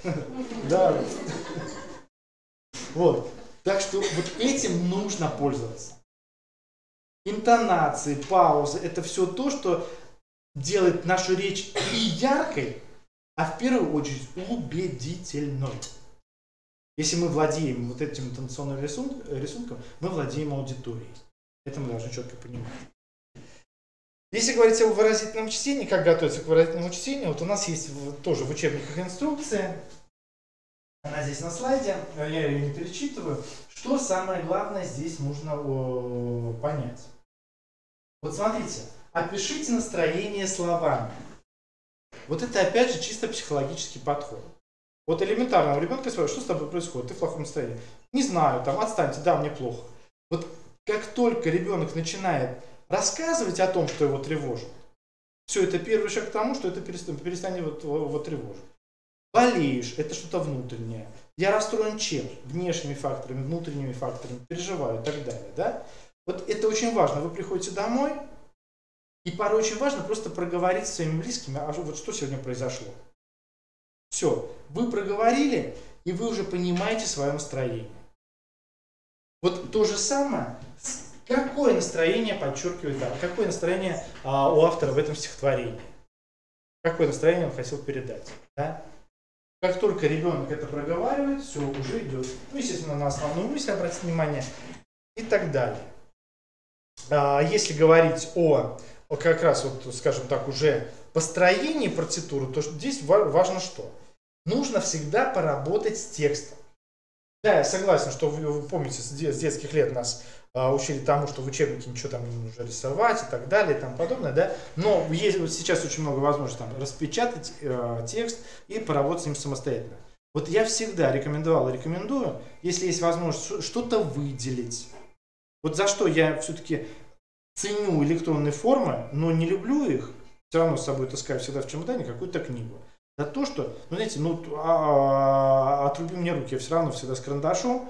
Да. Вот. Так что вот этим нужно пользоваться. Интонации, паузы, это все то, что делает нашу речь и яркой, а в первую очередь убедительной. Если мы владеем вот этим интонационным рисунком, мы владеем аудиторией. Это мы должны четко понимать. Если говорить о выразительном чтении, как готовиться к выразительному чтению, вот у нас есть тоже в учебниках инструкция, она здесь на слайде, я ее не перечитываю. Что самое главное здесь нужно понять? Вот смотрите, опишите настроение словами. Вот это опять же чисто психологический подход. Вот элементарно у ребенка спрашивают, что с тобой происходит, ты в плохом настроении. Не знаю, там, отстаньте, да, мне плохо. Вот как только ребенок начинает рассказывать о том, что его тревожит, все, это первый шаг к тому, что это перестанет его тревожить. Болеешь, это что-то внутреннее. Я расстроен чем? Внешними факторами, внутренними факторами, переживаю и так далее. Да? Вот это очень важно. Вы приходите домой, и порой очень важно просто проговорить со своими близкими, а вот что сегодня произошло. Все, вы проговорили, и вы уже понимаете свое настроение. Вот то же самое, какое настроение подчеркивает, какое настроение у автора в этом стихотворении. Какое настроение он хотел передать. Да? Как только ребенок это проговаривает, все, уже идет. Ну, естественно, на основную мысль обратить внимание и так далее. Если говорить о как раз, вот, скажем так, уже построении партитуры, то здесь важно что? Нужно всегда поработать с текстом. Да, я согласен, что вы помните, с детских лет нас учили тому, что в учебнике ничего там не нужно рисовать и так далее и тому подобное, да. Но есть вот сейчас очень много возможностей там распечатать текст и поработать с ним самостоятельно. Вот я всегда рекомендовал и рекомендую, если есть возможность что-то выделить. Вот за что я все-таки ценю электронные формы, но не люблю их, все равно с собой таскаю всегда в чемодане какую-то книгу. За то, что, ну знаете, отруби мне руки, я все равно всегда с карандашом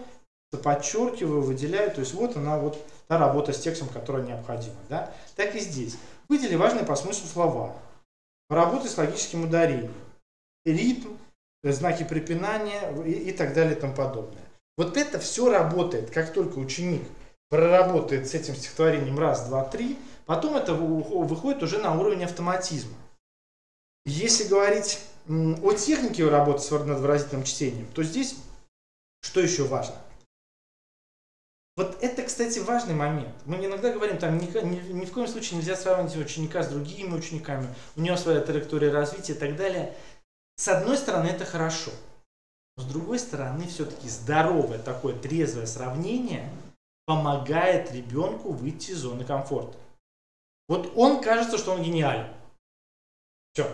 подчеркиваю, выделяю, то есть вот она, вот та работа с текстом, которая необходима. Да? Так и здесь. Выдели важные по смыслу слова, поработай с логическим ударением, ритм, знаки препинания и так далее и тому подобное. Вот это все работает, как только ученик проработает с этим стихотворением раз, два, три, потом это выходит уже на уровень автоматизма. Если говорить о технике работы над выразительным чтением, то здесь что еще важно? Вот это, кстати, важный момент. Мы иногда говорим, там ни в коем случае нельзя сравнивать ученика с другими учениками, у него своя траектория развития и так далее. С одной стороны, это хорошо. Но с другой стороны, все-таки здоровое такое трезвое сравнение помогает ребенку выйти из зоны комфорта. Вот он кажется, что он гениален. Все.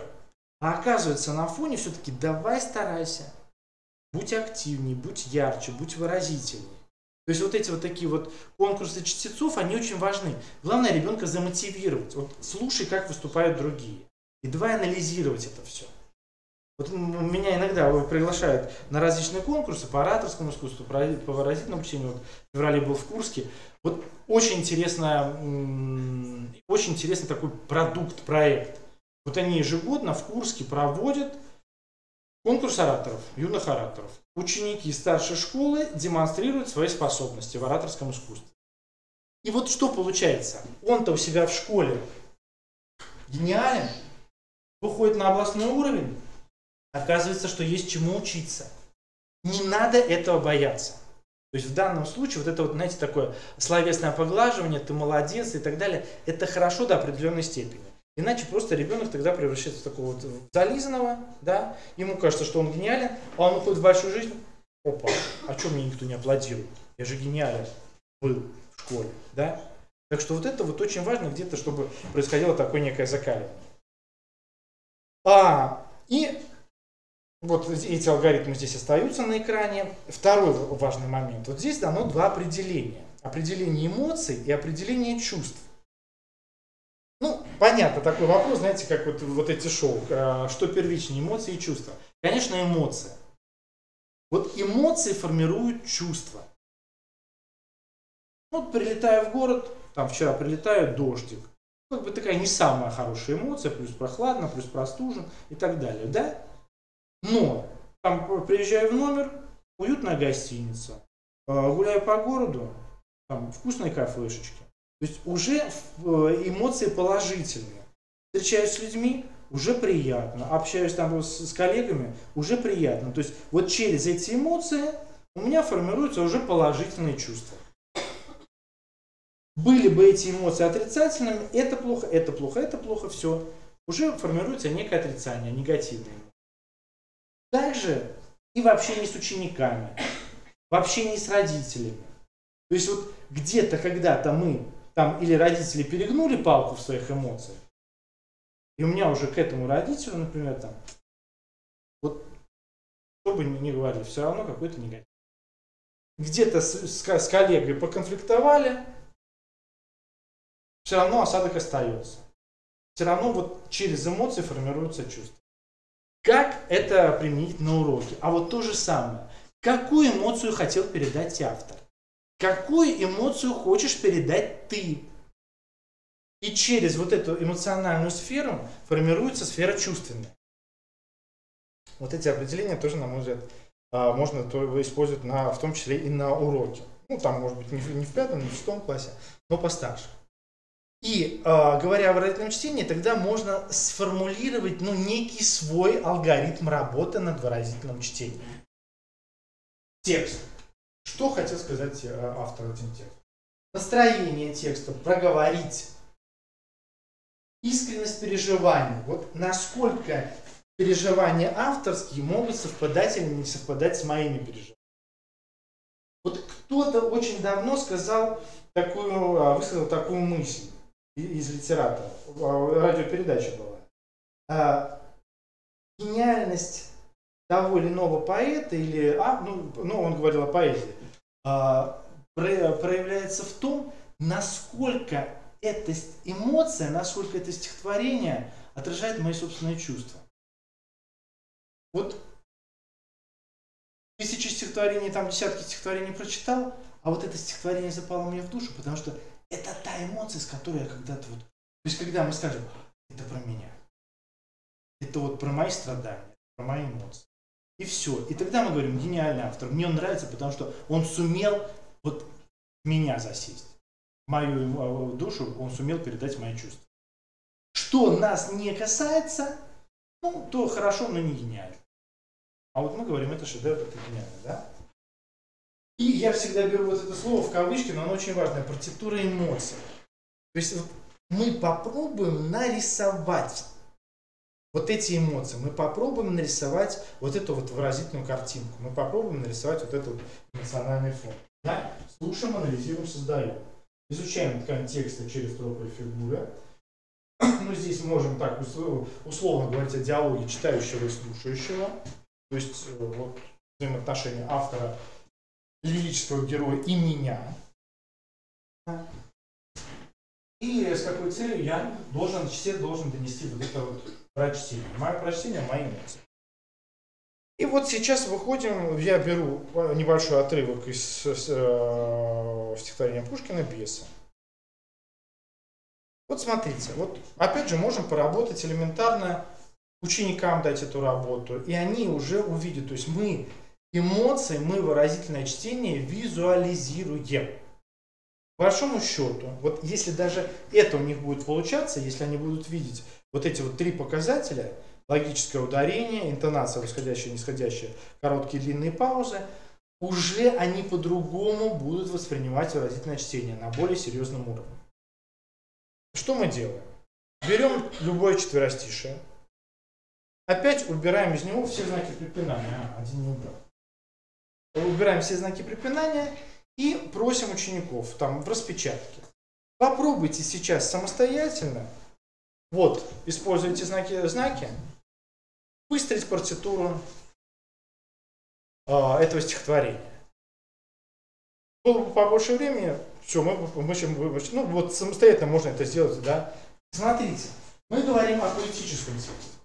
А оказывается, на фоне все-таки давай старайся. Будь активнее, будь ярче, будь выразительнее. То есть вот эти вот такие вот конкурсы чтецов, они очень важны. Главное ребенка замотивировать. Вот слушай, как выступают другие. И давай анализировать это все. Вот меня иногда приглашают на различные конкурсы по ораторскому искусству, по выразительному чтению. Вот в феврале был в Курске. Вот очень интересный такой продукт, проект. Вот они ежегодно в Курске проводят Конкурс ораторов, юных ораторов. Ученики старшей школы демонстрируют свои способности в ораторском искусстве. И вот что получается? Он-то у себя в школе гениален, выходит на областной уровень, оказывается, что есть чему учиться. Не надо этого бояться. То есть в данном случае вот это вот, знаете, такое словесное поглаживание, ты молодец и так далее, это хорошо до определенной степени. Иначе просто ребенок тогда превращается в такого вот зализанного, да, ему кажется, что он гениален, а он уходит в большую жизнь, опа, а что мне никто не аплодирует? Я же гениален был в школе, да? Так что вот это вот очень важно где-то, чтобы происходило такое некое закаливание. И вот эти алгоритмы здесь остаются на экране. Второй важный момент. Вот здесь дано два определения. Определение эмоций и определение чувств. Ну, понятно, такой вопрос, знаете, как вот эти шоу. Что первичнее, эмоции и чувства? Конечно, эмоции. Вот эмоции формируют чувства. Вот прилетаю в город, там вчера прилетаю, дождик. Как бы такая не самая хорошая эмоция, плюс прохладно, плюс простужен и так далее, да? Но там приезжаю в номер, уютная гостиница, гуляю по городу, там вкусные кафешечки. То есть уже эмоции положительные. Встречаюсь с людьми, уже приятно. Общаюсь там с коллегами, уже приятно. То есть вот через эти эмоции у меня формируются уже положительные чувства. Были бы эти эмоции отрицательными, это плохо, это плохо, это плохо, все. Уже формируется некое отрицание, негативное. Также и в общении с учениками, в общении с родителями. То есть вот где-то когда-то мы там или родители перегнули палку в своих эмоциях, и у меня уже к этому родителю, например, там, вот, что бы ни говорили, все равно какой-то негатив. Где-то с коллегой поконфликтовали, все равно осадок остается. Все равно вот через эмоции формируются чувства. Как это применить на уроке? А вот то же самое. Какую эмоцию хотел передать автор? Какую эмоцию хочешь передать ты? И через вот эту эмоциональную сферу формируется сфера чувственная. Вот эти определения тоже, на мой взгляд, можно использовать в том числе и на уроке. Ну, там, может быть, не в 5, не в 6 классе, но постарше. И, говоря о выразительном чтении, тогда можно сформулировать некий свой алгоритм работы над выразительным чтением. Текст. Что хотел сказать автор этим текстом? Настроение текста, проговорить. Искренность переживаний. Вот насколько переживания авторские могут совпадать или не совпадать с моими переживаниями. Вот кто-то очень давно высказал такую мысль из литератора. Радиопередача была. Гениальность того или иного поэта, он говорил о поэзии, проявляется в том, насколько эта эмоция, насколько это стихотворение отражает мои собственные чувства. Вот тысячи стихотворений, там десятки стихотворений прочитал, а вот это стихотворение запало мне в душу, потому что это та эмоция, с которой я когда-то вот... То есть, когда мы скажем, это про меня, это вот про мои страдания, про мои эмоции. И все. И тогда мы говорим, гениальный автор. Мне он нравится, потому что он сумел вот меня засесть. Мою душу он сумел передать мои чувства. Что нас не касается, то хорошо, но не гениально. А вот мы говорим, это шедевр, это гениально, да? И я всегда беру вот это слово в кавычки, но оно очень важное. Партитура эмоций. То есть вот мы попробуем нарисовать вот эти эмоции. Мы попробуем нарисовать вот эту вот выразительную картинку. Мы попробуем нарисовать вот этот вот эмоциональный фон. Да? Слушаем, анализируем, создаем. Изучаем ткань текста через строку и фигуры. Ну, здесь можем так условно говорить о диалоге читающего и слушающего. То есть вот взаимоотношения автора, лирического героя и меня. И с какой целью я должен донести вот это вот прочтение. Мое прочтение, мои эмоции. И вот сейчас выходим, я беру небольшой отрывок из стихотворения Пушкина «Бесы». Вот смотрите, вот опять же можем поработать элементарно ученикам дать эту работу, и они уже увидят. То есть мы эмоции, мы выразительное чтение визуализируем. По большому счету, вот если даже это у них будет получаться, если они будут видеть вот эти вот 3 показателя, логическое ударение, интонация восходящая, нисходящая, короткие длинные паузы, уже они по-другому будут воспринимать выразительное чтение на более серьезном уровне. Что мы делаем? Берем любое четверостишее, опять убираем из него все знаки препинания. Один не убрал. Убираем все знаки препинания и просим учеников там в распечатке. Попробуйте сейчас самостоятельно, вот, используйте знаки, выстроить партитуру этого стихотворения. Было бы побольше времени, все, мы ну вот самостоятельно можно это сделать, да. Смотрите, мы говорим о поэтическом тексте,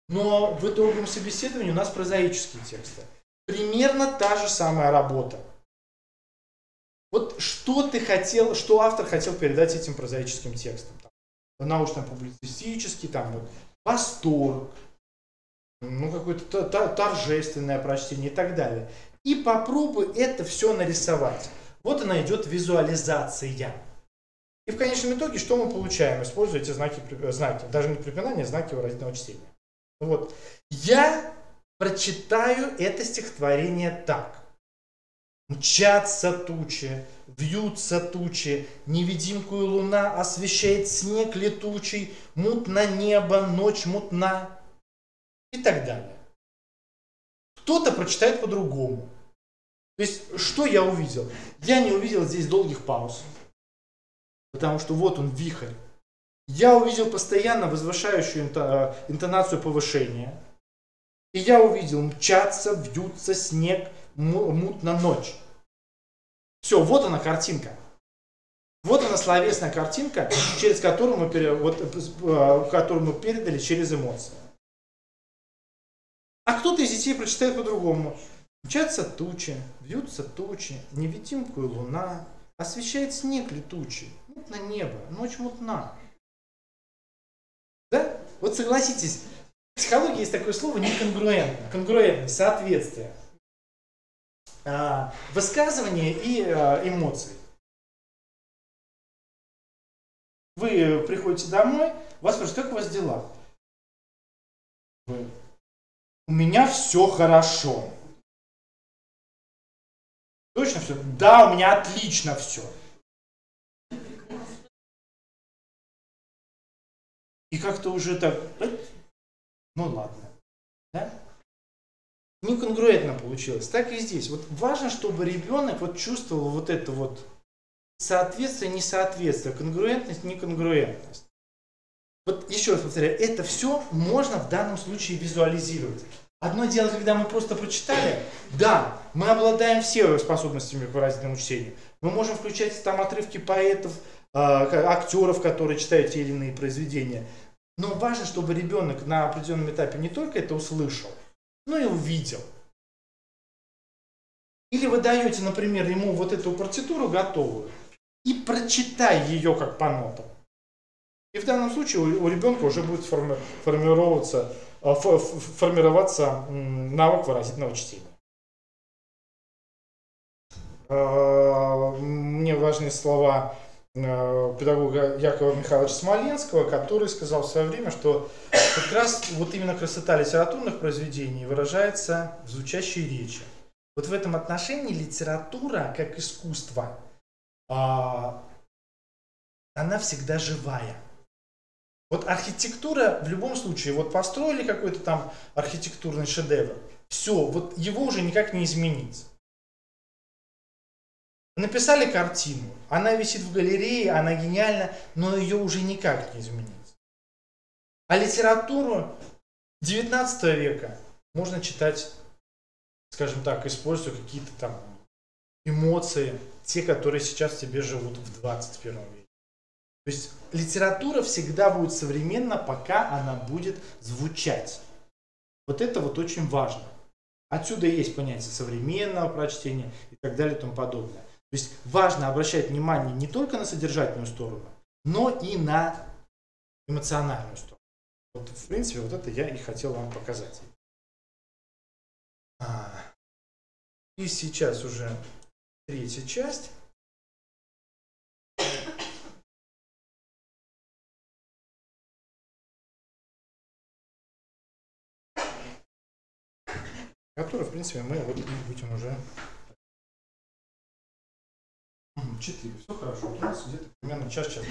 но в итоговом собеседовании у нас прозаические тексты. Примерно та же самая работа. Вот что ты хотел, что автор хотел передать этим прозаическим текстом? Научно-публицистический, там вот восторг, ну какое-то торжественное прочтение и так далее. И попробуй это все нарисовать. Вот она идет визуализация. И в конечном итоге что мы получаем, используя эти знаки, даже не препинания, знаки выразительного чтения. Вот. Я прочитаю это стихотворение так. Мчатся тучи, вьются тучи, невидимкую луна освещает снег летучий, мутно небо, ночь мутна и так далее. Кто-то прочитает по-другому. То есть, что я увидел? Я не увидел здесь долгих пауз, потому что вот он вихрь. Я увидел постоянно возвышающую интонацию повышения. И я увидел мчатся, вьются, снег, мутно ночь. Все, вот она картинка. Вот она словесная картинка, через которую мы, которую мы передали через эмоции. А кто-то из детей прочитает по-другому. Мчатся тучи, вьются тучи, невидимкую луна, освещает снег летучий, мутно небо, ночь мутна. Да? Вот согласитесь, в психологии есть такое слово неконгруентно, конгруентность, соответствие. Высказывания и эмоций. Вы приходите домой, вас спрашивают, как у вас дела? У меня все хорошо. Точно все? Да, у меня отлично все. И как-то уже так, ну ладно. Да? Неконгруентно получилось. Так и здесь. Вот важно, чтобы ребенок вот чувствовал вот это вот соответствие, несоответствие, конгруентность, неконгруентность. Вот еще раз повторяю, это все можно в данном случае визуализировать. Одно дело, когда мы просто прочитали, да, мы обладаем всеми способностями к выразительному чтению. Мы можем включать там отрывки поэтов, актеров, которые читают те или иные произведения. Но важно, чтобы ребенок на определенном этапе не только это услышал, но и увидел. Или вы даете, например, ему вот эту партитуру готовую и прочитай ее как по нотам. И в данном случае у ребенка уже будет формироваться навык выразительного чтения. Мне важны слова педагога Якова Михайловича Смоленского, который сказал в свое время, что как раз вот именно красота литературных произведений выражается в звучащей речи. Вот в этом отношении литература, как искусство, она всегда живая. Вот архитектура в любом случае, вот построили какой-то там архитектурный шедевр, все, вот его уже никак не изменить. Написали картину, она висит в галерее, она гениальна, но ее уже никак не изменить. А литературу 19 века можно читать, скажем так, используя какие-то там эмоции, те, которые сейчас в тебе живут в 21 веке. То есть литература всегда будет современна, пока она будет звучать. Вот это вот очень важно. Отсюда есть понятие современного прочтения и так далее и тому подобное. То есть важно обращать внимание не только на содержательную сторону, но и на эмоциональную сторону. Вот, в принципе, вот это я и хотел вам показать. И сейчас уже третья часть. Которую, в принципе, мы вот будем уже 4. Все хорошо. У нас где-то примерно час 20.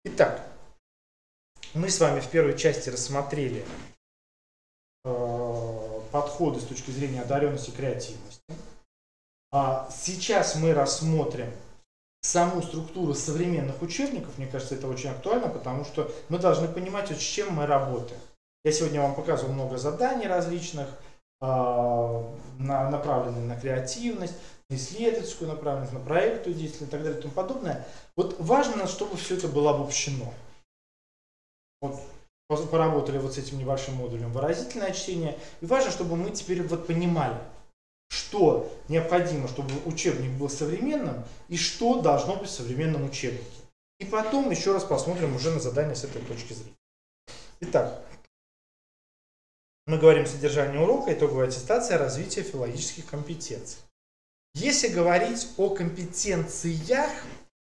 Итак, мы с вами в первой части рассмотрели подходы с точки зрения одаренности и креативности. Сейчас мы рассмотрим саму структуру современных учебников. Мне кажется, это очень актуально, потому что мы должны понимать, вот с чем мы работаем. Я сегодня вам показывал много заданий различных, направленных на креативность, на исследовательскую направленность, на проектную деятельность и так далее и тому подобное. Вот важно, чтобы все это было обобщено. Вот поработали вот с этим небольшим модулем выразительное чтение. И важно, чтобы мы теперь вот понимали, что необходимо, чтобы учебник был современным и что должно быть в современном учебнике. И потом еще раз посмотрим уже на задание с этой точки зрения. Итак, мы говорим содержание урока, итоговая аттестация, развитие филологических компетенций. Если говорить о компетенциях,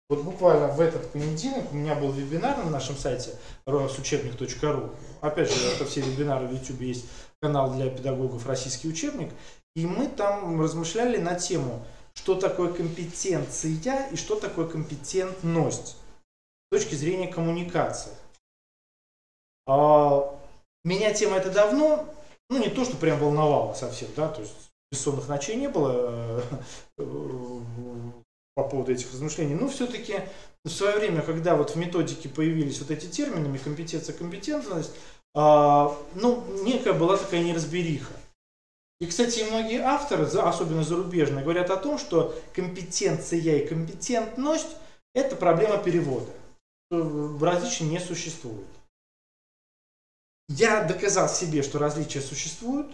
вот буквально в этот понедельник у меня был вебинар на нашем сайте rusучебник.ру. Опять же, это все вебинары в YouTube, есть канал для педагогов «Российский учебник». И мы там размышляли на тему, что такое компетенция и что такое компетентность с точки зрения коммуникации. Меня тема эта давно, не то, что прям волновала совсем, да, то есть бессонных ночей не было по поводу этих размышлений, но все-таки в свое время, когда вот в методике появились вот эти термины, компетенция, компетентность, некая была такая неразбериха. И, кстати, многие авторы, особенно зарубежные, говорят о том, что компетенция и компетентность – это проблема перевода. Различий не существует. Я доказал себе, что различия существуют.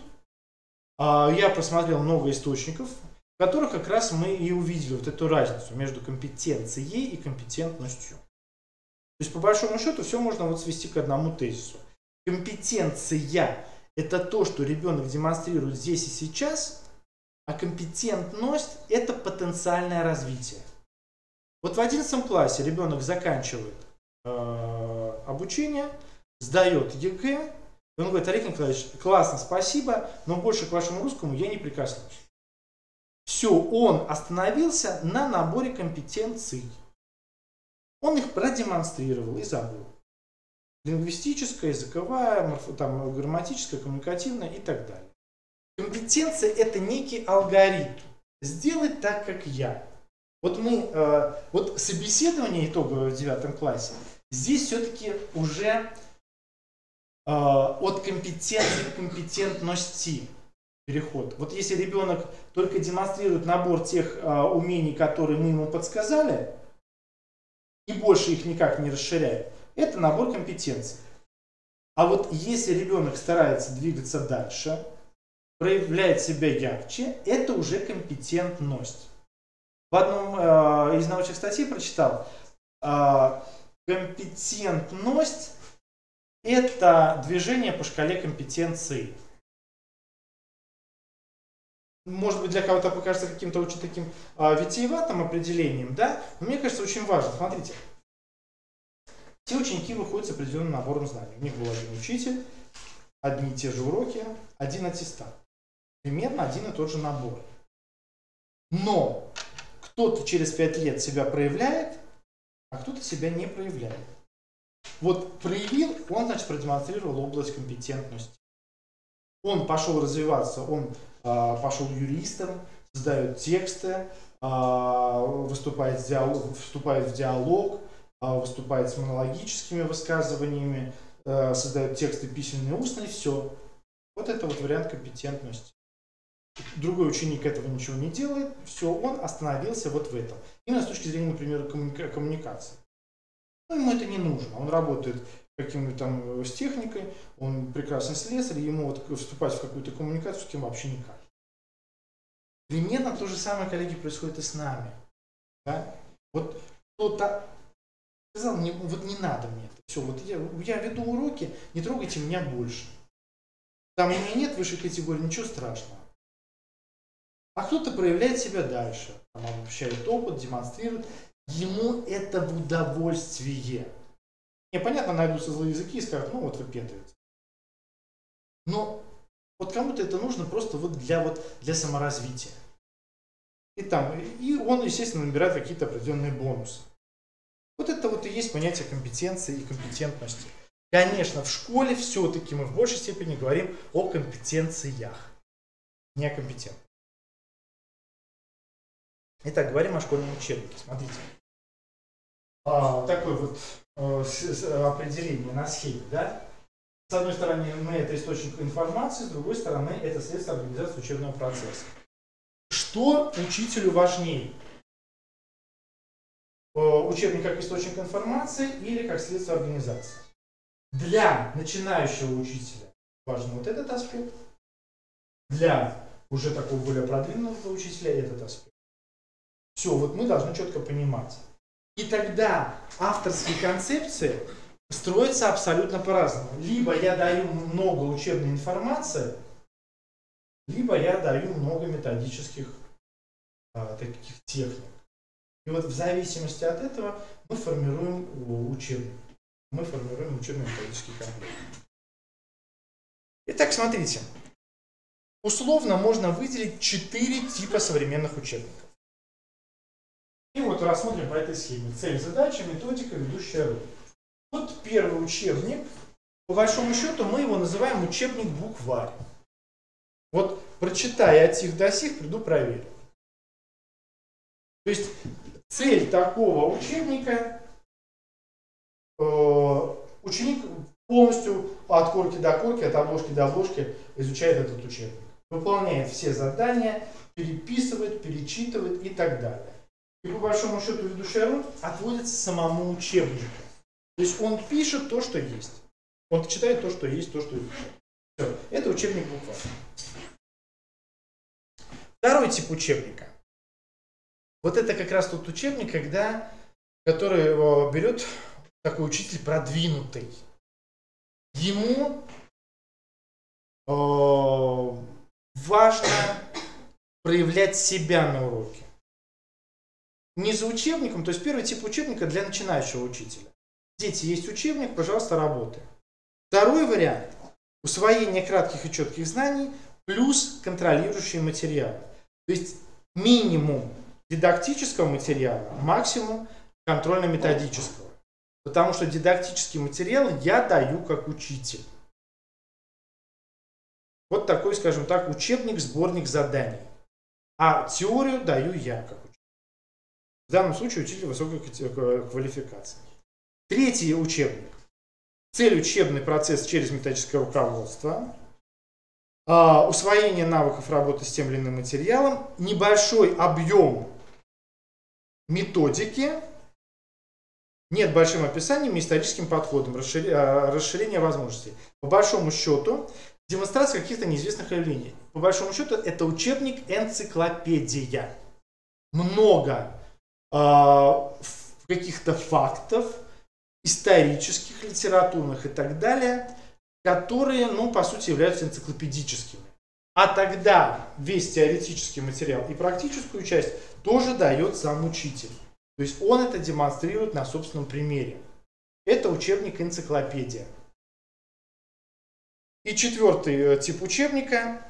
Я просмотрел много источников, в которых как раз мы и увидели вот эту разницу между компетенцией и компетентностью. То есть, по большому счету, все можно вот свести к одному тезису. Компетенция – это то, что ребенок демонстрирует здесь и сейчас, а компетентность – это потенциальное развитие. Вот в 11 классе ребенок заканчивает обучение, сдает ЕГЭ, и он говорит: Олег Николаевич, классно, спасибо, но больше к вашему русскому я не прикоснусь. Все, он остановился на наборе компетенций. Он их продемонстрировал и забыл. Лингвистическая, языковая, грамматическая, коммуникативная и так далее. Компетенция – это некий алгоритм. Сделать так, как я. Вот вот собеседование итоговое в 9 классе, здесь все-таки уже от компетенции к компетентности переход. Вот если ребенок только демонстрирует набор тех умений, которые мы ему подсказали, и больше их никак не расширяет, это набор компетенций. А вот если ребенок старается двигаться дальше, проявляет себя ярче, это уже компетентность. В одном из научных статей прочитал, компетентность – это движение по шкале компетенций. Может быть, для кого-то покажется каким-то очень таким витиеватым определением, да? Но мне кажется, очень важно. Смотрите, все ученики выходят с определенным набором знаний. У них был один учитель, одни и те же уроки, один аттестат. Примерно один и тот же набор. Но кто-то через 5 лет себя проявляет, а кто-то себя не проявляет. Вот проявил, он, значит, продемонстрировал область компетентности. Он пошел развиваться, он пошел юристом, создает тексты, вступает в диалог, выступает с монологическими высказываниями, создает тексты письменные, устные, все. Вот это вот вариант компетентности. Другой ученик этого ничего не делает, все, он остановился вот в этом. Именно с точки зрения, например, коммуникации. Но ему это не нужно. Он работает каким-нибудь там с техникой, он прекрасный слесарь, ему вот вступать в какую-то коммуникацию с кем вообще никак. Примерно то же самое, коллеги, происходит и с нами. Да? Вот кто-то сказал, вот не надо мне это. Все, вот я веду уроки, не трогайте меня больше. Там у меня нет высшей категории, ничего страшного. А кто-то проявляет себя дальше. Там обобщает опыт, демонстрирует. Ему это в удовольствие. Мне понятно, найдутся злые языки и скажут, ну вот выпендривается. Но вот кому-то это нужно просто вот для саморазвития. И он, естественно, набирает какие-то определенные бонусы. Вот это вот и есть понятие компетенции и компетентности. Конечно, в школе все-таки мы в большей степени говорим о компетенциях, не о компетентности. Итак, говорим о школьном учебнике. Смотрите. Такое вот определение на схеме, да? С одной стороны, это источник информации, с другой стороны, это средство организации учебного процесса. Что учителю важнее? Учебник как источник информации или как средство организации? Для начинающего учителя важен вот этот аспект, для уже такого более продвинутого учителя этот аспект. Все, вот мы должны четко понимать. И тогда авторские концепции строятся абсолютно по-разному. Либо я даю много учебной информации, либо я даю много методических таких техник. И вот в зависимости от этого мы формируем учебник. Мы формируем учебно-методический комплект. Итак, смотрите. Условно можно выделить 4 типа современных учебников. И вот рассмотрим по этой схеме. Цель, задача, методика, ведущая роль. Вот первый учебник. По большому счету мы его называем учебник-букварь. Вот прочитая от сих до сих, приду проверю. То есть цель такого учебника, ученик полностью от корки до корки, от обложки до обложки изучает этот учебник. Выполняет все задания, переписывает, перечитывает и так далее. И по большому счету ведущая роль отводится самому учебнику. То есть он пишет то, что есть. Он читает то, что есть, то, что изучает. Все. Это учебник букварь. Второй тип учебника. Вот это как раз тот учебник, который берет такой учитель продвинутый. Ему важно проявлять себя на уроке. Не за учебником, то есть первый тип учебника для начинающего учителя. Дети, есть учебник, пожалуйста, работаем. Второй вариант – усвоение кратких и четких знаний плюс контролирующие материалы. То есть минимум дидактического материала, максимум контрольно-методического. Потому что дидактический материал я даю как учитель. Вот такой, скажем так, учебник, сборник заданий. А теорию даю я как учитель. В данном случае учитель высокой квалификации. Третий учебник. Цель учебный процесс через методическое руководство. Усвоение навыков работы с тем или иным материалом. Небольшой объем методики. Нет большим описанием и историческим подходом. Расширение возможностей. По большому счету, демонстрация каких-то неизвестных явлений. По большому счету, это учебник-энциклопедия. Много каких-то фактов, исторических, литературных и так далее, которые, по сути, являются энциклопедическими. А тогда весь теоретический материал и практическую часть тоже дает сам учитель. То есть он это демонстрирует на собственном примере. Это учебник-энциклопедия. И четвертый тип учебника,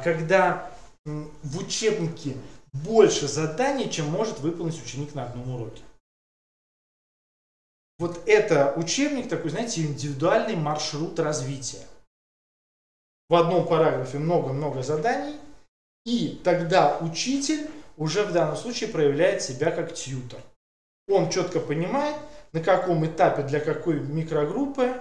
когда в учебнике больше заданий, чем может выполнить ученик на одном уроке. Вот это учебник такой, знаете, индивидуальный маршрут развития. В одном параграфе много-много заданий, и тогда учитель уже в данном случае проявляет себя как тьютор. Он четко понимает, на каком этапе для какой микрогруппы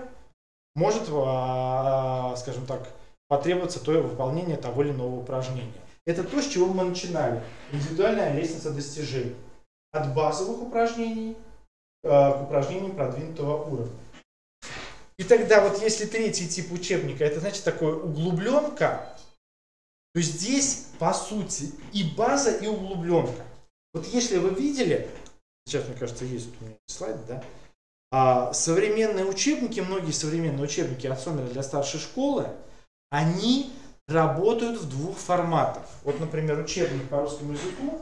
может, скажем так, потребоваться выполнение того или иного упражнения. Это то, с чего мы начинали. Индивидуальная лестница достижений. От базовых упражнений к упражнениям продвинутого уровня. И тогда вот если третий тип учебника, это значит такое углубленка, то здесь по сути и база, и углубленка. Вот если вы видели, Сейчас, мне кажется, есть у меня слайд, да? А современные учебники, многие современные учебники, особенно для старшей школы, они работают в двух форматах. Вот, например, учебник по русскому языку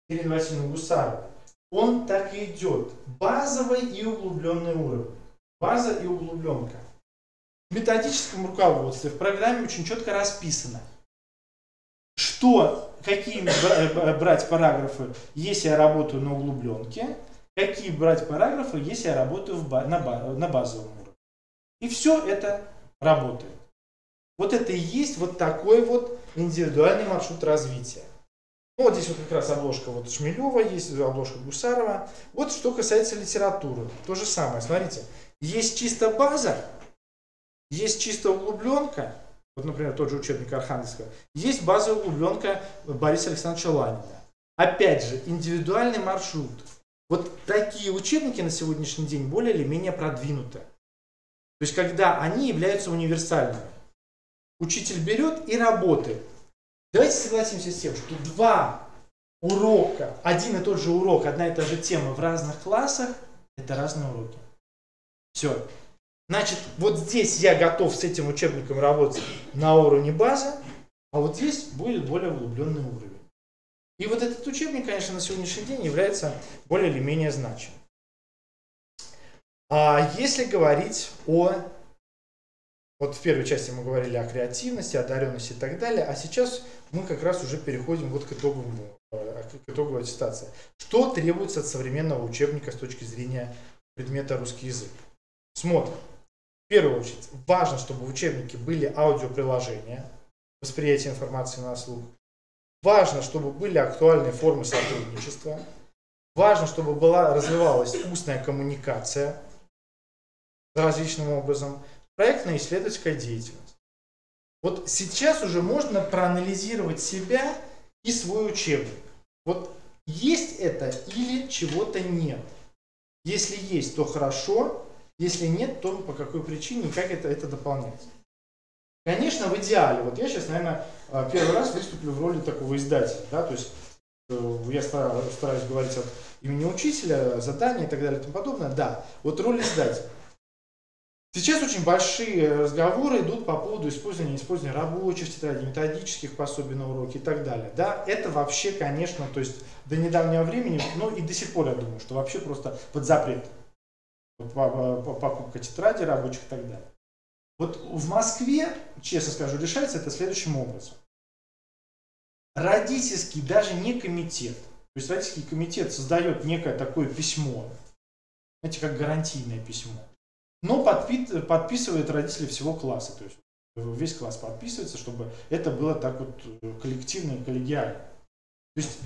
Ирины Васильевны Гусаровой, он так и идет. Базовый и углубленный уровень. База и углубленка. В методическом руководстве в программе очень четко расписано, какие брать параграфы, если я работаю на углубленке, какие брать параграфы, если я работаю на базовом уровне. И все это работает. Вот это и есть вот такой вот индивидуальный маршрут развития. Ну, вот здесь вот как раз обложка вот Шмелева есть, обложка Гусарова. Вот что касается литературы. То же самое. Смотрите, есть чисто база, есть чисто углубленка. Вот, например, тот же учебник Архангельского. Есть базовая углубленка Бориса Александровича Ланина. Опять же, индивидуальный маршрут. Вот такие учебники на сегодняшний день более или менее продвинуты. То есть, когда они являются универсальными. Учитель берет и работает. Давайте согласимся с тем, что два урока, один и тот же урок, одна и та же тема в разных классах, это разные уроки. Все. Значит, вот здесь я готов с этим учебником работать на уровне базы, а вот здесь будет более углубленный уровень. И вот этот учебник, конечно, на сегодняшний день является более или менее значимым. А если говорить вот в первой части мы говорили о креативности, одаренности и так далее, а сейчас мы как раз уже переходим вот к итоговой аттестации. Что требуется от современного учебника с точки зрения предмета русский язык? Смотрим. В первую очередь, важно, чтобы в учебнике были аудиоприложения, восприятие информации на слух. Важно, чтобы были актуальные формы сотрудничества. Важно, чтобы развивалась устная коммуникация различным образом. Проектная исследовательская деятельность. Вот сейчас уже можно проанализировать себя и свой учебник. Вот есть это или чего-то нет. Если есть, то хорошо. Если нет, то по какой причине и как это дополнять. Конечно, в идеале, вот я сейчас, наверное, первый раз выступлю в роли такого издателя, да, то есть я стараюсь говорить от имени учителя, задания и так далее и тому подобное, да, вот роль издателя. Сейчас очень большие разговоры идут по поводу использования рабочих тетрадей, методических пособий на уроки и так далее, да, это вообще, конечно, то есть до недавнего времени, ну и до сих пор я думаю, что вообще просто под запрет. Покупка тетрадей рабочих и так далее. Вот в Москве, честно скажу, решается это следующим образом. Родительский, даже не комитет, то есть родительский комитет создает некое такое письмо, знаете, как гарантийное письмо, но подписывает родители всего класса, то есть весь класс подписывается, чтобы это было так вот коллективно и коллегиально. То есть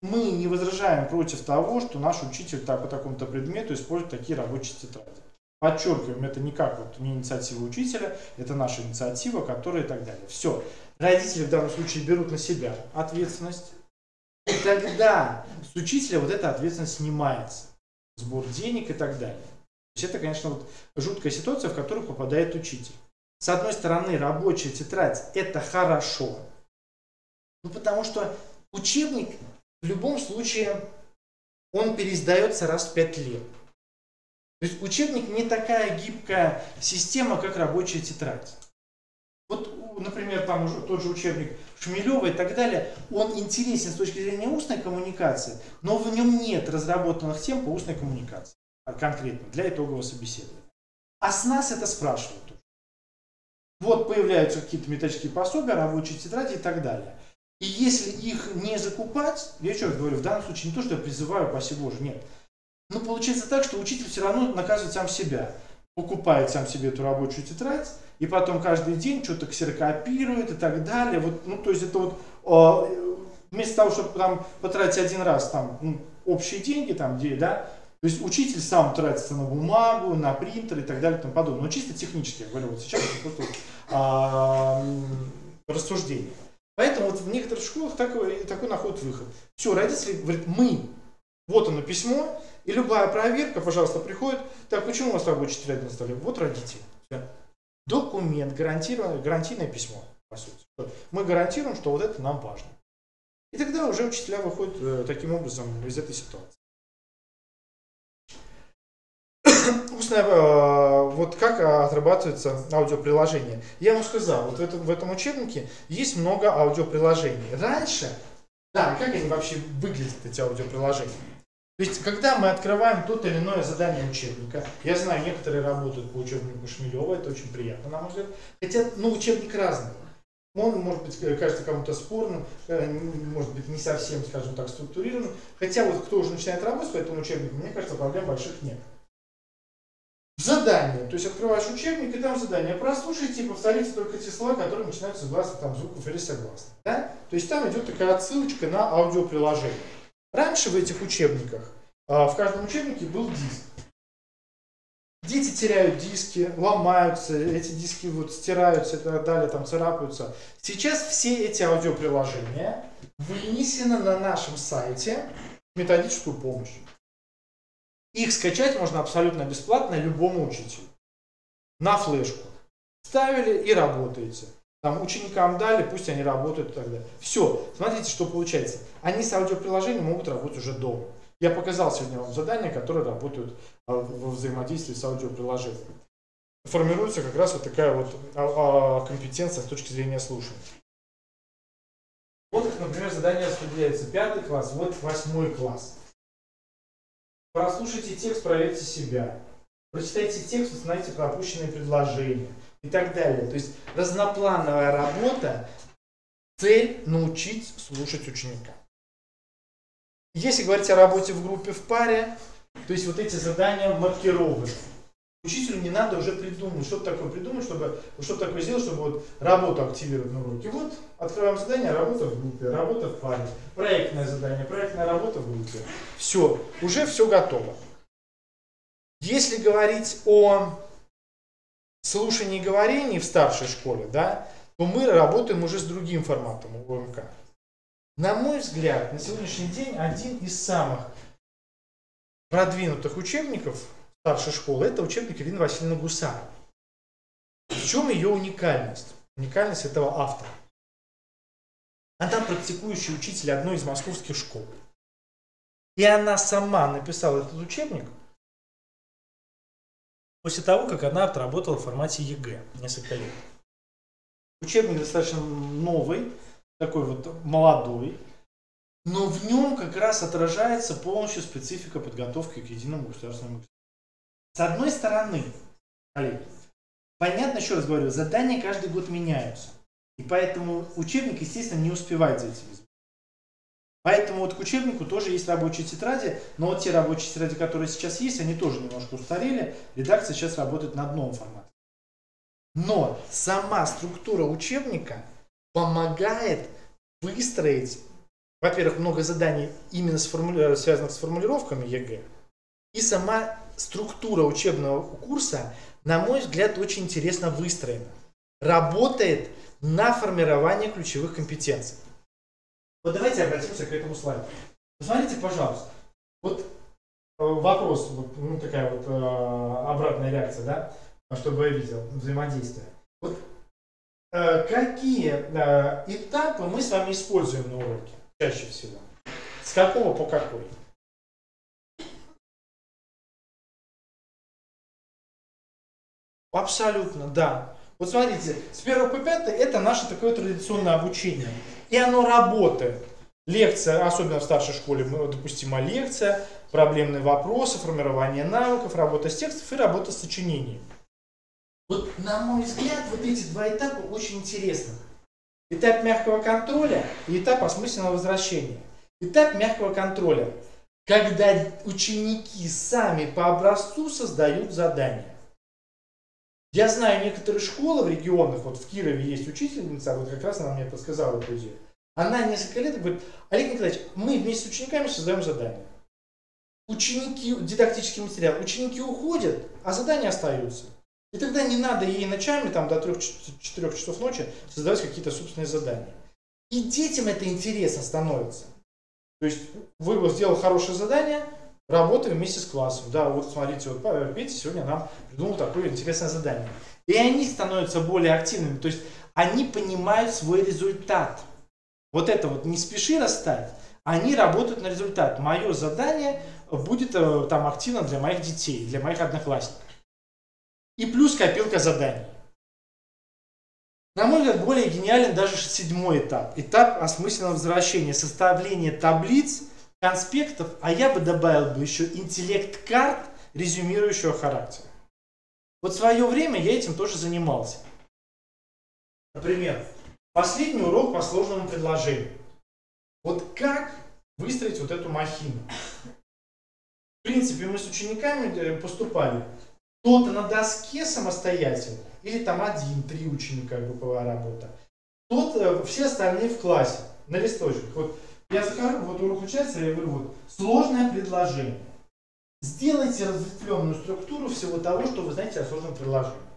мы не возражаем против того, что наш учитель по такому-то предмету использует такие рабочие тетради. Подчеркиваем, это никак не инициатива учителя, это наша инициатива, которая и так далее. Все. Родители в данном случае берут на себя ответственность, и тогда с учителя вот эта ответственность снимается. Сбор денег и так далее. То есть это, конечно, вот жуткая ситуация, в которую попадает учитель. С одной стороны, рабочая тетрадь – это хорошо, потому что учебник в любом случае он переиздается раз в 5 лет. То есть учебник не такая гибкая система, как рабочая тетрадь. Вот, например, там уже тот же учебник Шмелева и так далее, он интересен с точки зрения устной коммуникации, но в нем нет разработанных тем по устной коммуникации, конкретно, для итогового собеседования. А с нас это спрашивают. Вот появляются какие-то методические пособия, рабочие тетради и так далее. И если их не закупать, я еще раз говорю, в данном случае не то, что я призываю, паси Боже, нет. Но получается так, что учитель все равно наказывает сам себя. Покупает сам себе эту рабочую тетрадь, и потом каждый день что-то ксерокопирует и так далее. Вот, ну, то есть это вот вместо того, чтобы там потратить один раз там, общие деньги, там, где, да, то есть учитель сам тратится на бумагу, на принтер и так далее и тому подобное. Но чисто технически, я говорю, вот сейчас это просто рассуждение. Поэтому вот в некоторых школах такой находит выход. Все, родители говорят, вот оно письмо, и любая проверка, пожалуйста, приходит. Так, почему у вас рабочий тетрадь на столе? Вот родители. Все. Документ, гарантийное письмо, по сути. Мы гарантируем, что вот это нам важно. И тогда уже учителя выходят таким образом из этой ситуации. Вот как отрабатывается аудиоприложение. Я вам сказал, вот в этом учебнике есть много аудиоприложений. Раньше, да, как они вообще выглядят, эти аудиоприложения? То есть, когда мы открываем то или иное задание учебника, я знаю, некоторые работают по учебнику Шмелева, это очень приятно, на мой взгляд. Хотя, учебник разный. Он, может быть, кажется кому-то спорным, может быть, не совсем, скажем так, структурированным. Хотя, вот кто уже начинает работать по этому учебнику, мне кажется, проблем больших нет. Задание. То есть, открываешь учебник, и там задание. Прослушайте и повторите только те слова, которые начинаются с гласных звуков или согласных. Да? То есть, там идет такая отсылочка на аудиоприложение. Раньше в этих учебниках, в каждом учебнике был диск. Дети теряют диски, ломаются, эти диски вот стираются и так далее, там царапаются. Сейчас все эти аудиоприложения вынесены на нашем сайте в методическую помощь. Их скачать можно абсолютно бесплатно любому учителю. На флешку. Ставили и работаете. Там ученикам дали, пусть они работают и так далее. Все, смотрите, что получается. Они с аудиоприложением могут работать уже дома. Я показал сегодня вам задания, которые работают во взаимодействии с аудиоприложением. Формируется как раз вот такая вот компетенция с точки зрения слушания. Вот, например, задание распределяется 5 класс, вот 8 класс. Прослушайте текст, проверьте себя. Прочитайте текст, установите пропущенные предложения. И так далее. То есть разноплановая работа, цель научить слушать ученика. Если говорить о работе в группе, в паре, то есть вот эти задания маркированы. Учителю не надо уже придумать, что такое придумать, что такое сделать, чтобы вот работу активировать на уроке. Вот, открываем задание, работа в группе, работа в паре, проектное задание, проектная работа в группе. Все, уже все готово. Если говорить о слушании и говорении в старшей школе, да, то мы работаем уже с другим форматом ОМК. На мой взгляд, на сегодняшний день один из самых продвинутых учебников старшей школы — это учебник Ирины Васильевны Гусаровой. В чем ее уникальность? Уникальность этого автора. Она практикующий учитель одной из московских школ. И она сама написала этот учебник после того, как она отработала в формате ЕГЭ несколько лет. Учебник достаточно новый, такой вот молодой, но в нем как раз отражается полностью специфика подготовки к единому государственному экзамену. С одной стороны, коллеги, понятно, еще раз говорю, задания каждый год меняются. И поэтому учебник, естественно, не успевает за этим изменением. Поэтому вот к учебнику тоже есть рабочие тетради, но вот те рабочие тетради, которые сейчас есть, они тоже немножко устарели. Редакция сейчас работает над новым форматом. Но сама структура учебника помогает выстроить, во-первых, много заданий именно связанных с формулировками ЕГЭ, и сама структура учебного курса, на мой взгляд, очень интересно выстроена. Работает на формирование ключевых компетенций. Вот давайте обратимся к этому слайду. Посмотрите, пожалуйста. Вот вопрос, вот, такая вот обратная реакция, да, чтобы я видел взаимодействие. Вот какие этапы мы с вами используем на уроке чаще всего? С какого по какой? Абсолютно, да. Вот смотрите, с 1 по 5 это наше такое традиционное обучение. И оно работает. Лекция, особенно в старшей школе, допустима лекция, проблемные вопросы, формирование навыков, работа с текстом и работа с сочинением. Вот, на мой взгляд, вот эти два этапа очень интересны. Этап мягкого контроля и этап осмысленного возвращения. Этап мягкого контроля, когда ученики сами по образцу создают задания. Я знаю некоторые школы в регионах, вот в Кирове есть учительница, вот как раз она мне подсказала эту идею. Она несколько лет говорит: Олег Николаевич, мы вместе с учениками создаем задания. Ученики, дидактический материал, ученики уходят, а задания остаются. И тогда не надо ей ночами, там, до 3-4 часов ночи создавать какие-то собственные задания. И детям это интересно становится. То есть вы сделал хорошее задание, работаем вместе с классом. Да, вот смотрите, вот Петя сегодня нам придумал такое интересное задание. И они становятся более активными, то есть они понимают свой результат. Вот это вот не спеши расставить, они работают на результат. Мое задание будет там активно для моих детей, для моих одноклассников. И плюс копилка заданий. На мой взгляд, более гениален даже 7-й этап. Этап осмысленного возвращения, составления таблиц, конспектов, а я бы добавил бы еще интеллект карт резюмирующего характера. Вот в свое время я этим тоже занимался. Например, последний урок по сложному предложению. Вот как выстроить вот эту махину? В принципе, мы с учениками поступали. Кто-то на доске самостоятельно, или там 1-3 ученика, групповая работа. Кто-то, все остальные в классе, на листочках. Вот я захожу, вот урок участия, я говорю, вот, сложное предложение. Сделайте разветвленную структуру всего того, что вы знаете о сложном предложении.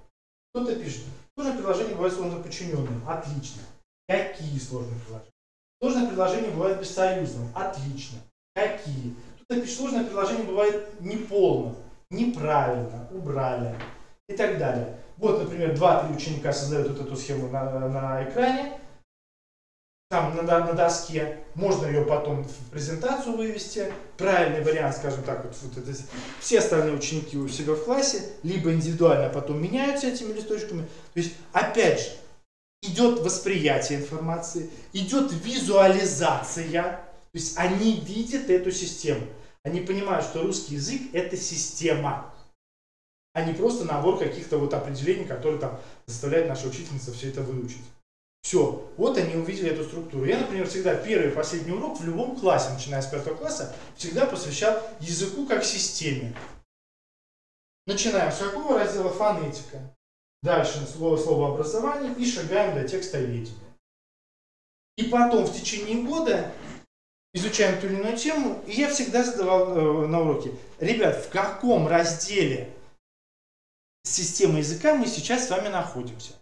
Кто-то пишет, сложное предложение бывает сложно подчиненным. Отлично. Какие сложные предложения? Сложное предложение бывает бессоюзным. Отлично. Какие? Кто-то пишет, сложное предложение бывает неполным. Неправильно, убрали и так далее. Вот, например, 2-3 ученика создают вот эту схему на экране, там на доске. Можно ее потом в презентацию вывести. Правильный вариант, скажем так, вот это, все остальные ученики у себя в классе либо индивидуально потом меняются этими листочками. То есть, опять же, идет восприятие информации, идет визуализация. То есть, они видят эту систему. Они понимают, что русский язык – это система, а не просто набор каких-то вот определений, которые там заставляет наша учительница все это выучить. Все, вот они увидели эту структуру. Я, например, всегда первый и последний урок в любом классе, начиная с 5 класса, всегда посвящал языку как системе. Начинаем с какого раздела? Фонетика. Дальше словообразование и шагаем до текстоведения. И потом в течение года изучаем ту или иную тему, и я всегда задавал на уроке: ребят, в каком разделе системы языка мы сейчас с вами находимся?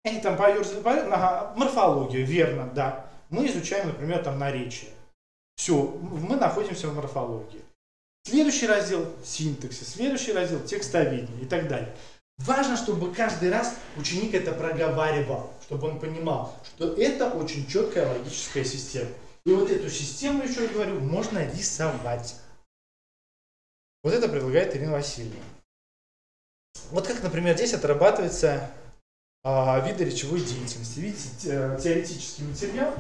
Они там поерзали, ага, морфологию, верно, да. Мы изучаем, например, там наречие. Все, мы находимся в морфологии. Следующий раздел – синтаксис, следующий раздел – текстоведение и так далее. Важно, чтобы каждый раз ученик это проговаривал, чтобы он понимал, что это очень четкая логическая система. И вот эту систему, еще раз говорю, можно рисовать. Вот это предлагает Ирина Васильевна. Вот как, например, здесь отрабатывается виды речевой деятельности. Видите, теоретический материал,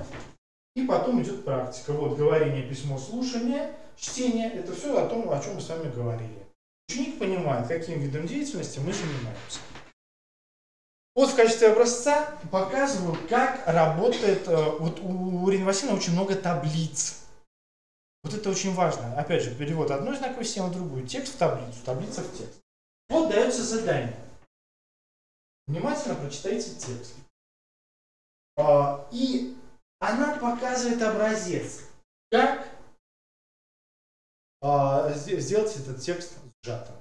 и потом идет практика. Вот говорение, письмо, слушание, чтение. Это все о том, о чем мы с вами говорили. Ученик понимает, каким видом деятельности мы занимаемся. Вот в качестве образца показываю, как работает. Вот у Ирины Васильевны очень много таблиц. Вот это очень важно. Опять же, перевод одной знаковой системы в другую. Текст в таблицу, таблица в текст. Вот дается задание. Внимательно прочитайте текст. И она показывает образец, как сделать этот текст сжатым.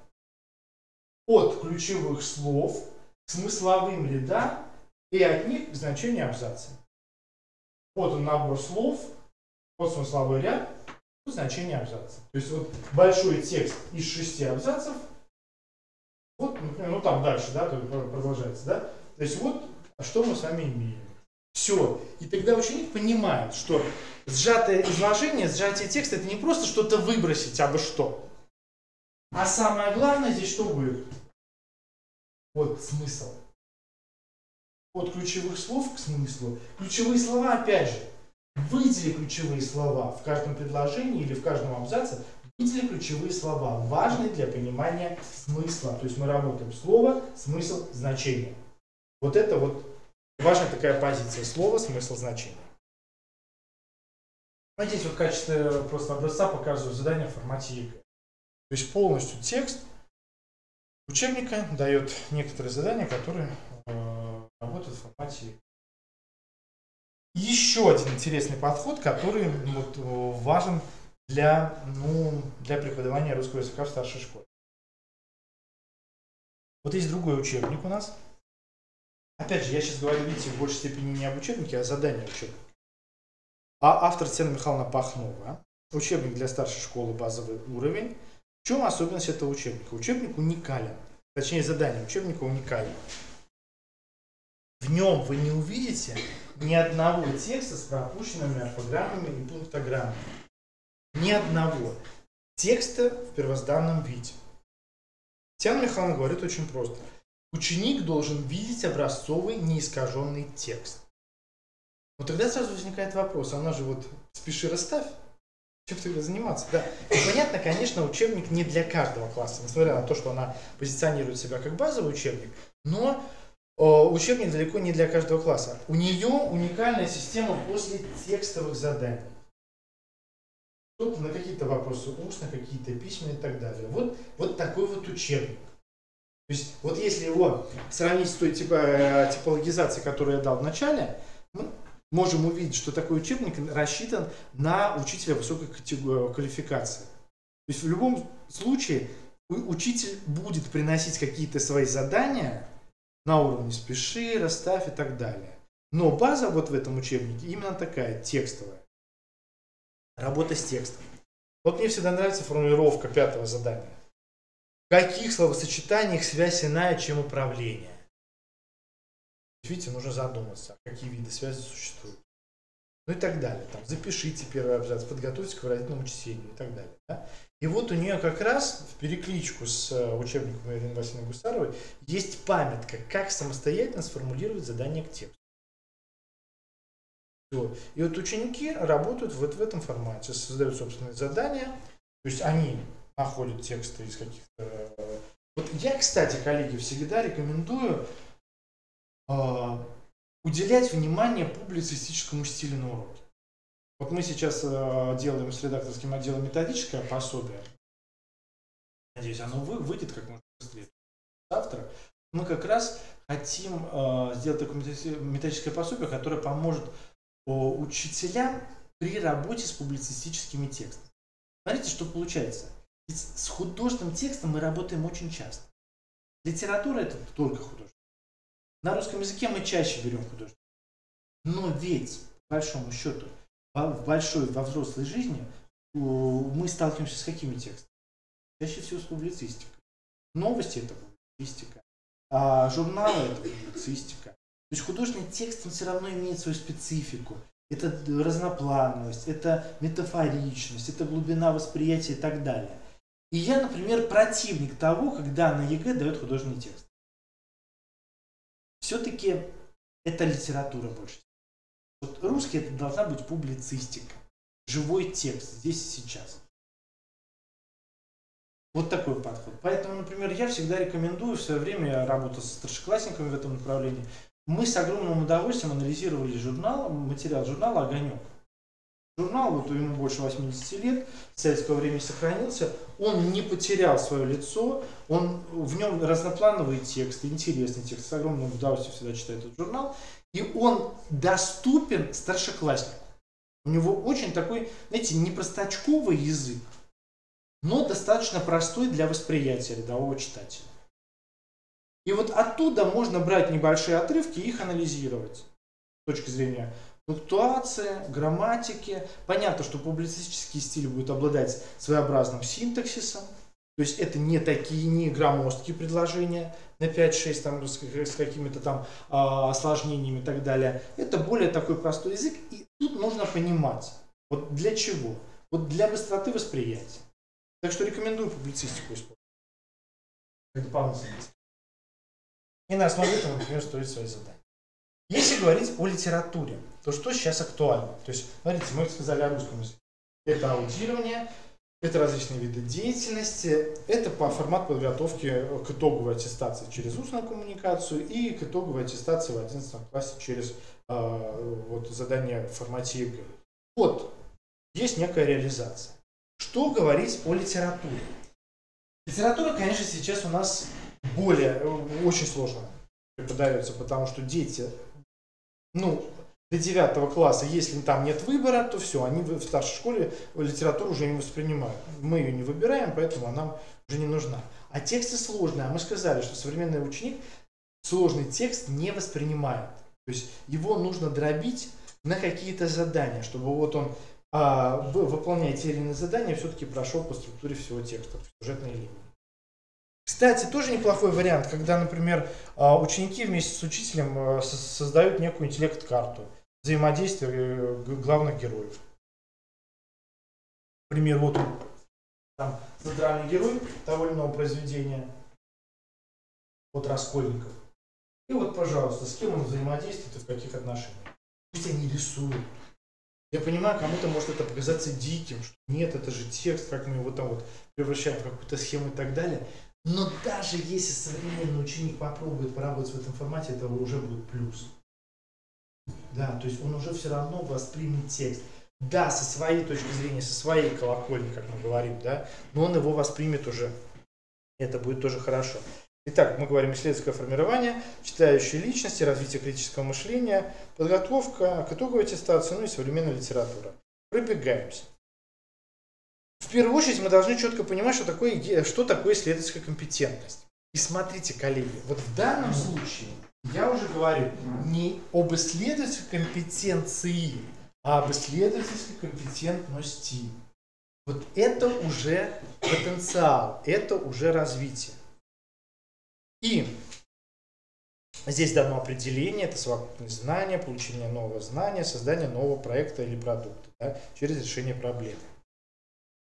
От ключевых слов к смысловым рядам и от них к значению абзаца. Вот он набор слов, вот смысловой ряд, вот значение абзаца. То есть вот большой текст из 6 абзацев. Вот, ну там дальше, да, продолжается, да. То есть вот, что мы с вами имеем. Все. И тогда ученик понимает, что сжатое изложение, сжатие текста — это не просто что-то выбросить, а бы что. А самое главное здесь что будет? Вот смысл. От ключевых слов к смыслу. Ключевые слова, опять же, выдели ключевые слова в каждом предложении или в каждом абзаце. Выдели ключевые слова, важные для понимания смысла. То есть мы работаем слово, смысл, значение. Вот это вот важная такая позиция. Слово, смысл, значение. Здесь вот в качестве просто образца показываю задание в формате ЕГЭ. То есть полностью текст учебника дает некоторые задания, которые работают в формате ЕГЭ. Еще один интересный подход, который вот важен для преподавания русского языка в старшей школе. Вот есть другой учебник у нас. Опять же, я сейчас говорю, видите, в большей степени не об учебнике, а о задании учебника. А автор Татьяна Михайловна Пахнова. Учебник для старшей школы, базовый уровень. В чем особенность этого учебника? Учебник уникален. Точнее, задание учебника уникально. В нем вы не увидите ни одного текста с пропущенными орфограммами и пунктограммами. Ни одного текста в первозданном виде. Татьяна Михайловна говорит очень просто. Ученик должен видеть образцовый неискаженный текст. Вот тогда сразу возникает вопрос, она же вот спеши расставь, чем тогда заниматься? Да. И понятно, конечно, учебник не для каждого класса, несмотря на то, что она позиционирует себя как базовый учебник, но учебник далеко не для каждого класса. У нее уникальная система после текстовых заданий. Тут на какие-то вопросы устно, какие-то письменные и так далее. Вот такой вот учебник. То есть, вот если его сравнить с той типологизацией, которую я дал в начале, мы можем увидеть, что такой учебник рассчитан на учителя высокой квалификации. То есть, в любом случае, учитель будет приносить какие-то свои задания на уровне спеши, расставь и так далее. Но база вот в этом учебнике именно такая, текстовая. Работа с текстом. Вот мне всегда нравится формулировка 5-го задания. В каких словосочетаниях связь иная, чем управление? Видите, нужно задуматься, какие виды связи существуют. Ну и так далее. Там, запишите первый абзац, подготовьтесь к выразительному чтению и так далее. Да? И вот у нее как раз в перекличку с учебником Ирины Васильевны Гусаровой есть памятка, как самостоятельно сформулировать задание к тексту. И вот ученики работают вот в этом формате, создают собственные задания, то есть они находят тексты из каких-то... Вот я, кстати, коллеги, всегда рекомендую уделять внимание публицистическому стилю на уроке. Вот мы сейчас делаем с редакторским отделом методическое пособие. Надеюсь, оно выйдет как можно быстрее. Завтра мы как раз хотим сделать такое методическое пособие, которое поможет учителям при работе с публицистическими текстами. Смотрите, что получается. Ведь с художественным текстом мы работаем очень часто. Литература — это только художественный. На русском языке мы чаще берем художественный. Но ведь, по большому счету, во взрослой жизни мы сталкиваемся с какими текстами? Чаще всего с публицистикой. Новости — это публицистика, а журналы — это публицистика. То есть художественный текст, он все равно имеет свою специфику. Это разноплановость, это метафоричность, это глубина восприятия и так далее. И я, например, противник того, когда на ЕГЭ дают художественный текст. Все-таки это литература больше. Вот русский — это должна быть публицистика. Живой текст здесь и сейчас. Вот такой подход. Поэтому, например, я всегда рекомендую, в свое время я работал со старшеклассниками в этом направлении. Мы с огромным удовольствием анализировали материал журнала «Огонек». Журнал, вот ему больше 80 лет, с советского времени сохранился, он не потерял свое лицо, в нем разноплановые тексты, интересный текст, с огромным удовольствием всегда читаю этот журнал, и он доступен старшекласснику. У него очень такой, знаете, не простачковый язык, но достаточно простой для восприятия рядового читателя. И вот оттуда можно брать небольшие отрывки и их анализировать с точки зрения пунктуации, грамматики. Понятно, что публицистический стиль будет обладать своеобразным синтаксисом. То есть это не громоздкие предложения на 5-6 там, с какими-то там осложнениями и так далее. Это более такой простой язык. И тут нужно понимать, вот для чего? Вот для быстроты восприятия. Так что рекомендую публицистику использовать. Как дополнительный. И на основе этого, например, строить свои задания. Если говорить о литературе, то что сейчас актуально? То есть, смотрите, мы сказали о русском языке. Это аудирование, это различные виды деятельности, это по формату подготовки к итоговой аттестации через устную коммуникацию и к итоговой аттестации в 11 классе через задание в формате ЕГЭ. Вот, есть некая реализация. Что говорить о литературе? Литература, конечно, сейчас у нас очень сложно преподается, потому что дети, до 9 класса, если там нет выбора, то все, они в старшей школе литературу уже не воспринимают. Мы ее не выбираем, поэтому она нам уже не нужна. А тексты сложные, а мы сказали, что современный ученик сложный текст не воспринимает. То есть его нужно дробить на какие-то задания, чтобы вот он, выполняя те или иные задания, все-таки прошел по структуре всего текста, сюжетной линии. Кстати, тоже неплохой вариант, когда, например, ученики вместе с учителем создают некую интеллект-карту. взаимодействия главных героев. Например, вот там центральный герой того или иного произведения, вот Раскольников. И вот, пожалуйста, с кем он взаимодействует и в каких отношениях. Пусть они рисуют. Я понимаю, кому-то может это показаться диким, что нет, это же текст, как мы его там вот превращаем в какую-то схему и так далее. Но даже если современный ученик попробует поработать в этом формате, это уже будет плюс. Да, то есть он уже все равно воспримет текст. Да, со своей точки зрения, со своей колокольни, как мы говорим, да, но он его воспримет уже. Это будет тоже хорошо. Итак, мы говорим исследовательское формирование, читающие личности, развитие критического мышления, подготовка к итоговой аттестации, ну и современная литература. Пробегаемся. В первую очередь мы должны четко понимать, что такое исследовательская компетентность. И смотрите, коллеги, вот в данном случае я уже говорю не об исследовательской компетенции, а об исследовательской компетентности. Вот это уже потенциал, это уже развитие. И здесь дано определение, это совокупность знания, получение нового знания, создание нового проекта или продукта, да, через решение проблемы.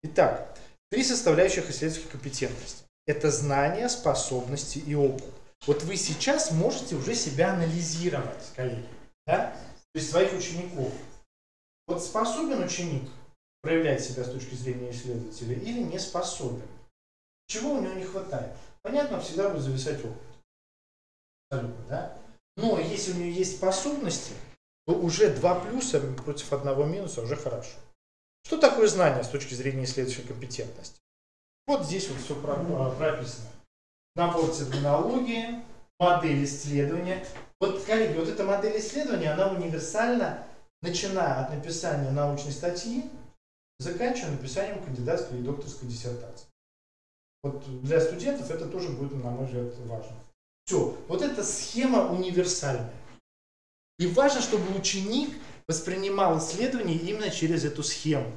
Итак, 3 составляющих исследовательской компетентности. Это знания, способности и опыт. Вот вы сейчас можете уже себя анализировать, коллеги, да? То есть своих учеников. Вот способен ученик проявлять себя с точки зрения исследователя или не способен? Чего у него не хватает? Понятно, всегда будет зависать опыт. Абсолютно, да? Но если у него есть способности, то уже 2 плюса против 1 минуса уже хорошо. Что такое знание с точки зрения исследовательской компетентности? Вот здесь вот все прописано. Набор терминологии, модель исследования. Вот, коллеги, вот эта модель исследования, она универсальна, начиная от написания научной статьи, заканчивая написанием кандидатской или докторской диссертации. Вот для студентов это тоже будет, на мой взгляд, важно. Все, вот эта схема универсальная. И важно, чтобы ученик воспринимал исследование именно через эту схему.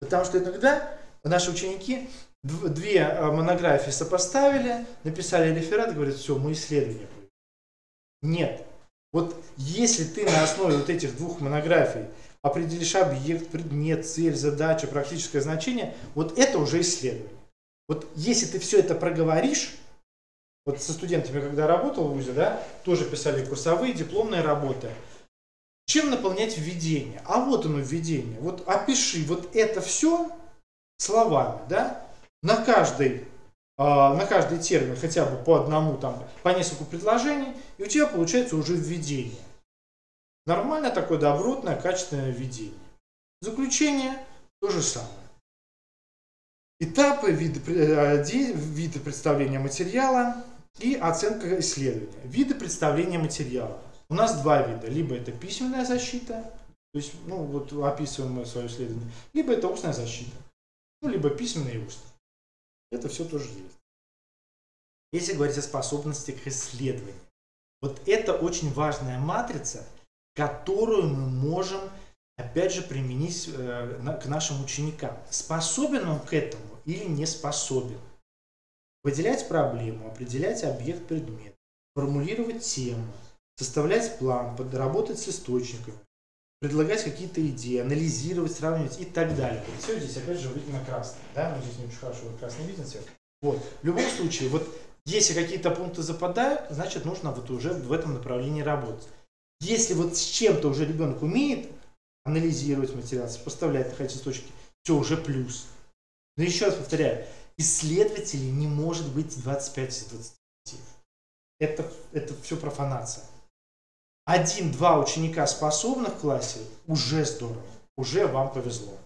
Потому что иногда наши ученики 2 монографии сопоставили, написали реферат и говорят, все, мы исследование провели. Нет. Вот если ты на основе вот этих 2 монографий определишь объект, предмет, цель, задача, практическое значение, вот это уже исследование. Вот если ты все это проговоришь, вот со студентами, когда работал в ВУЗе, да, тоже писали курсовые, дипломные работы. Чем наполнять введение? А вот оно введение. Вот опиши вот это все словами, да, на каждый термин хотя бы по одному, там, по нескольку предложений, и у тебя получается уже введение. Нормально такое добротное, качественное введение. Заключение то же самое. Этапы, виды представления материала и оценка исследования. Виды представления материала. У нас 2 вида. Либо это письменная защита, то есть, ну, вот описываем мы свое исследование, либо это устная защита. Ну, либо письменная и устная. Это все тоже есть. Если говорить о способности к исследованию, вот это очень важная матрица, которую мы можем, опять же, применить к нашим ученикам. Способен он к этому или не способен? Выделять проблему, определять объект, предмет, формулировать тему, составлять план, работать с источниками, предлагать какие-то идеи, анализировать, сравнивать и так далее. Вот все здесь опять же видно красным. Да? Ну, здесь не очень хорошо красный виден цвет. Вот. В любом случае, вот если какие-то пункты западают, значит нужно вот уже в этом направлении работать. Если вот с чем-то уже ребенок умеет анализировать материал, сопоставлять, находить источники, все уже плюс. Но еще раз повторяю, исследователей не может быть 25 из 25. Это все профанация. 1-2 ученика способных в классе уже здорово, уже вам повезло,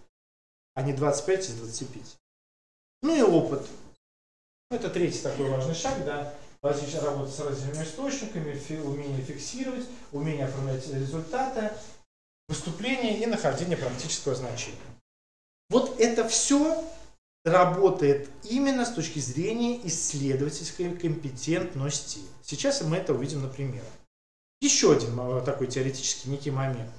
а не 25 из 25. Ну и опыт. Это 3-й такой важный шаг, да. Различная работа с разными источниками, умение фиксировать, умение оформлять результаты, выступление и нахождение практического значения. Вот это все работает именно с точки зрения исследовательской компетентности. Сейчас мы это увидим на примерах. Еще один такой теоретический некий момент.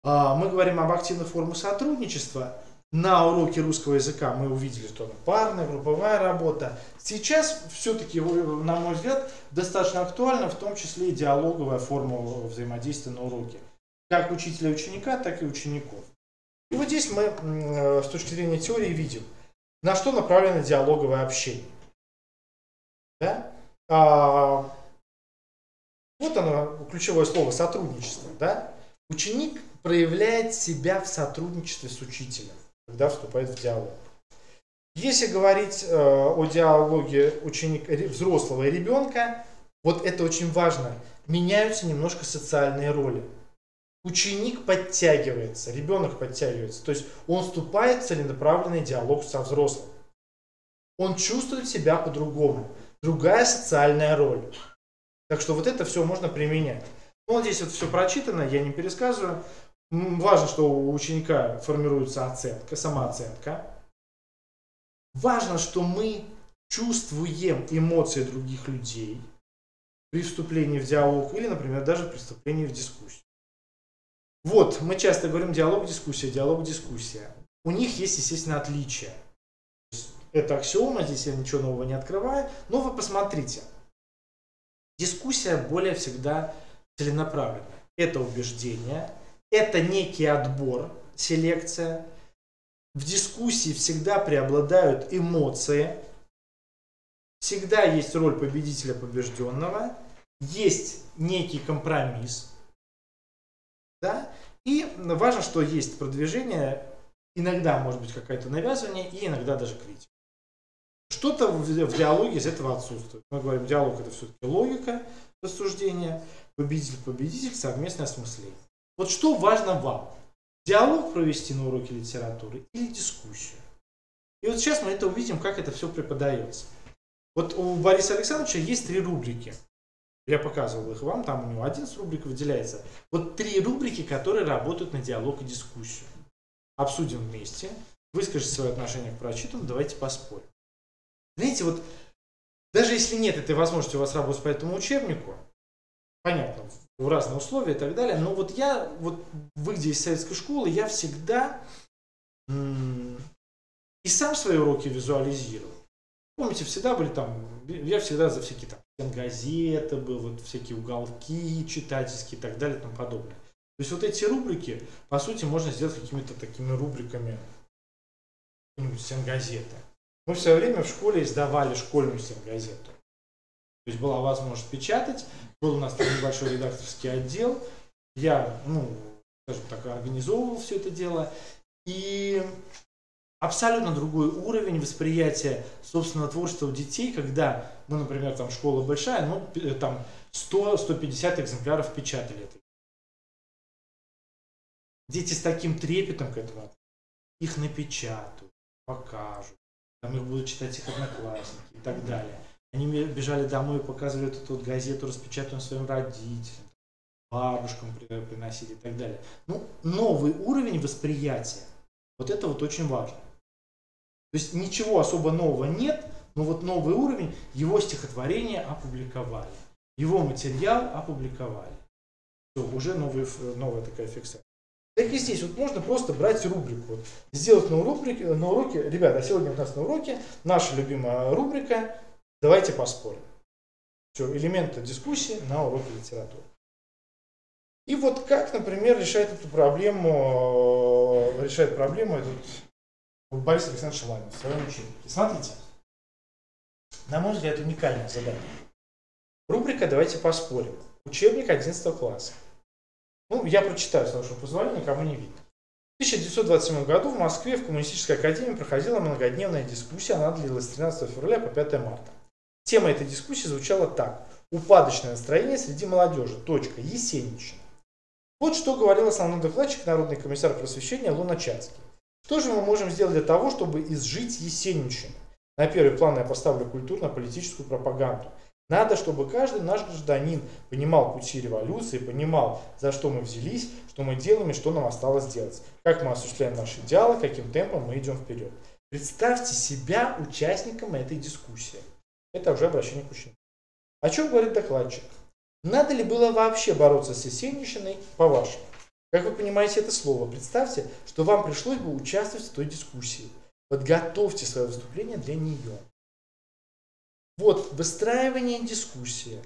Мы говорим об активных формах сотрудничества. На уроке русского языка мы увидели, что парная, групповая работа. Сейчас все-таки, на мой взгляд, достаточно актуальна, в том числе и диалоговая форма взаимодействия на уроке. как учителя и ученика, так и учеников. И вот здесь мы с точки зрения теории видим, на что направлено диалоговое общение. Да? Вот оно, ключевое слово сотрудничество. Да? Ученик проявляет себя в сотрудничестве с учителем, когда вступает в диалог. Если говорить о диалоге взрослого и ребенка, вот это очень важно, меняются немножко социальные роли. Ученик подтягивается, ребенок подтягивается, то есть он вступает в целенаправленный диалог со взрослым. Он чувствует себя по-другому, другая социальная роль. Так что вот это все можно применять. Ну, вот здесь вот все прочитано, я не пересказываю. Важно, что у ученика формируется оценка, самооценка. Важно, что мы чувствуем эмоции других людей при вступлении в диалог или, например, даже при вступлении в дискуссию. Вот, мы часто говорим диалог-дискуссия. У них есть, естественно, отличия. Это аксиома, здесь я ничего нового не открываю, но вы посмотрите. Дискуссия более всегда целенаправленная. Это убеждение, это некий отбор, селекция. В дискуссии всегда преобладают эмоции, всегда есть роль победителя-побежденного, есть некий компромисс. Да? И важно, что есть продвижение, иногда может быть какое-то навязывание и иногда даже критика. Что-то в диалоге из этого отсутствует. Мы говорим, диалог это все-таки логика рассуждения, победитель-победитель, совместное осмысление. Вот что важно вам? Диалог провести на уроке литературы или дискуссию? И вот сейчас мы это увидим, как это все преподается. Вот у Бориса Александровича есть 3 рубрики. Я показывал их вам, там у него 11 рубрик выделяется. Вот 3 рубрики, которые работают на диалог и дискуссию. Обсудим вместе, выскажите свое отношение к прочитанному, давайте поспорим. Знаете, вот даже если нет этой возможности у вас работать по этому учебнику, понятно, в разные условия и так далее, но вот я, выйдя из советской школы, я всегда и сам свои уроки визуализировал. Помните, всегда были там, я всегда за всякие там газеты был, вот всякие уголки читательские и так далее и тому подобное. То есть вот эти рубрики, по сути, можно сделать какими-то такими рубриками стенгазеты. Мы в свое время в школе издавали школьную стенгазету. То есть была возможность печатать, был у нас там небольшой редакторский отдел, я, скажем так, организовывал все это дело, и абсолютно другой уровень восприятия собственного творчества у детей, когда мы, например, там школа большая, там 100-150 экземпляров печатали это. Дети с таким трепетом к этому, их напечатают, покажут, там их будут читать их одноклассники и так далее. Они бежали домой и показывали эту вот газету, распечатанную своим родителям, бабушкам приносили и так далее. Новый уровень восприятия, вот это вот очень важно. То есть ничего особо нового нет, но вот новый уровень, его стихотворение опубликовали, его материал опубликовали. Все, уже новая такая фиксация. Так и здесь вот можно просто брать рубрику, сделать на уроке, ребята, сегодня у нас на уроке наша любимая рубрика «Давайте поспорим». Все, элементы дискуссии на уроке литературы. И вот как, например, решает проблему этот Борис Александрович Ланин в своем учебнике. Смотрите, на мой взгляд, уникальное задание. Рубрика «Давайте поспорим». Учебник 11 класса. Я прочитаю, с вашего позволения, никому не видно. В 1927 году в Москве в Коммунистической академии проходила многодневная дискуссия, она длилась с 13 февраля по 5 марта. Тема этой дискуссии звучала так. Упадочное настроение среди молодежи. Есенинщина. Вот что говорил основной докладчик, народный комиссар просвещения Луначарский. Что же мы можем сделать для того, чтобы изжить есенинщину? На первый план я поставлю культурно-политическую пропаганду. Надо, чтобы каждый наш гражданин понимал пути революции, понимал, за что мы взялись, что мы делаем и что нам осталось делать. Как мы осуществляем наши идеалы, каким темпом мы идем вперед. Представьте себя участником этой дискуссии. Это уже обращение к ученикам. О чем говорит докладчик? Надо ли было вообще бороться с есенинщиной, по-вашему? Как вы понимаете это слово, представьте, что вам пришлось бы участвовать в той дискуссии. Подготовьте свое выступление для нее. Вот выстраивание дискуссии.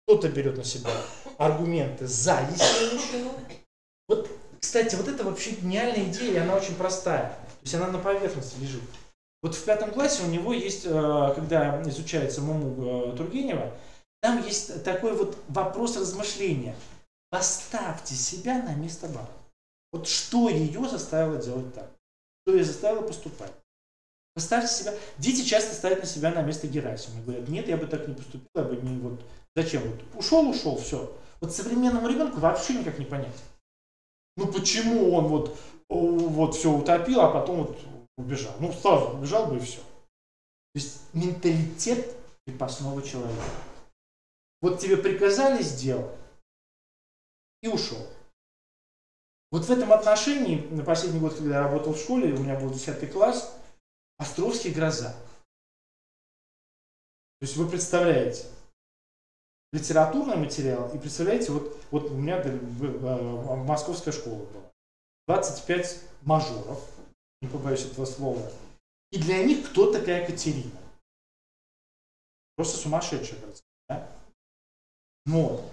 Кто-то берет на себя аргументы за есенинщину, Вот, кстати, вот это вообще гениальная идея, и она очень простая. То есть она на поверхности лежит. Вот в 5 классе у него есть, когда изучается Муму Тургенева, там есть такой вот вопрос размышления. Поставьте себя на место бабы. Вот что ее заставило делать так? Что ее заставило поступать? Поставьте себя. Дети часто ставят на себя на место Герасима. Говорят, нет, я бы так не поступил, я бы не вот. Зачем? Вот ушел, все. Вот современному ребенку вообще никак не понять. Ну почему он вот все утопил, а потом вот убежал? Ну сразу убежал бы и все. То есть менталитет крепостного человека. Вот тебе приказали сделать и ушел. Вот в этом отношении, на последний год, когда я работал в школе, у меня был 10 класс, Островский «Гроза». То есть вы представляете литературный материал и представляете, вот у меня московская школа была. 25 мажоров, не побоюсь этого слова. И для них кто такая Катерина? Просто сумасшедшая, да? Вот.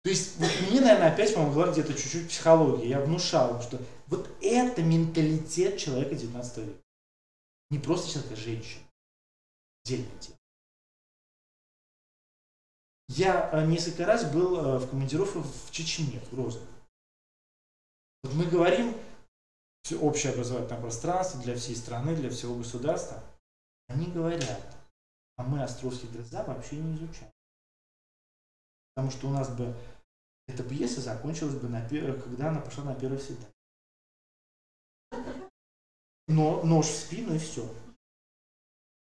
То есть вот мне, наверное, опять помогла где-то чуть-чуть психология. Я внушал, что вот это менталитет человека 19 века. Не просто человека, а женщины. Отдельная тема. Я несколько раз был в командировке в Чечне, в Грозном. Вот мы говорим, общее образовательное пространство для всей страны, для всего государства. Они говорят, а мы Островский «Гроза» вообще не изучаем. Потому что у нас бы эта пьеса закончилась бы, когда она пошла на первое свидание. Но нож в спину и все.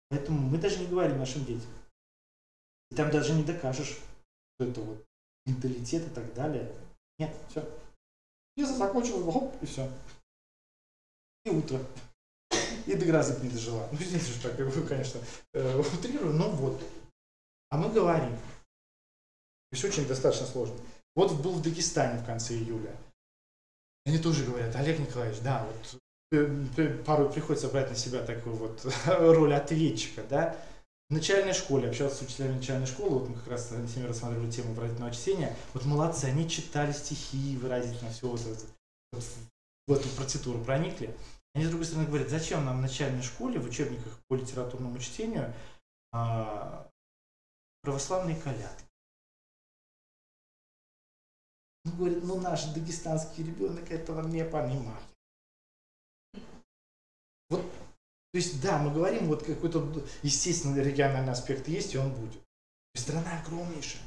Поэтому мы даже не говорим нашим детям. И там даже не докажешь, что это вот менталитет и так далее. Нет, все. Пьеса закончилась, хоп, и все. И утро. И до грозы не дожила. Ну, извините, что так, я, конечно, утрирую, но вот. А мы говорим. То есть очень достаточно сложно. Вот был в Дагестане в конце июля. Они тоже говорят, Олег Николаевич, да, вот порой приходится брать на себя такую вот роль ответчика, да. В начальной школе, общался с учителями начальной школы, вот мы как раз с ними рассматривали тему выразительного чтения, вот молодцы, они читали стихи выразительно, все вот в эту партитуру проникли. Они, с другой стороны, говорят, зачем нам в начальной школе, в учебниках по литературному чтению православные колядки? Ну, говорит, ну наш дагестанский ребенок этого не понимает. Вот, то есть, да, мы говорим, вот какой-то естественный региональный аспект есть, и он будет. Страна огромнейшая.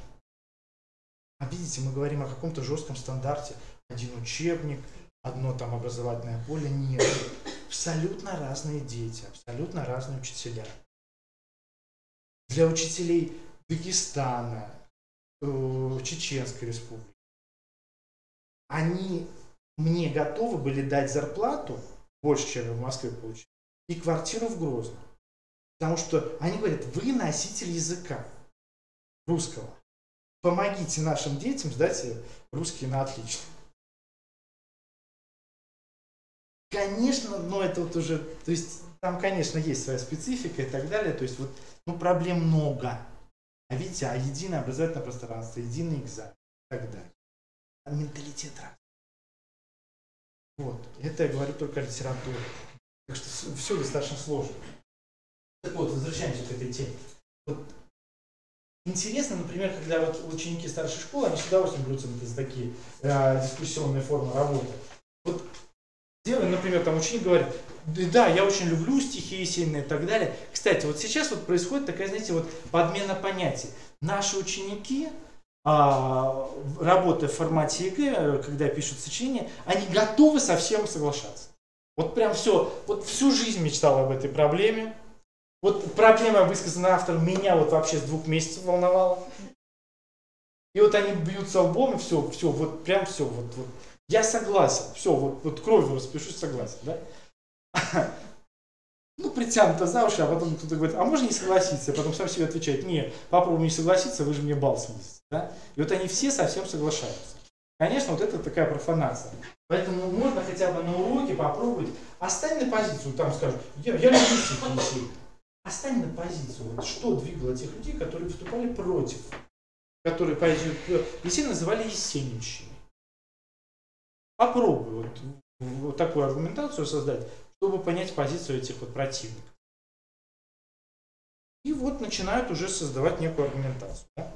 А видите, мы говорим о каком-то жестком стандарте. Один учебник, одно там образовательное поле. Нет. Абсолютно разные дети, абсолютно разные учителя. Для учителей Дагестана, Чеченской республики, они мне готовы были дать зарплату, больше, чем я в Москве получил, и квартиру в Грозном. Потому что они говорят, вы носитель языка русского. Помогите нашим детям сдать русский на отлично. Конечно, но это вот уже, то есть там, конечно, есть своя специфика и так далее, то есть вот, ну, проблем много. А видите, а единое образовательное пространство, единый экзамен и так далее. А менталитет разный. Вот, это я говорю только о литературе. Так что все достаточно сложно. Так вот, возвращаемся к этой теме. Вот. Интересно, например, когда вот ученики старшей школы, они с удовольствием берутся за такие дискуссионные формы работы. Вот, например, там ученик говорит, да, я очень люблю стихи Есенина и так далее. Кстати, вот сейчас вот происходит такая, знаете, вот подмена понятий. Наши ученики, работая в формате ЕГЭ, когда пишут сочинения, они готовы со всем соглашаться. Вот прям все, вот всю жизнь мечтал об этой проблеме. Вот проблема, высказанная автором, меня вот вообще с 2 месяцев волновала. И вот они бьются лбом, и все, вот прям все, вот. Я согласен, все, вот кровью распишусь, согласен, да? Ну, притянуто за уши, а потом кто-то говорит, а можно не согласиться? А потом сам себе отвечает, не, попробуй не согласиться, вы же мне балл снизите, да? И вот они все совсем соглашаются. Конечно, вот это такая профанация. Поэтому можно хотя бы на уроке попробовать, остань на позицию, там скажут, я люблю стихи Есенина. Остань на позицию, вот что двигало тех людей, которые выступали против, которые поэзию Есенина называли есенинщиной. Попробуй вот такую аргументацию создать, чтобы понять позицию этих вот противников. И вот начинают уже создавать некую аргументацию. Да?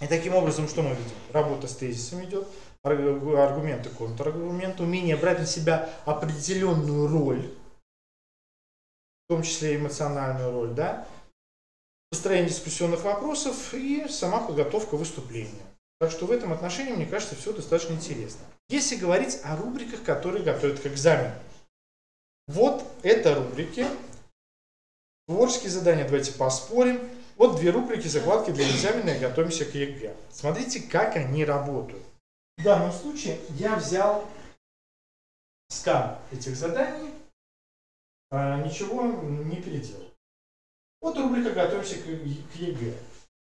И таким образом, что мы видим? Работа с тезисом идет, аргументы, контраргументы, умение брать на себя определенную роль, в том числе эмоциональную роль, да? Построение дискуссионных вопросов и сама подготовка выступления. Так что в этом отношении, мне кажется, все достаточно интересно. Если говорить о рубриках, которые готовят к экзамену. Вот это рубрики. Творческие задания, давайте поспорим. Вот две рубрики закладки для экзамена и готовимся к ЕГЭ. Смотрите, как они работают. В данном случае я взял скан этих заданий, ничего не переделал. Вот рубрика «Готовимся к ЕГЭ».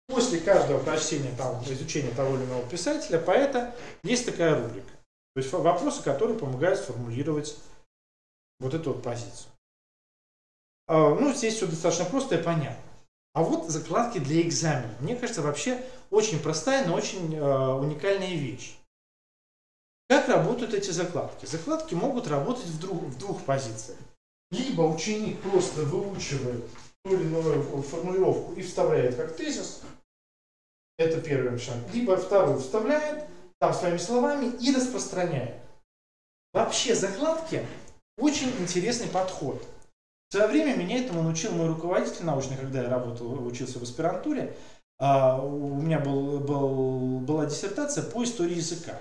После каждого прочтения, изучения того или иного писателя, поэта, есть такая рубрика. То есть вопросы, которые помогают сформулировать вот эту вот позицию. Ну, здесь все достаточно просто и понятно. А вот закладки для экзамена. Мне кажется, вообще очень простая, но очень уникальная вещь. Как работают эти закладки? Закладки могут работать в двух позициях. Либо ученик просто выучивает ту или иную формулировку и вставляет как тезис. Это первый шаг. Либо второй вставляет там своими словами и распространяет. Вообще закладки очень интересный подход. В свое время меня этому научил мой руководитель научный, когда я учился в аспирантуре. У меня была диссертация по истории языка.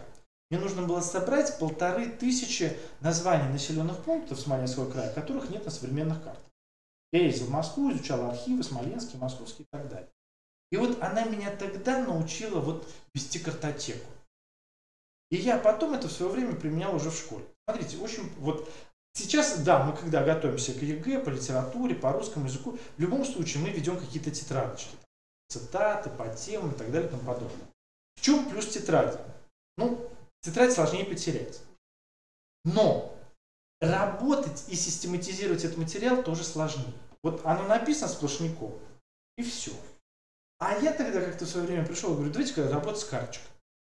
Мне нужно было собрать 1500 названий населенных пунктов Смоленского края, которых нет на современных картах. Я ездил в Москву, изучал архивы, смоленские, московские и так далее. И вот она меня тогда научила вести картотеку. И я потом это в свое время применял уже в школе. Смотрите, очень сейчас, да, мы когда готовимся к ЕГЭ, по литературе, по русскому языку, в любом случае мы ведем какие-то тетрадочки. Цитаты, по темам и так далее и тому подобное. В чем плюс тетради? Тетрадь сложнее потерять. Но работать и систематизировать этот материал тоже сложнее. Вот оно написано сплошняком, и все. А я тогда как-то в свое время пришел и говорю, давайте-ка работать с карточкой.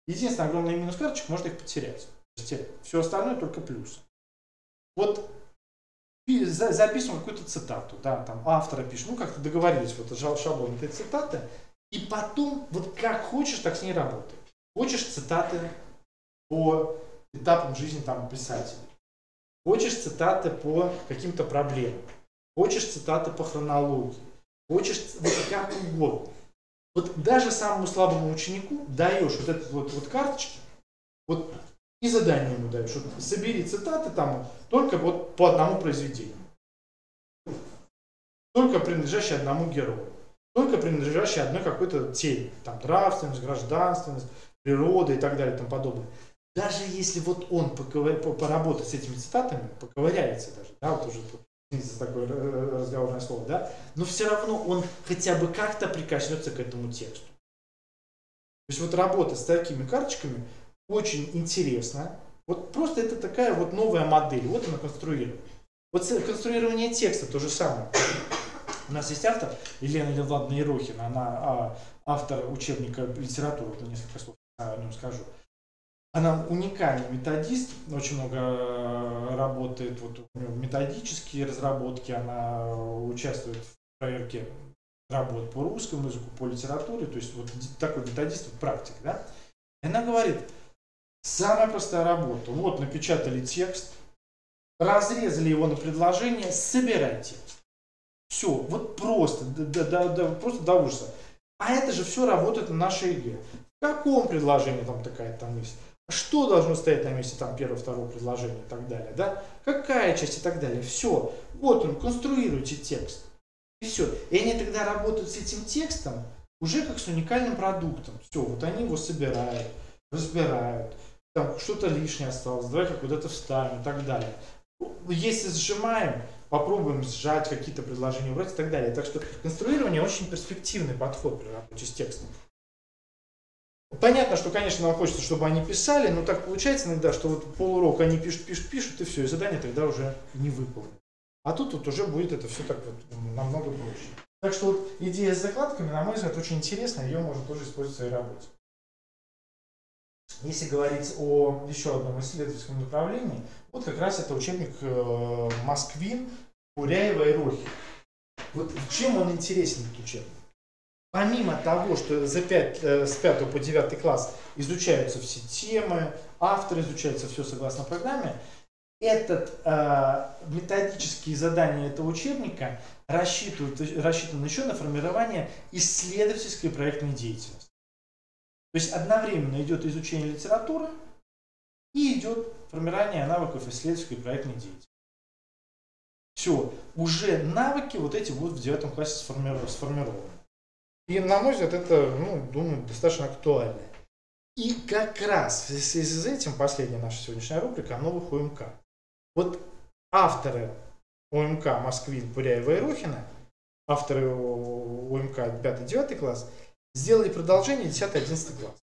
Единственный огромный минус карточек, можно их потерять. Все остальное только плюс. Вот записываем какую-то цитату, да, там автора пишем, как-то договорились, шаблон этой цитаты, и потом, как хочешь, так с ней работай. Хочешь цитаты по этапам жизни писателя, хочешь цитаты по каким-то проблемам, хочешь цитаты по хронологии, хочешь как угодно. Даже самому слабому ученику даешь эти карточки, и задание ему даешь. Собери цитаты только по одному произведению. Только принадлежащие одному герою. Только принадлежащие одной какой-то теме. Нравственность, гражданственность, природа и так далее и тому подобное. Даже если он поработает с этими цитатами, поковыряется даже, да, уже за такое разговорное слово, да, но все равно он хотя бы как-то прикоснется к этому тексту. То есть работа с такими карточками очень интересно. Просто это такая новая модель. Она конструирована. Конструирование текста то же самое. У нас есть автор Елена Владимировна Ерохина. Она автор учебника литературы. Несколько слов о нем скажу. Она уникальный методист. Очень много работает у нее методические разработки. Она участвует в проверке работ по русскому языку, по литературе. То есть такой методист, практик. Да? И она говорит, самая простая работа. Напечатали текст, разрезали его на предложения, собирай текст. Все, просто, просто до ужаса. А это же все работает на нашей ЕГЭ. В каком предложении такая-то мысль? Что должно стоять на месте первого, второго предложения и так далее, да? Какая часть и так далее. Все. Конструируйте текст. И все. И они тогда работают с этим текстом уже как с уникальным продуктом. Все, они его собирают, разбирают. Что-то лишнее осталось, давай куда-то вставим и так далее. Если сжимаем, попробуем сжать, какие-то предложения убрать и так далее. Так что конструирование очень перспективный подход при работе с текстом. Понятно, что, конечно, нам хочется, чтобы они писали, но так получается иногда, что полурока они пишут, и все, и задание тогда уже не выполнено. А тут уже будет это все так намного проще. Так что идея с закладками, на мой взгляд, очень интересная, ее можно тоже использовать в своей работе. Если говорить о еще одном исследовательском направлении, вот как раз это учебник Москвин, Пуряева и Рохи. Вот чем он интересен, этот учебник? Помимо того, что с 5 по 9 класс изучаются все темы, авторы изучаются все согласно программе, методические задания этого учебника рассчитаны еще на формирование исследовательской проектной деятельности. То есть одновременно идет изучение литературы и идет формирование навыков исследовательской и проектной деятельности. Все, уже навыки вот эти вот в 9 классе сформированы. И, на мой взгляд, это, думаю, достаточно актуально. И как раз в связи с этим последняя наша сегодняшняя рубрика о новых ОМК. Вот авторы ОМК Москвин, Пуряева и Рохина, авторы ОМК 5-9 класс, сделали продолжение 10-11 класс.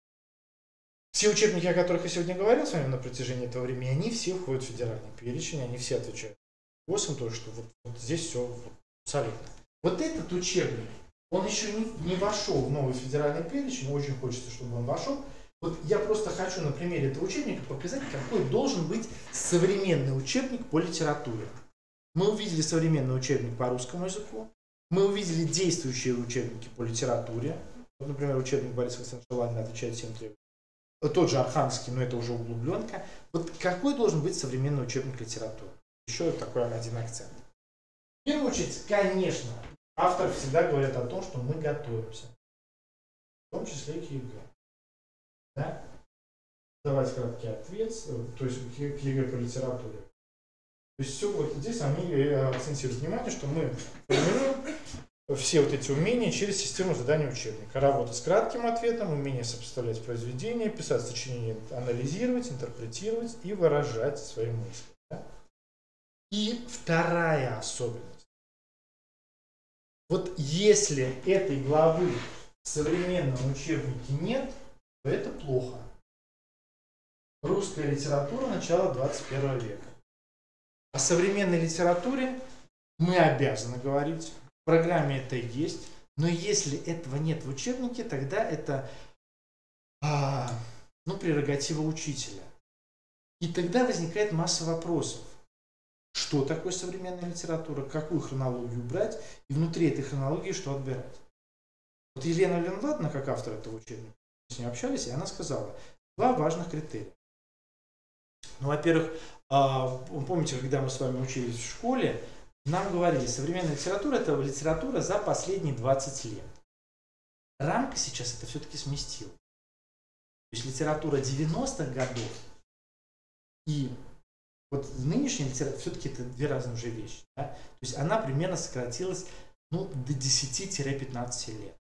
Все учебники, о которых я сегодня говорил с вами на протяжении этого времени, они все входят в федеральный перечень, они все отвечают 8, то что вот здесь все абсолютно. Вот этот учебник, он еще не вошел в новый федеральный перечень, очень хочется, чтобы он вошел. Вот я просто хочу на примере этого учебника показать, какой должен быть современный учебник по литературе. Мы увидели современный учебник по русскому языку, мы увидели действующие учебники по литературе. Вот, например, учебник Бориса Александровича Ладина отвечает всем требованиям. Тот же Архангельский, но это уже углубленка. Вот какой должен быть современный учебник литературы? Еще такой один акцент. В первую очередь, конечно, авторы всегда говорят о том, что мы готовимся. В том числе и к ЕГЭ. Да? Давать краткий ответ, то есть к ЕГЭ по литературе. То есть все вот здесь они акцентируют внимание, что мы формируем все вот эти умения через систему задания учебника. Работа с кратким ответом, умение сопоставлять произведения, писать сочинения, анализировать, интерпретировать и выражать свои мысли. Да? И вторая особенность. Вот если этой главы в современном учебнике нет, то это плохо. Русская литература начала 21 века. О современной литературе мы обязаны говорить. В программе это есть. Но если этого нет в учебнике, тогда это прерогатива учителя. И тогда возникает масса вопросов. Что такое современная литература, какую хронологию брать, и внутри этой хронологии что отбирать. Вот Елена Ленватовна, как автор этого учебника, мы с ней общались, и она сказала два важных критерия. Ну, во-первых, помните, когда мы с вами учились в школе, нам говорили, современная литература – это литература за последние 20 лет. Рамка сейчас это все-таки сместила. То есть литература 90-х годов и вот нынешняя литература, все-таки это две разные уже вещи. Да? То есть она примерно сократилась до 10-15 лет.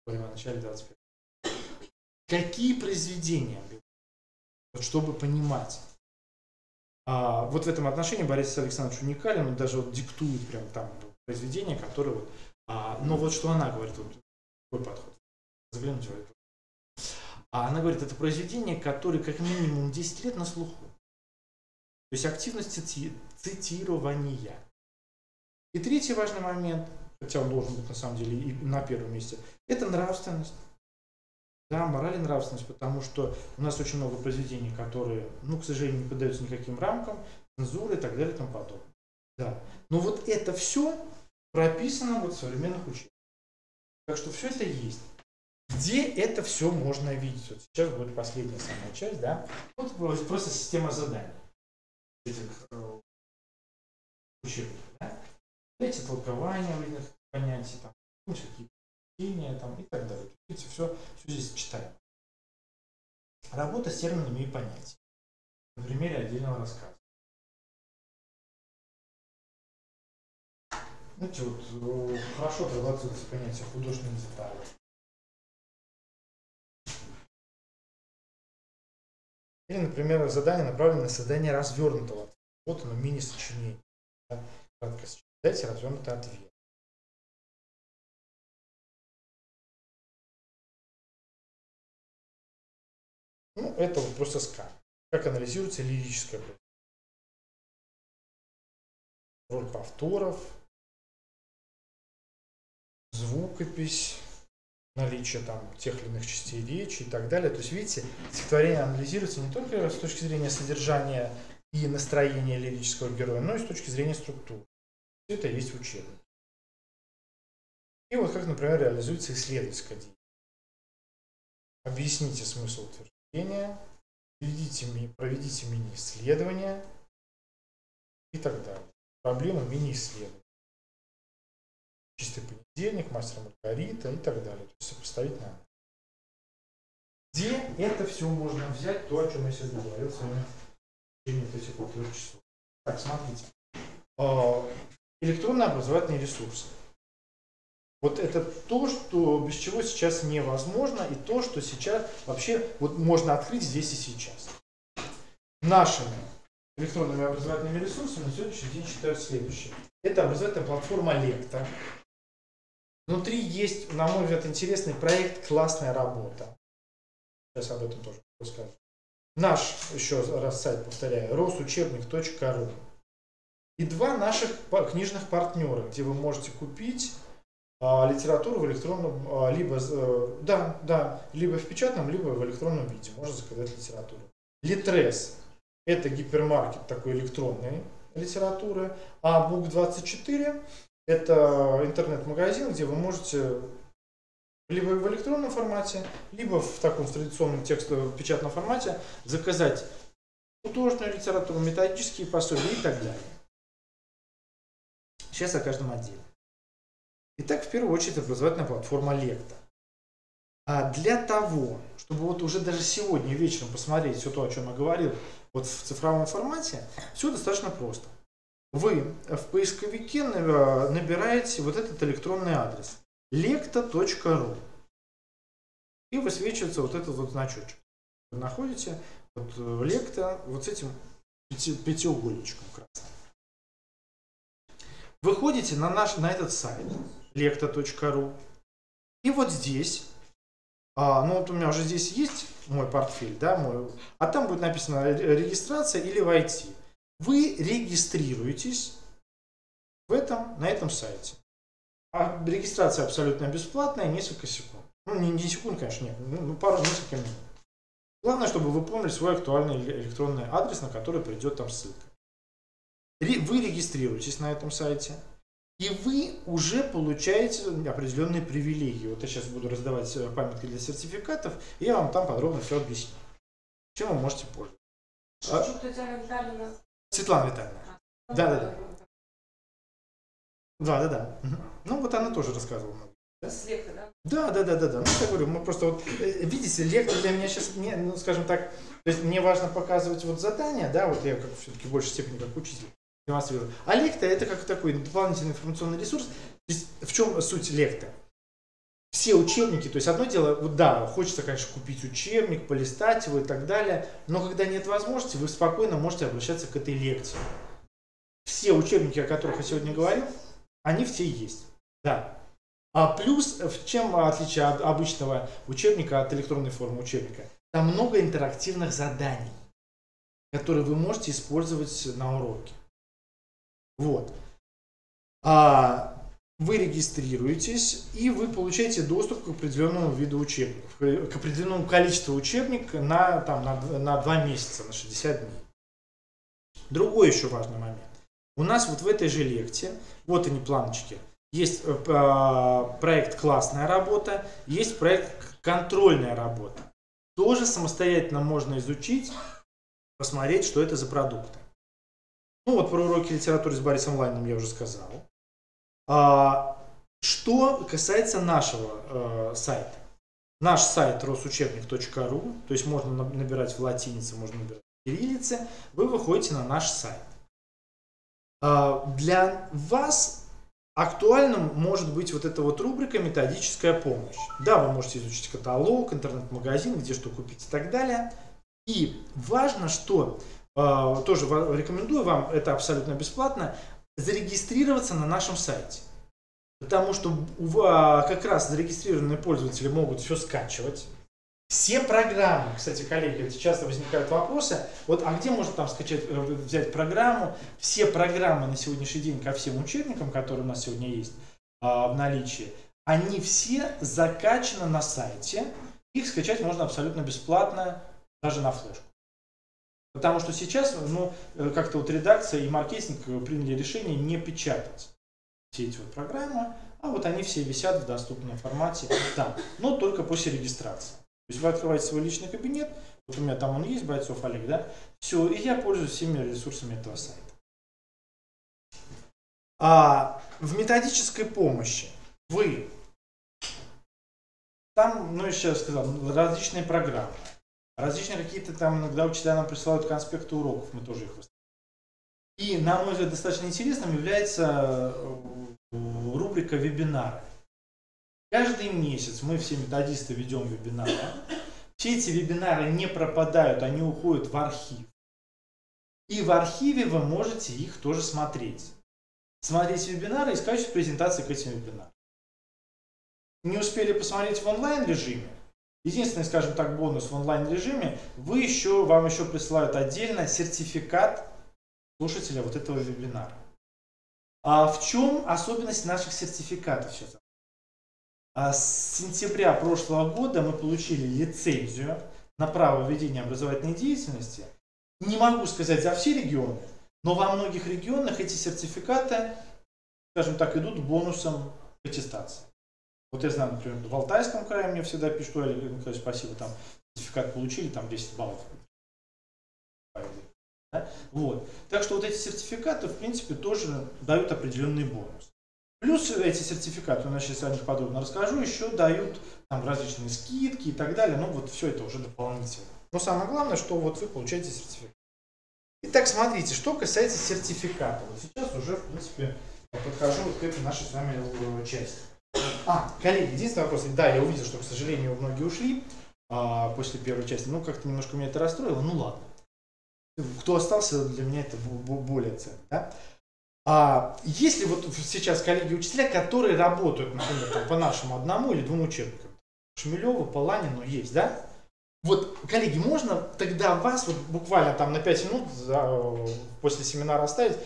Говорим о начале 21 века. Какие произведения? Вот чтобы понимать. Вот в этом отношении Борис Александрович уникален, он даже вот диктует прям там произведения, которые вот. Но вот что она говорит, вот такой подход. Заглянуть в это. Она говорит, это произведение, которое как минимум 10 лет на слуху. То есть активность цитирования. И третий важный момент, хотя он должен быть на самом деле и на первом месте, это нравственность. Да, мораль и нравственность, потому что у нас очень много произведений, которые, к сожалению, не поддаются никаким рамкам, цензуры и так далее и тому подобное. Да. Но вот это все прописано вот в современных учебниках. Так что все это есть. Где это все можно видеть? Вот сейчас будет последняя самая часть, да? Вот просто система заданий этих учебников, да? Эти толкования разных понятий, там, какие там, и так далее. Видите, все здесь читаем. Работа с терминами и понятиями. На примере отдельного рассказа. Знаете, вот хорошо прорабатывается понятие художественной детали. Или, например, задание направлено на создание развернутого. Вот оно, мини-сочинение. Да? Кратко сочинение. Дайте развернутый ответ. Это вот просто скан. Как анализируется лирическое произведение. Роль повторов, звукопись, наличие там тех или иных частей речи и так далее. То есть, видите, стихотворение анализируется не только с точки зрения содержания и настроения лирического героя, но и с точки зрения структуры. Все это есть в учебнике. И вот как, например, реализуется исследовательская деятельность. Объясните смысл утверждения, проведите мини-исследования и так далее. Проблема мини-исследования. Чистый понедельник, мастер Маргарита и так далее. То есть сопоставительно. Где это все можно взять, то, о чем я сегодня говорил с вами в течение этих 3 часов. Так, смотрите. Электронные образовательные ресурсы. Вот это то, что, без чего сейчас невозможно, и то, что сейчас вообще вот можно открыть здесь и сейчас. Нашими электронными образовательными ресурсами на сегодняшний день считают следующее. Это образовательная платформа Лекта. Внутри есть, на мой взгляд, интересный проект «Классная работа». Сейчас об этом тоже расскажу. Наш, еще раз сайт повторяю, rosучебник.ру. И 2 наших книжных партнера, где вы можете купить литературу в электронном, либо в печатном, либо в электронном виде. Можно заказать литературу. Литрес – это гипермаркет такой электронной литературы, а Бук24 – это интернет-магазин, где вы можете либо в электронном формате, либо в таком традиционном текстовом печатном формате заказать художественную литературу, методические пособия и так далее. Сейчас о каждом отделе. Итак, в первую очередь образовательная платформа Лекта. А для того, чтобы вот уже даже сегодня вечером посмотреть все то, о чем я говорил, вот в цифровом формате, все достаточно просто. Вы в поисковике набираете вот этот электронный адрес lecta.ru и высвечивается вот этот вот значочек. Вы находите вот Лекта вот с этим пятиугольничком красным. Выходите на этот сайт lecta.ru и вот здесь, ну вот у меня уже здесь есть мой портфель, да, а там будет написано регистрация или войти. Вы регистрируетесь на этом сайте. А регистрация абсолютно бесплатная, несколько секунд. Ну, не секунд, конечно, нет, несколько минут. Главное, чтобы вы помнили свой актуальный электронный адрес, на который придет там ссылка. Вы регистрируетесь на этом сайте, и вы уже получаете определенные привилегии. Вот я сейчас буду раздавать памятки для сертификатов, и я вам там подробно все объясню. Чем вы можете пользоваться. Светлана Витальевна. Да. Ну, вот она тоже рассказывала много. С Лекта, да? Да. Ну, я говорю, мы просто вот, видите, Лекта для меня сейчас, ну, скажем так, то есть мне важно показывать вот задания, да, вот я как все-таки в большей степени как учитель демонстрирую. А Лекта это как такой дополнительный информационный ресурс. То есть в чем суть Лекта? Все учебники, то есть одно дело, вот да, хочется, конечно, купить учебник, полистать его и так далее, но когда нет возможности, вы спокойно можете обращаться к этой лекции. Все учебники, о которых я сегодня говорил, они все есть. Да. А плюс, в чем отличие от обычного учебника, от электронной формы учебника? Там много интерактивных заданий, которые вы можете использовать на уроке. Вот. Вы регистрируетесь, и вы получаете доступ к определенному виду учебников, к определенному количеству учебников на 2 месяца, на 60 дней. Другой еще важный момент. У нас вот в этой же лекте, вот они планочки, есть проект «Классная работа», есть проект «Контрольная работа». Тоже самостоятельно можно изучить, посмотреть, что это за продукты. Ну вот про уроки литературы с Борисом Лайном я уже сказал. Что касается нашего сайта. Наш сайт rosучебник.ру, то есть можно набирать в латинице, можно набирать в кириллице, вы выходите на наш сайт. Для вас актуальным может быть вот эта вот рубрика «Методическая помощь». Да, вы можете изучить каталог, интернет-магазин, где что купить и так далее. И важно, что, тоже рекомендую вам, это абсолютно бесплатно, зарегистрироваться на нашем сайте. Потому что как раз зарегистрированные пользователи могут все скачивать. Все программы, кстати, коллеги, часто возникают вопросы, вот, а где можно там взять программу? Все программы на сегодняшний день ко всем учебникам, которые у нас сегодня есть в наличии, они все закачаны на сайте. Их скачать можно абсолютно бесплатно, даже на флешку. Потому что сейчас, как-то вот редакция и маркетинг приняли решение не печатать все эти вот программы, а вот они все висят в доступном формате там, но только после регистрации. То есть вы открываете свой личный кабинет, вот у меня там он есть, Бойцов Олег, да, все, и я пользуюсь всеми ресурсами этого сайта. А в методической помощи вы, там, я сейчас сказал, различные программы, различные какие-то там, иногда учителя нам присылают конспекты уроков, мы тоже их выставляем. И, на мой взгляд, достаточно интересным является рубрика «Вебинары». Каждый месяц мы все методисты ведем вебинары. Все эти вебинары не пропадают, они уходят в архив. И в архиве вы можете их тоже смотреть. Смотреть вебинары и скачивать презентации к этим вебинарам. Не успели посмотреть в онлайн-режиме? Единственный, скажем так, бонус в онлайн-режиме, вам еще присылают отдельно сертификат слушателя вот этого вебинара. А в чем особенность наших сертификатов сейчас? С сентября прошлого года мы получили лицензию на право ведения образовательной деятельности. Не могу сказать за все регионы, но во многих регионах эти сертификаты, скажем так, идут бонусом к аттестации. Вот я знаю, например, в Алтайском крае мне всегда пишут: Олег Николаевич, спасибо, там сертификат получили, там 10 баллов. Да? Вот. Так что вот эти сертификаты, в принципе, тоже дают определенный бонус. Плюс эти сертификаты, я сейчас о них подробно расскажу, еще дают там различные скидки и так далее. Вот все это уже дополнительно. Но самое главное, что вот вы получаете сертификат. Итак, смотрите, что касается сертификата. Вот сейчас уже, в принципе, подхожу вот к этой нашей с вами части. Коллеги, единственный вопрос. Да, я увидел, что, к сожалению, многие ушли после первой части. Как-то немножко меня это расстроило. Ладно. Кто остался, для меня это более ценно. Да? Есть ли вот сейчас коллеги-учителя, которые работают, например, там, по нашему одному или двум учебникам? Шмелеву, Паланину есть, да? Вот, коллеги, можно тогда вас вот буквально там на 5 минут после семинара оставить?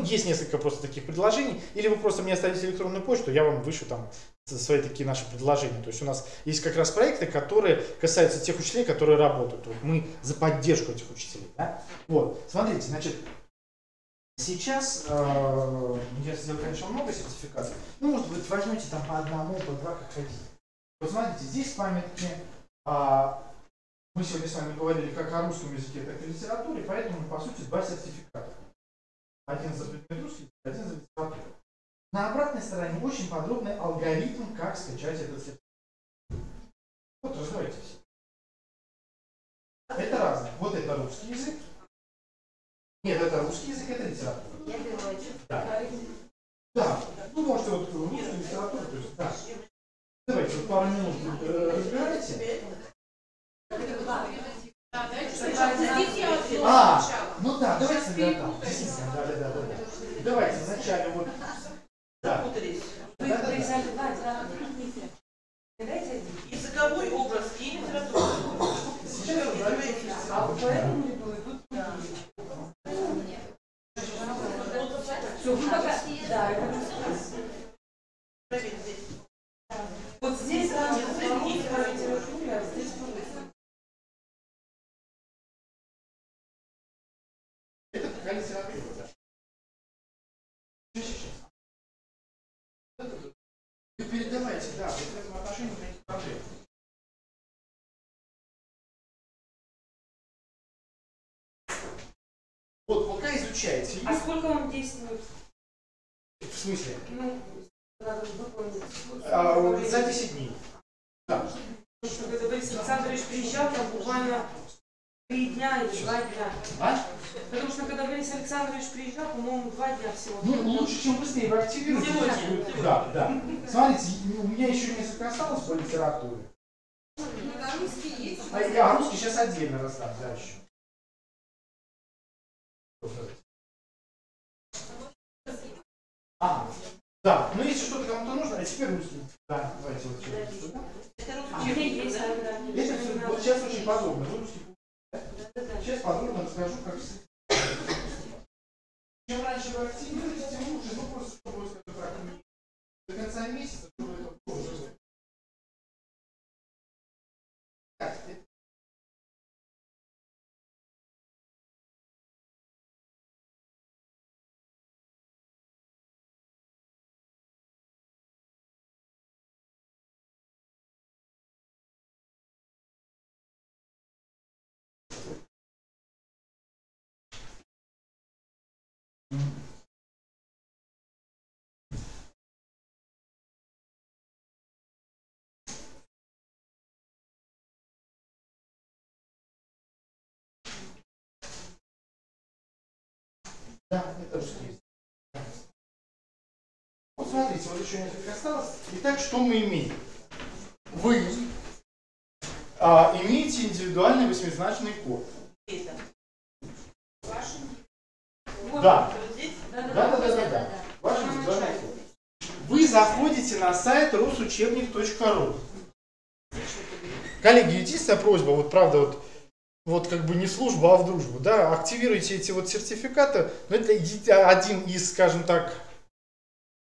Есть несколько просто таких предложений. Или вы просто мне оставите электронную почту, я вам вышлю там свои такие наши предложения. То есть у нас есть как раз проекты, которые касаются тех учителей, которые работают. Вот мы за поддержку этих учителей. Да? Вот, смотрите, значит, сейчас я сделал, конечно, много сертификатов. Может быть, возьмете там по одному, по два, как хотите. Вот смотрите, здесь памятки. Мы сегодня с вами говорили как о русском языке, так и о литературе, поэтому, по сути, два сертификата. Один за предмет русский, один за литературу. На обратной стороне очень подробный алгоритм, как скачать этот сертификат. Вот, разбирайтесь. Это разное. Вот это русский язык. Нет, это русский язык, это литература. Да. Можете вот русскую литературу, то есть, да. Давайте вот пару минут разбирайте. Давайте тогда там. Да. Давайте вначале вот. Да. Языковой образ и литература. Сейчас разбираете. Вот здесь это такая литература, да. Вы передавайте, да, в этом отношении никаких проблем. Вот, пока изучаете. А сколько он действует? В смысле? Надо выполнить. За 10 дней. Да. Когда Борис Александрович приезжал, там буквально 3 дня или 2 дня. Потому что когда Борис Александрович приезжал, по-моему, 2 дня всего. Лучше, чем быстрее вы активируете. Да. Смотрите, у меня еще несколько осталось по литературе. Русский есть. Русский сейчас отдельно раздам, да, еще. Да, если что-то кому-то нужно, а теперь русский. Да, давайте вот сюда. Это вот сейчас очень подробно. Сейчас подробно расскажу, как. Чем раньше вы активируете, тем лучше. Просто чтобы, скажем так, до конца месяца, чтобы это было. смотрите, вот еще несколько осталось. Итак, что мы имеем? Вы имеете индивидуальный восьмизначный код. Да. Да. Ваш индивидуальный код. Вы заходите на сайт rosучебник.ру. Коллеги, единственная просьба, вот правда, вот как бы не в службу, а в дружбу, да, активируйте эти вот сертификаты, но это один из, скажем так,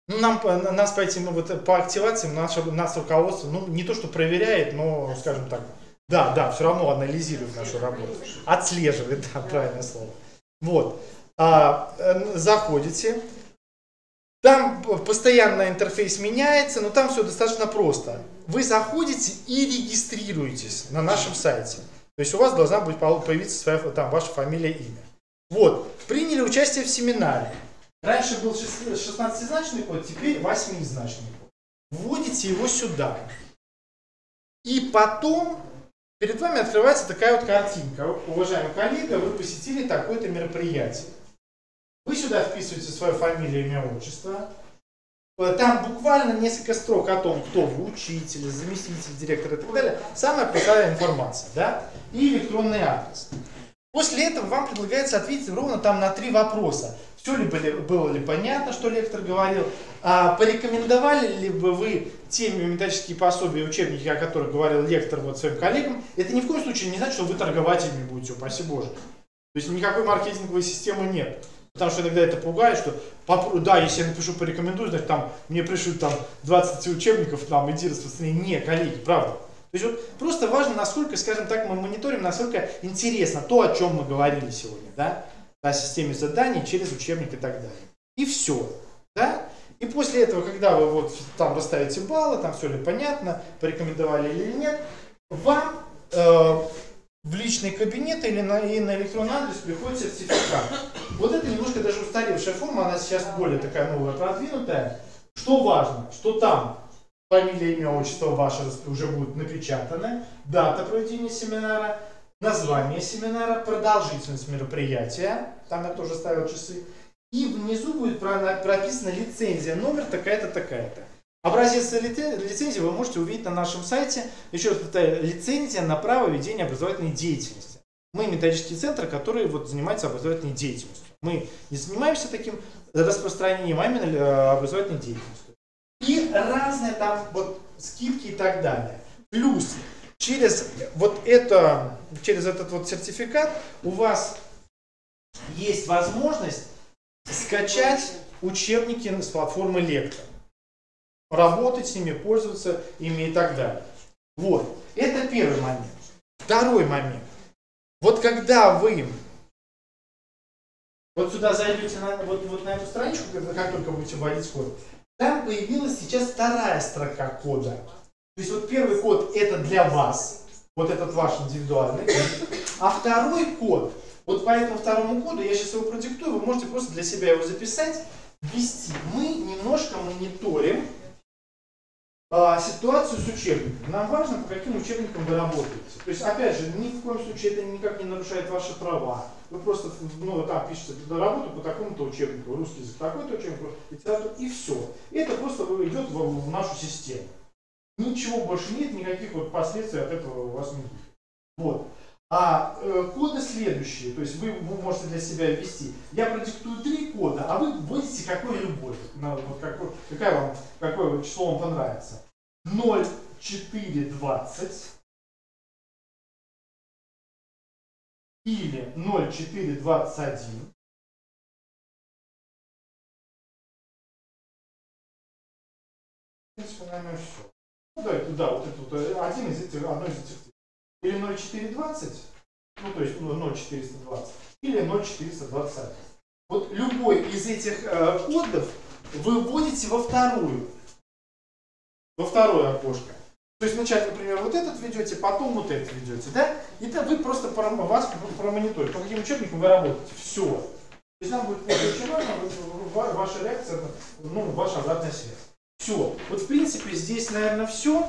ну, нас по этим вот по активациям нас руководство, ну, не то что проверяет, но, скажем так, да, все равно анализирует нашу работу, отслеживает, да, правильное слово. Вот, заходите. Там постоянно интерфейс меняется, но там все достаточно просто. Вы заходите и регистрируетесь на нашем сайте. То есть у вас должна будет появиться там ваша фамилия, имя. Вот, приняли участие в семинаре. Раньше был 16-значный код, теперь 8-значный код. Вводите его сюда. И потом перед вами открывается такая вот картинка. Уважаемый коллега, вы посетили такое-то мероприятие. Вы сюда вписываете свою фамилию, имя, отчество. Там буквально несколько строк о том, кто вы, учитель, заместитель директора и так далее. Самая простая информация, да? И электронный адрес. После этого вам предлагается ответить ровно там на 3 вопроса. Все ли было ли понятно, что лектор говорил? Порекомендовали ли бы вы те методические пособия, учебники, о которых говорил лектор вот своим коллегам? Это ни в коем случае не значит, что вы торговать ими будете, упаси Боже. То есть никакой маркетинговой системы нет. Потому что иногда это пугает, что да, если я напишу порекомендую, значит там мне пришлют там 20 учебников, там иди распространяй. Не, коллеги, правда. То есть вот просто важно, насколько, скажем так, мы мониторим, насколько интересно то, о чем мы говорили сегодня, да, о системе заданий через учебник и так далее. И все, да. И после этого, когда вы вот там расставите баллы, там все ли понятно, порекомендовали или нет, вам в личный кабинет или на электронный адрес приходит сертификат. Вот это немножко даже устаревшая форма, она сейчас более такая новая, продвинутая. Что важно, что там фамилия, имя, отчество ваше уже будет напечатано, дата проведения семинара, название семинара, продолжительность мероприятия, там я тоже ставил часы, и внизу будет прописана лицензия, номер такая-то, такая-то. Образец лицензии вы можете увидеть на нашем сайте. Еще раз, это лицензия на право ведения образовательной деятельности. Мы методический центр, который вот занимается образовательной деятельностью. Мы не занимаемся таким распространением, а именно образовательной деятельностью. И разные там вот скидки и так далее. Плюс через этот вот сертификат у вас есть возможность скачать учебники с платформы Лектор. Работать с ними, пользоваться ими и так далее. Вот. Это первый момент. Второй момент. Вот когда вы вот сюда зайдете на эту страничку, как только будете вводить код, там появилась сейчас вторая строка кода. То есть вот первый код это для вас, вот этот ваш индивидуальный, а второй код, вот по этому второму коду, я сейчас его продиктую, вы можете просто для себя его записать, ввести. Мы немножко мониторим ситуацию с учебником. Нам важно, по каким учебникам вы работаете. То есть, опять же, ни в коем случае это никак не нарушает ваши права. Вы просто там пишете работу по такому-то учебнику, русский язык такой-то учебник, литература, и все. И это просто идет в нашу систему. Ничего больше нет, никаких вот последствий от этого у вас не будет. Вот. А коды следующие, то есть вы можете для себя ввести. Я продиктую 3 кода, а вы вводите какой-либо. Вот какое число вам понравится. 0420 или 0421. В принципе, наверное, все. Ну да, вот это вот одно из этих. Или 0420, ну то есть 0420, или 0421. Вот любой из этих кодов вы вводите во второе окошко. То есть вначале, например, вот этот ведете, потом вот этот ведете, да? И то вы просто вас промониторите, по каким учебникам вы работаете. Все. То есть нам будет очень важно ваша реакция, ну, ваша обратная связь. Все. Вот в принципе здесь, наверное, все.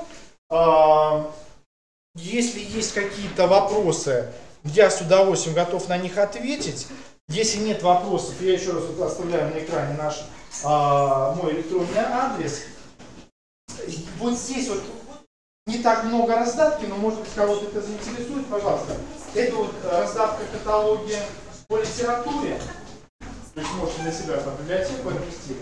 Если есть какие-то вопросы, я с удовольствием готов на них ответить. Если нет вопросов, я еще раз вот оставляю на экране мой электронный адрес. Вот здесь вот не так много раздатки, но может быть кого-то это заинтересует, пожалуйста. Это вот раздатка каталоги по литературе. То есть можете для себя в библиотеку отнести.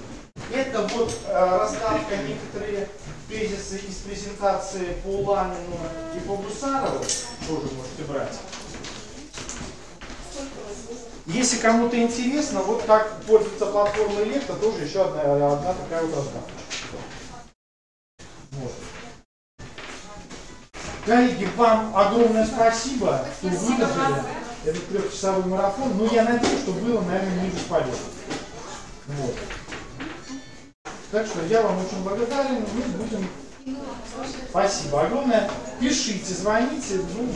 Это вот раздатка некоторые тезисы из презентации по Ланину и по Гусарову. Тоже можете брать. Если кому-то интересно, вот как пользоваться платформой Лекта, тоже еще одна такая вот раздатка. Вот. Коллеги, вам огромное спасибо, что выдержали этот трехчасовой марафон. Но я надеюсь, что было, наверное, не бесполезно. Вот. Так что я вам очень благодарен. Мы будем... Спасибо огромное. Пишите, звоните. Буду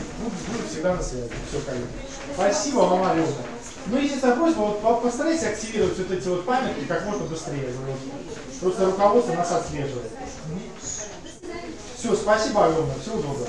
всегда на связи. Все, коллеги. Спасибо вам огромное. Ну, единственная просьба, вот постарайтесь активировать вот эти вот памятки как можно быстрее. Просто руководство нас отслеживает. Все, спасибо огромное. Всего доброго.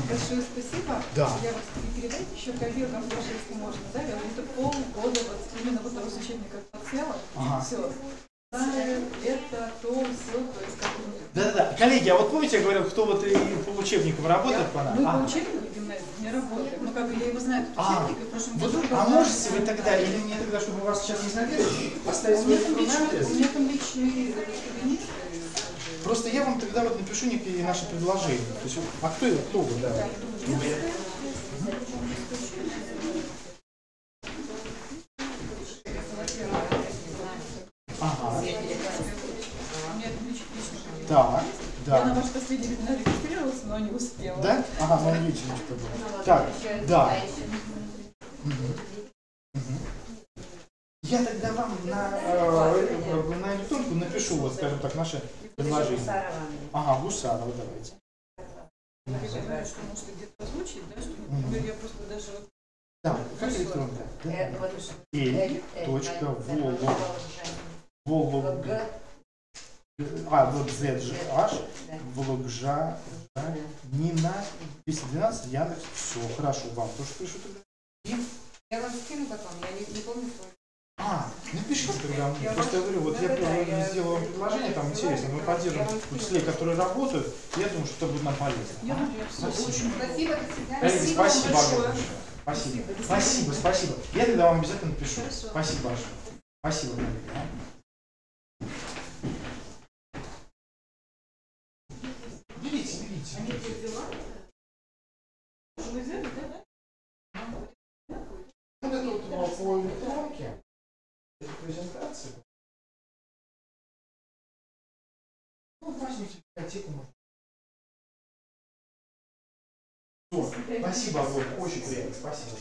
Большое спасибо. Да. Я вас передать еще коллегам, даже если можно, да, я где-то полгода вот именно вот с учебников подсела. Ага. Все. Это то, все, то есть как бы... Да-да-да. Коллеги, а вот помните, я говорил, кто вот и по учебникам работает по нам? Мы по учебнику в гимназии не работаем. Ну, как бы я его знаю, этот учебник, и в прошлом году... А можете вы тогда, или мне тогда, чтобы вас сейчас не задерживать, оставить свой электронный адрес? У меня там личный кабинет. Просто я вам тогда вот напишу некие наши предложения. То есть, а кто вы, да? Ага. Так, да. Я на ваш последний вебинар регистрировалась, но не успела. Да? Ага, ну видите, что было. Так, да. Я тогда вам на электронку напишу, вот, скажем так, наши предложения. Ага, Гусарова, давайте. Я знаю, что можете где-то озвучить, да, что, например, я просто даже... Да, как электронка? Вологжа, Нина, 212, Яндекс. Все, хорошо, вам тоже пишу тогда. Я вам скину потом, я не помню свой. Напишите тогда. Просто я говорю, вот я сделал вам предложение, там интересно, мы поддержим учителей, которые работают, и я думаю, что это будет нам полезно. Спасибо. Спасибо, до свидания. Коллеги, спасибо огромное. Спасибо. Спасибо. Я тогда вам обязательно напишу. Спасибо большое. Спасибо, коллеги. Берите. Вот это вот по электронке. Это презентация. Ну, возьмите библиотеку, можно. Спасибо огромное, очень приятно, спасибо.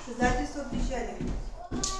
Издательство «Печали».